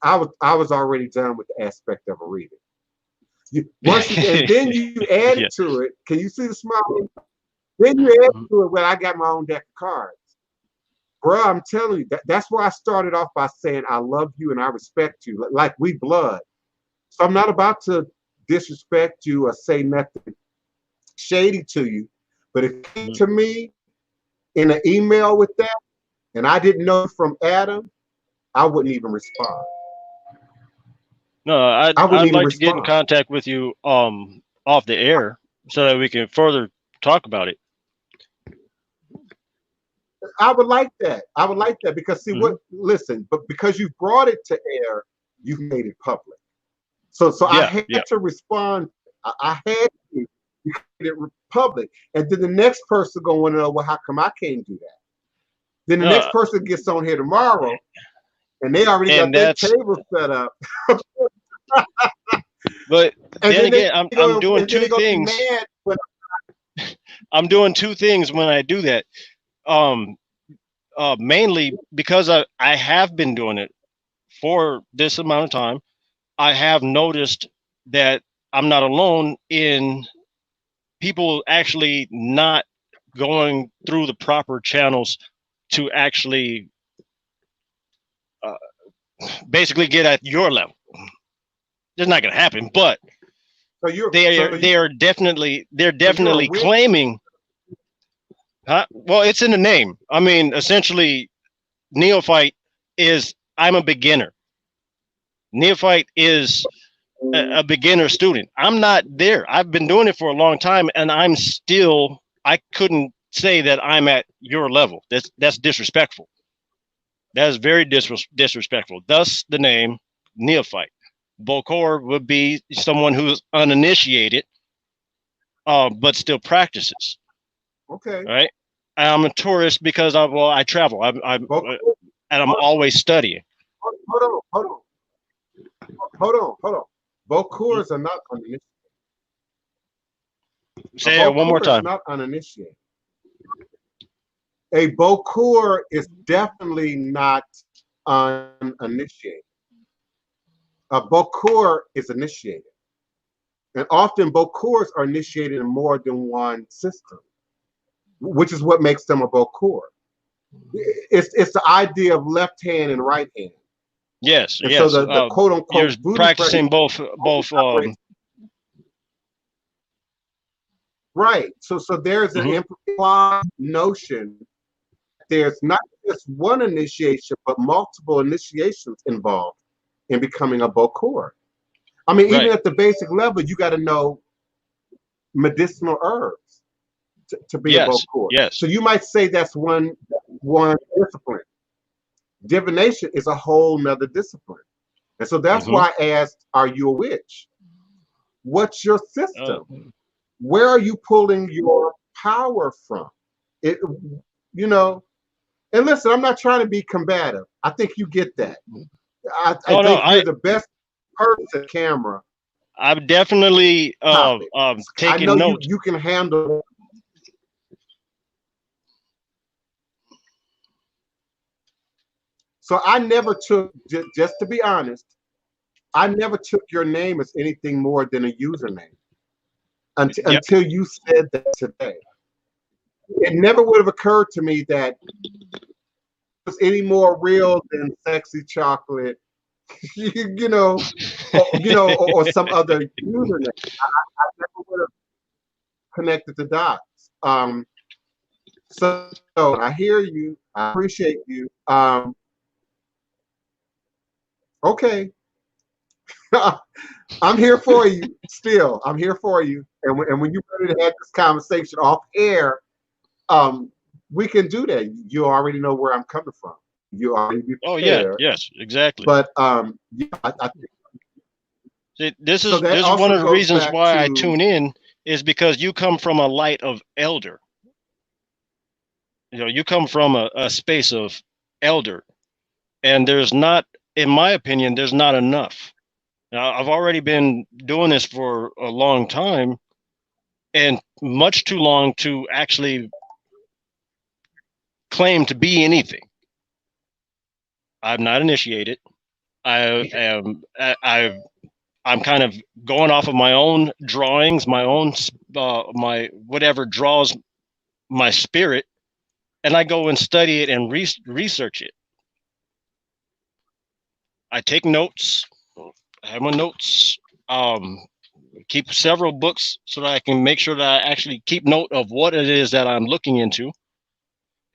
I was already done with the aspect of a reading. And then you added to it. Can you see the smile? Then you added to it. Well, I got my own deck of cards, bro. I'm telling you that's why I started off by saying I love you and I respect you, like we blood. So I'm not about to disrespect you or say nothing shady to you, but if it came to me in an email with that, and I didn't know from Adam, I wouldn't even respond. No, I'd wouldn't even like to get in respond. contact with you off the air so that we can further talk about it. I would like that. I would like that because see listen, but because you brought it to air, you made it public. So I had to respond. I had to make it public. And then the next person gonna want to know, well, how come I can't do that? Then the next person gets on here tomorrow and they already got their table set up. But then again, I'm doing two things. I'm doing two things when I do that. Mainly because I have been doing it for this amount of time. I have noticed that I'm not alone in people actually not going through the proper channels to actually basically get at your level. It's not going to happen, but they're definitely claiming. Well, it's in the name. I mean, essentially, neophyte is I'm a beginner. Neophyte is a beginner student. I'm not there. I've been doing it for a long time, and I couldn't say that I'm at your level. That's disrespectful. That is very disrespectful. Thus, the name neophyte. Bokor would be someone who's uninitiated, but still practices. Okay. Right. I'm a tourist because I travel. And I'm always studying. Hold on. Bokors are not uninitiated. Say it one more time. Not uninitiated. A Bokor is definitely not uninitiated. A Bokor is initiated. And often Bokors are initiated in more than one system, which is what makes them a Bokor. It's the idea of left hand and right hand. Yes, and yes. So the quote unquote you're practicing both. Right. So there's an implied notion. There's not just one initiation, but multiple initiations involved in becoming a Bokor. I mean, even at the basic level, you got to know medicinal herbs to be a Bokor. Yes. So you might say that's one discipline. Divination is a whole nother discipline. And so that's why I asked, are you a witch? What's your system? Where are you pulling your power from? And listen, I'm not trying to be combative. I think you get that. I think you're the best person, camera. I'm definitely taking I know notes. You can handle. So I never took, just to be honest, I never took your name as anything more than a username. until you said that today. It never would have occurred to me that it was any more real than sexy chocolate, you know, or some other username. I never would have connected the dots. So I hear you. I appreciate you. Okay. I'm here for you still. I'm here for you. And when you're ready to have this conversation off air, we can do that. You already know where I'm coming from. You already be Oh yeah, prepared. yes, exactly. But yeah, I think See, this so is that this is also one of the goes reasons back why I to tune in, is because you come from a light of elder. You come from a space of elder, and there's not, in my opinion, there's not enough. Now, I've already been doing this for a long time, and much too long to actually claim to be anything. I'm not initiated. I'm kind of going off of my own drawings, my own my whatever draws my spirit, and I go and study it and research it. I take notes. I have my notes. Keep several books so that I can make sure that I actually keep note of what it is that I'm looking into.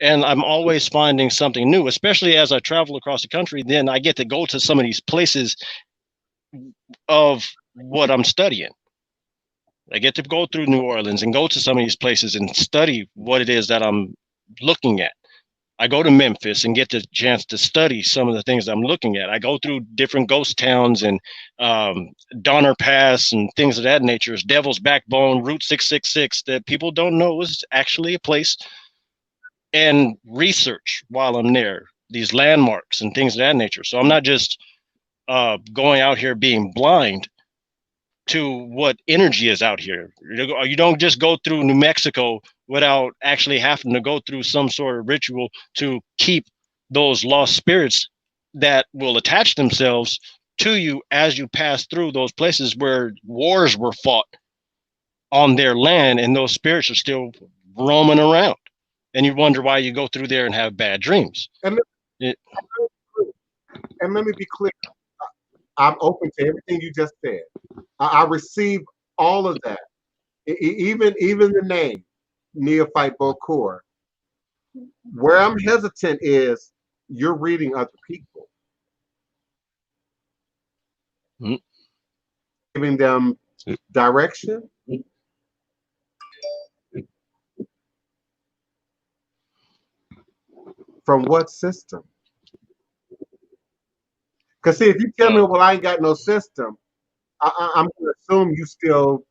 And I'm always finding something new, especially as I travel across the country. Then I get to go to some of these places of what I'm studying. I get to go through New Orleans and go to some of these places and study what it is that I'm looking at. I go to Memphis and get the chance to study some of the things I'm looking at. I go through different ghost towns and Donner Pass and things of that nature. It's Devil's Backbone, Route 666, that people don't know is actually a place, and research while I'm there, these landmarks and things of that nature. So I'm not just going out here being blind to what energy is out here. You don't just go through New Mexico without actually having to go through some sort of ritual to keep those lost spirits that will attach themselves to you as you pass through those places where wars were fought on their land, and those spirits are still roaming around. And you wonder why you go through there and have bad dreams. and let me be clear. I'm open to everything you just said. I receive all of that, even the name Neophyte Bokur. Where I'm hesitant is you're reading other people, giving them direction. From what system? Because see, if you tell me, well, I ain't got no system, I'm going to assume you still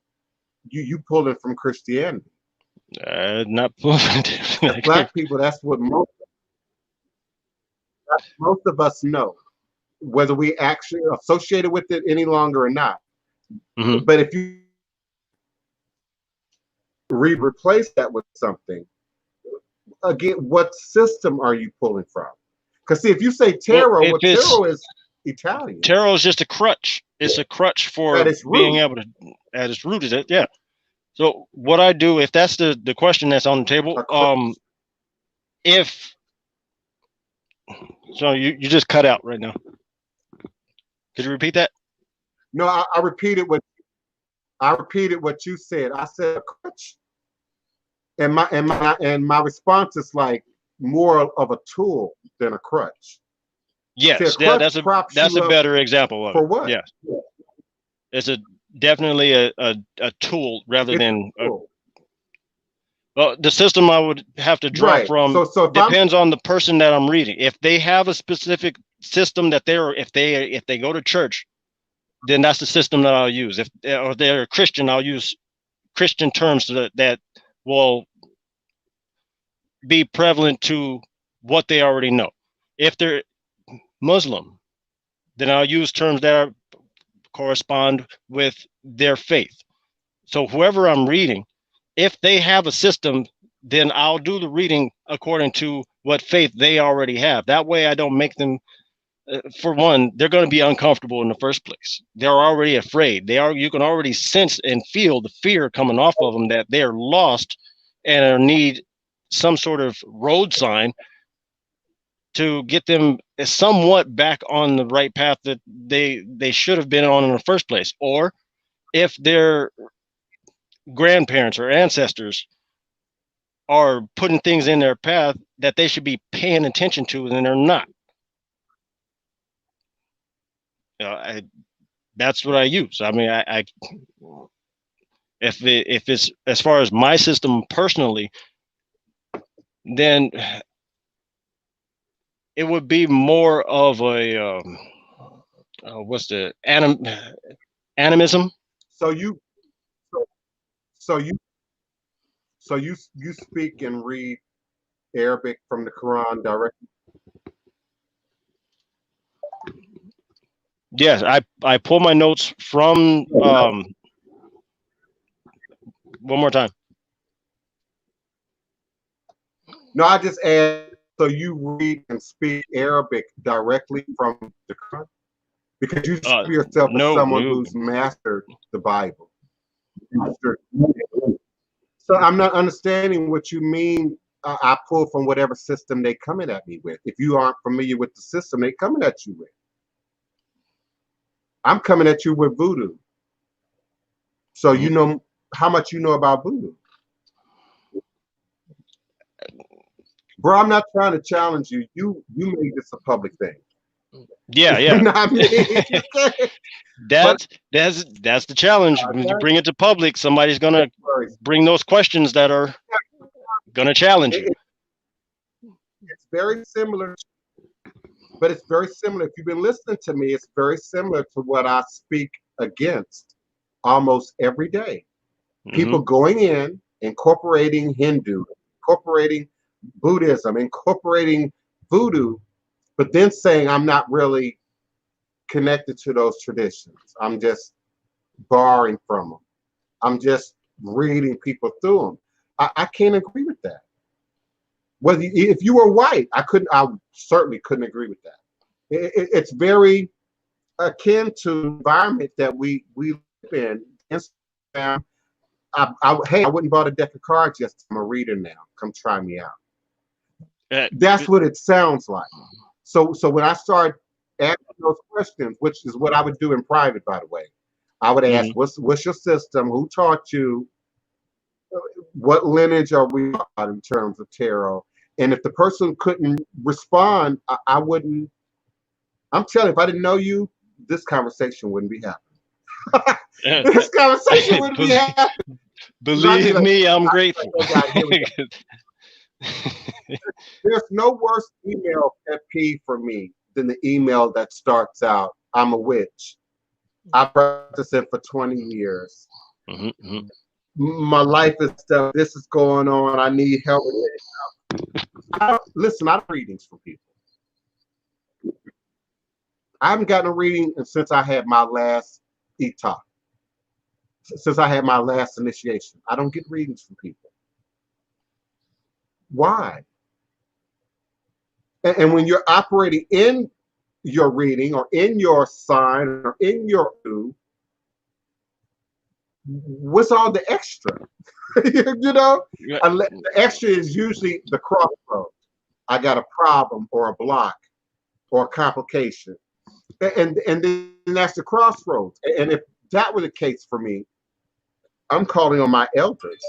you pull it from Christianity. Not Black people, that's what most of us know, whether we actually associated with it any longer or not. Mm-hmm. But if you replace that with something, again, what system are you pulling from? Because see, if you say tarot, well, tarot is Italian. Tarot is just a crutch. It's a crutch for being able to, at its root, is it? Yeah. So what I do, if that's the question that's on the table, so you just cut out right now. Could you repeat that? No, I repeated what you said. I said a crutch, and my response is like more of a tool than a crutch. Yes, yeah, that's a better example of it. For what? Yeah, it's definitely a tool rather than well, the system I would have to draw from depends on the person that I'm reading. If they have a specific system that if they go to church, then that's the system that I'll use. If they're a Christian, I'll use Christian terms that will be prevalent to what they already know. If they're Muslim, then I'll use terms that correspond with their faith. So whoever I'm reading, if they have a system, then I'll do the reading according to what faith they already have. That way I don't make them for one, they're going to be uncomfortable in the first place. They're already afraid. You can already sense and feel the fear coming off of them that they're lost and need some sort of road sign to get them somewhat back on the right path that they should have been on in the first place. Or if their grandparents or ancestors are putting things in their path that they should be paying attention to and they're not. That's what I use. I mean, if it's as far as my system personally, then it would be more of a what's the animism. So you, so you, so you speak and read Arabic from the Quran directly. Yes, I pull my notes from one more time. No, I just asked. So you read and speak Arabic directly from the Quran because you see yourself as someone who's mastered the Bible. So I'm not understanding what you mean. I pull from whatever system they coming at me with. If you aren't familiar with the system they coming at you with, I'm coming at you with Voodoo. So you know how much you know about Voodoo. Bro, I'm not trying to challenge you. You made this a public thing. Yeah, yeah. Not me. That's the challenge. When you bring it to public, somebody's gonna bring those questions that are gonna challenge you. It's very similar, but it's very similar. If you've been listening to me, it's very similar to what I speak against almost every day. People going in, incorporating Hindu, incorporating Buddhism, incorporating Voodoo, but then saying I'm not really connected to those traditions. I'm just borrowing from them. I'm just reading people through them. I can't agree with that. Whether if you were white, I certainly couldn't agree with that. It's very akin to the environment that we live in. Instagram. Hey, I wouldn't bought a deck of cards yesterday. I'm a reader now. Come try me out. That's what it sounds like. So when I start asking those questions, which is what I would do in private, by the way, I would ask, what's your system? Who taught you? What lineage are we on in terms of tarot? And if the person couldn't respond, I wouldn't. I'm telling you, if I didn't know you, this conversation wouldn't be happening. This conversation wouldn't be happening. Believe me, I'm grateful. There's no worse email pet peeve for me than the email that starts out, I'm a witch. I've practiced it for 20 years. My life is stuff. This is going on. I need help with it. Listen, I have readings for people. I haven't gotten a reading since I had my last ETA. Since I had my last initiation. I don't get readings from people. Why? And when you're operating in your reading or in your sign or in your Voodoo, what's all the extra? You know, the extra is usually the crossroads. I got a problem or a block or a complication, and then that's the crossroads. And if that were the case for me, I'm calling on my elders.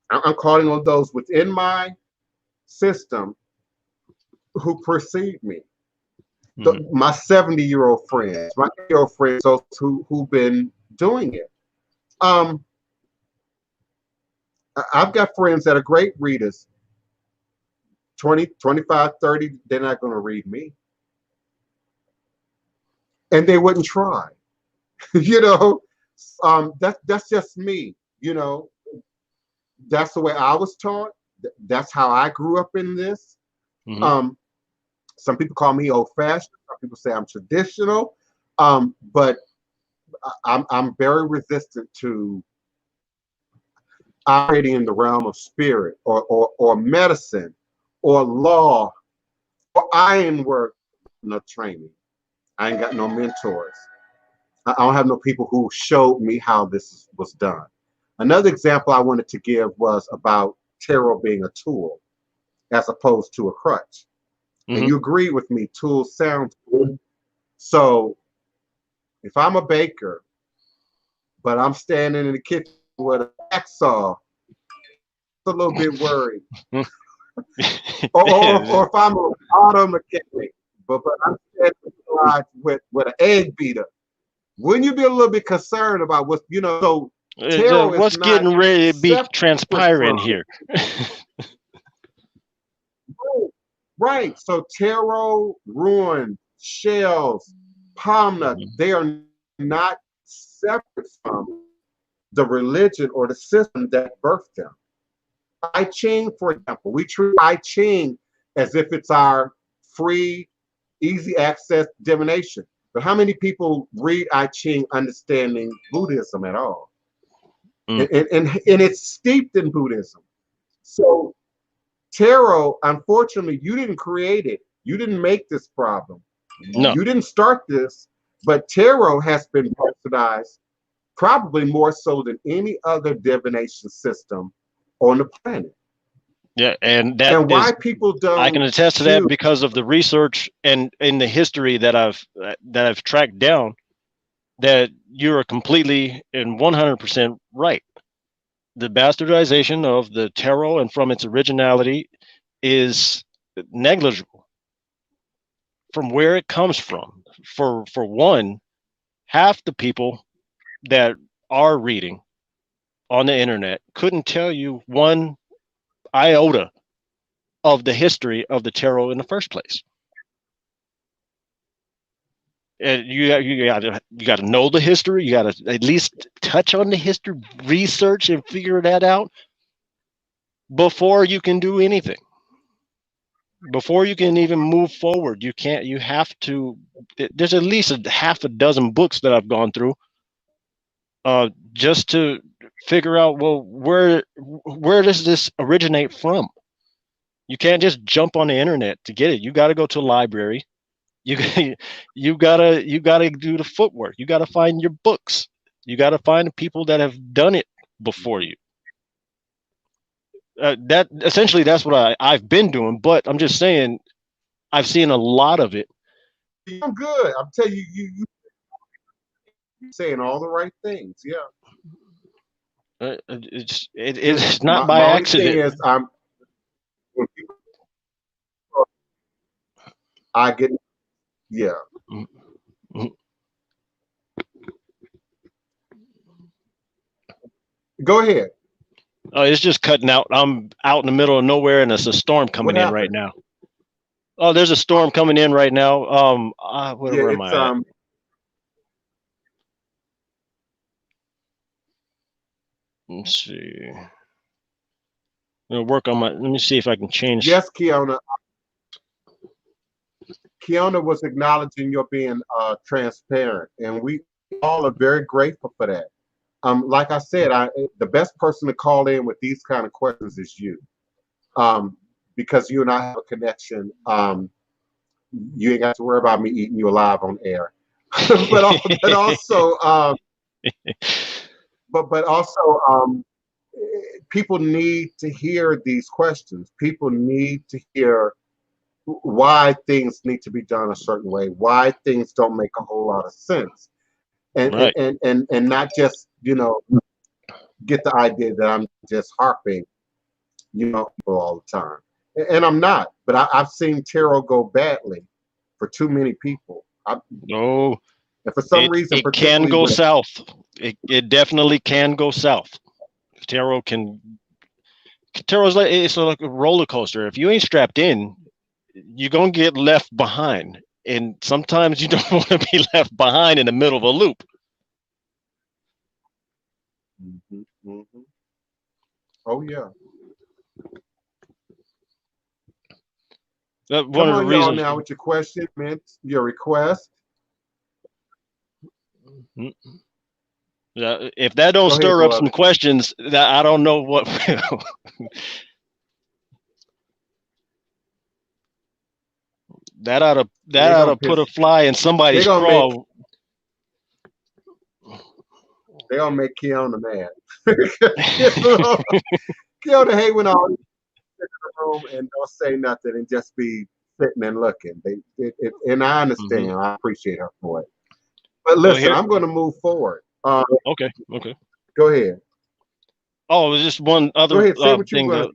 I'm calling on those within my system who precede me. My 70-year-old friends, my 80-year-old friends, those who've been doing it. I've got friends that are great readers. 20, 25, 30, they're not going to read me. And they wouldn't try. You know, that's just me. You know, that's the way I was taught. That's how I grew up in this. Some people call me old-fashioned. Some people say I'm traditional. But I'm very resistant to operating in the realm of spirit or medicine or law or ironwork no training. I ain't got no mentors. I don't have no people who showed me how this was done. Another example I wanted to give was about tarot being a tool as opposed to a crutch. And you agree with me, tool sounds good. So if I'm a baker, but I'm standing in the kitchen with a hacksaw, a little bit worried. or if I'm an auto mechanic, but I'm standing in the garage with an egg beater, wouldn't you be a little bit concerned about what's, so tarot what's is not getting ready to be transpiring from, here? Right. So tarot, ruin, shells, palm nut, they are not separate from the religion or the system that birthed them. I Ching, for example, we treat I Ching as if it's our free, easy access divination. But how many people read I Ching understanding Buddhism at all? And it's steeped in Buddhism. So tarot, unfortunately, you didn't create it. You didn't make this problem. No. You didn't start this, but tarot has been subsidized probably more so than any other divination system on the planet. Yeah, and why people don't. I can attest to that because of the research and in the history that I've tracked down. That you are completely and 100% right. The bastardization of the tarot and from its originality is negligible from where it comes from. For one, half the people that are reading on the internet couldn't tell you one iota of the history of the tarot in the first place. And you got to know the history. You got to at least touch on the history, research, and figure that out before you can do anything. Before you can even move forward, you can't. You have to. There's at least a half a dozen books that I've gone through, just to figure out, well, where does this originate from? You can't just jump on the internet to get it. You got to go to a library. You gotta do the footwork. You gotta find your books. You gotta find the people that have done it before you. That essentially that's what I've been doing. But I'm just saying, I've seen a lot of it. I'm good. I'm telling you, you're saying all the right things. Yeah. It's not by accident. Thing is, I get. Yeah. Go ahead. Oh, it's just cutting out. I'm out in the middle of nowhere, and there's a storm coming in right now. Oh, there's a storm coming in right now. Where am I at? Let's see. I'm gonna work on my. Let me see if I can change. Yes, Keona. Keona was acknowledging your being transparent, and we all are very grateful for that. Like I said, the best person to call in with these kind of questions is you, because you and I have a connection. You ain't got to worry about me eating you alive on air, but also, but also, people need to hear these questions. People need to hear why things need to be done a certain way, why things don't make a whole lot of sense, and right. and not just get the idea that I'm just harping people all the time, and I'm not. But I've seen tarot go badly for too many people. No, and for some reason it can go south. It definitely can go south. Tarot's like it's like a roller coaster. If you ain't strapped in, you're gonna get left behind, and sometimes you don't want to be left behind in the middle of a loop. Oh yeah. Come on, y'all, now with your question, man, your request. Yeah, if that don't stir up some questions, that I don't know what will. That ought to put a piss. fly in somebody's They gonna craw. They gonna make Keona mad. Keona hate when all sit in the room and don't say nothing and just be sitting and looking. And I understand. Mhm. I appreciate her for it. But Well, listen, I'm going to move forward. Okay. Go ahead. Oh, there's just one Go other ahead. Say what you're thing. going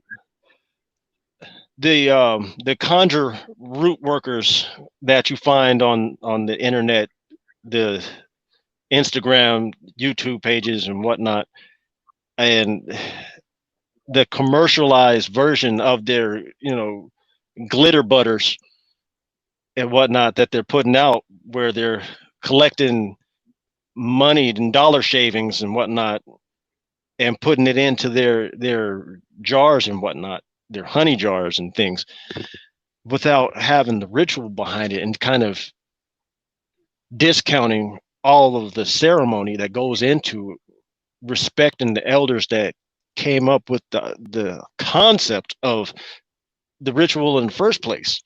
to. The conjure root workers that you find on the internet, the Instagram, YouTube pages, and whatnot, and the commercialized version of their, glitter butters and whatnot that they're putting out, where they're collecting money and dollar shavings and whatnot, and putting it into their jars and whatnot, their honey jars and things, without having the ritual behind it, and kind of discounting all of the ceremony that goes into respecting the elders that came up with the concept of the ritual in the first place.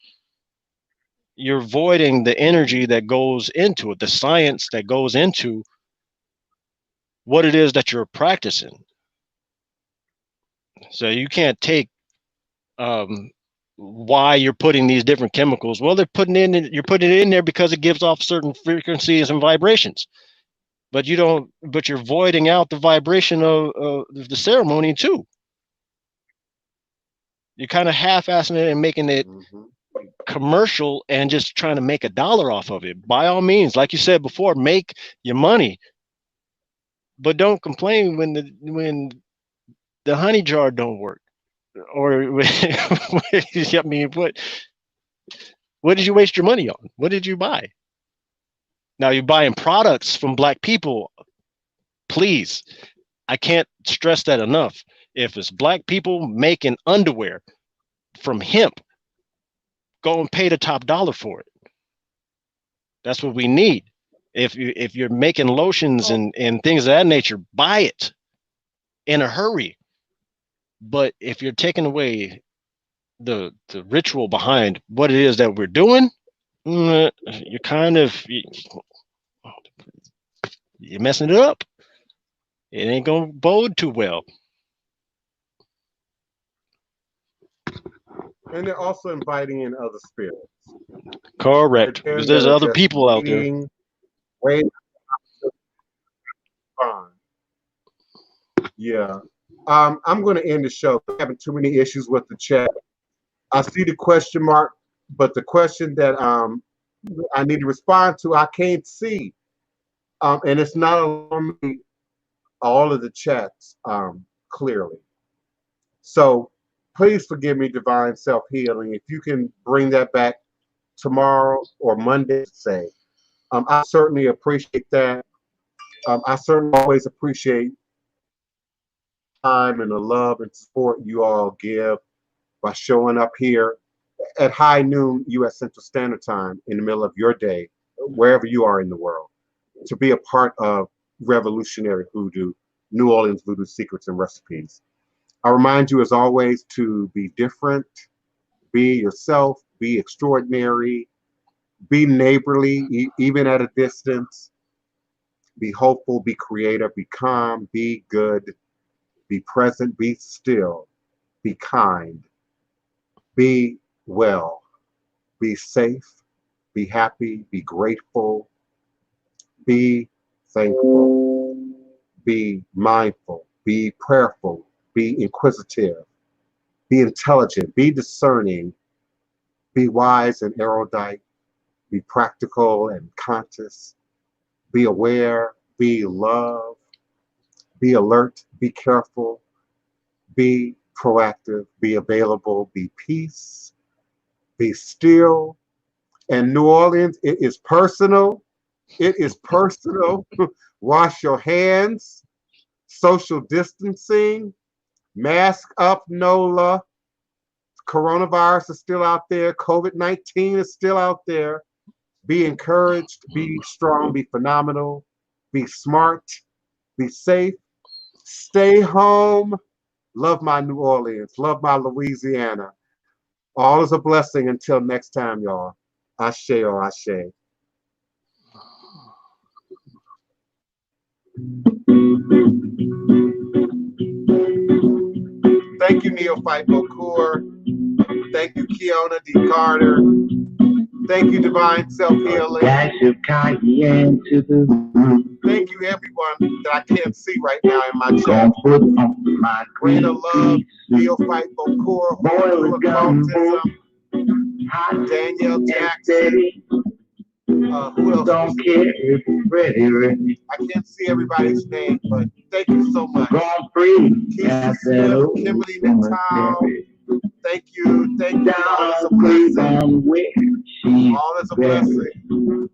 You're voiding the energy that goes into it, the science that goes into what it is that you're practicing. So you can't take why you're putting these different chemicals. Well, you're putting it in there because it gives off certain frequencies and vibrations. But you're voiding out the vibration of the ceremony too. You're kind of half-assing it and making it commercial and just trying to make $1 off of it. By all means, like you said before, make your money, but don't complain when the honey jar don't work. Or I mean, what did you waste your money on? What did you buy? Now you're buying products from Black people. Please, I can't stress that enough. If it's Black people making underwear from hemp, go and pay the top dollar for it. That's what we need. If you're making lotions and things of that nature, buy it in a hurry. But if you're taking away the ritual behind what it is that we're doing, you're messing it up. It ain't gonna bode too well. And they're also inviting in other spirits. Correct. Because there's other people out there. Wait. Yeah. I'm going to end the show. I'm having too many issues with the chat. I see the question mark, but the question that I need to respond to, I can't see. And it's not on me, all of the chats clearly. So please forgive me, Divine Self-Healing. If you can bring that back tomorrow or Monday, say. I certainly appreciate that. I certainly always appreciate time and the love and support you all give by showing up here at high noon U.S. Central Standard Time in the middle of your day, wherever you are in the world, to be a part of Revolutionary Hoodoo, New Orleans Voodoo Secrets and Recipes. I remind you, as always, to be different, be yourself, be extraordinary, be neighborly, even at a distance, be hopeful, be creative, be calm, be good, be present, be still, be kind, be well, be safe, be happy, be grateful, be thankful, be mindful, be prayerful, be inquisitive, be intelligent, be discerning, be wise and erudite, be practical and conscious, be aware, be love, be alert, be careful, be proactive, be available, be peace, be still. And New Orleans, it is personal. It is personal. Wash your hands, social distancing, mask up, NOLA. Coronavirus is still out there. COVID-19 is still out there. Be encouraged, be strong, be phenomenal, be smart, be safe, stay home. Love my New Orleans, love my Louisiana. All is a blessing until next time, y'all. Ashe or Ashe. Thank you, Neophyte Bokur. Thank you, Keona D. Carter. Thank you, Divine Self-Healing. Dash of cayenne to the room. Thank you, everyone that I can't see right now in my chat. Gonna put on my Raina Love, green Neophyte Bokur, Hoodoo Occultism, Danielle Jackson. Who else? Don't care if it's ready. I can't see everybody's name, but thank you so much. Gone free. Keisha Smith, Kimberly Natal. Thank you. Thank you. All is a blessing. All is a blessing.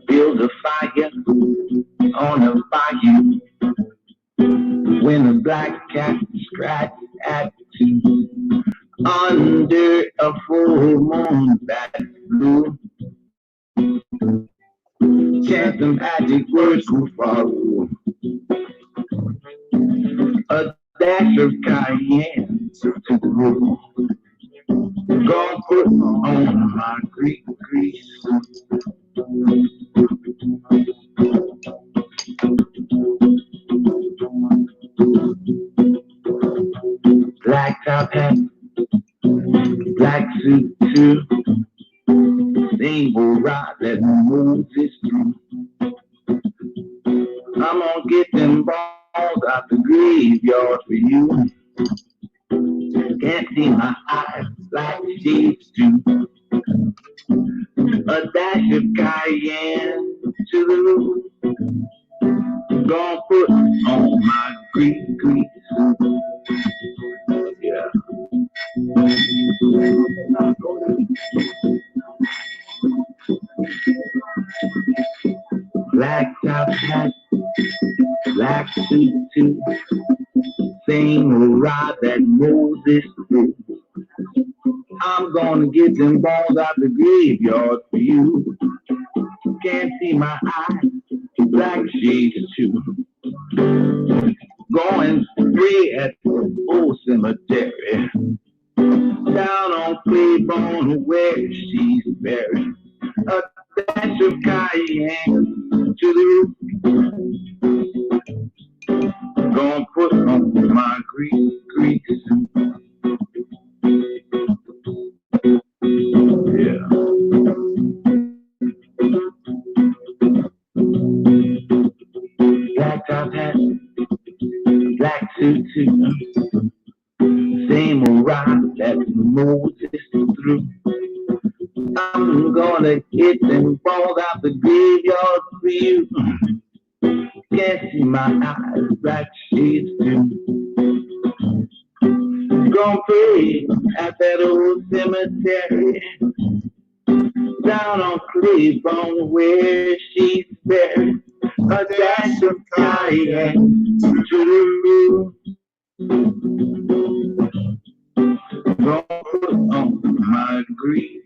Build a fire on a bayou. When the black cat scratched at 2 under a full moon that's blue. Chant the magic words will follow. A dash of cayenne to the room. Gonna put on my grease. Black top hat, black suit too. Single ride that moves this through. I'm gonna get them balls out the graveyard for you. Can't see my eyes like shades do. A dash of cayenne to the roof. Gonna put on my grease. Yeah. Black top hat, black suit too. Same ride that Moses through. I'm gonna get them balls out the graveyard for you. Can't see my eyes, black shades too. Going free at the old cemetery. Down on Claiborne where she's buried. A dash of cayenne to the roof. Gonna put on my grease. Yeah. Black top hat, black suit too. Same old rock that Moses through. I'm gonna hit them balls out the graveyard for you. Can't see my eyes, black shades too. Gonna pray at that old cemetery. Down on Claiborne where she's buried. A dash of cayenne to the roof. Gonna put on my grease.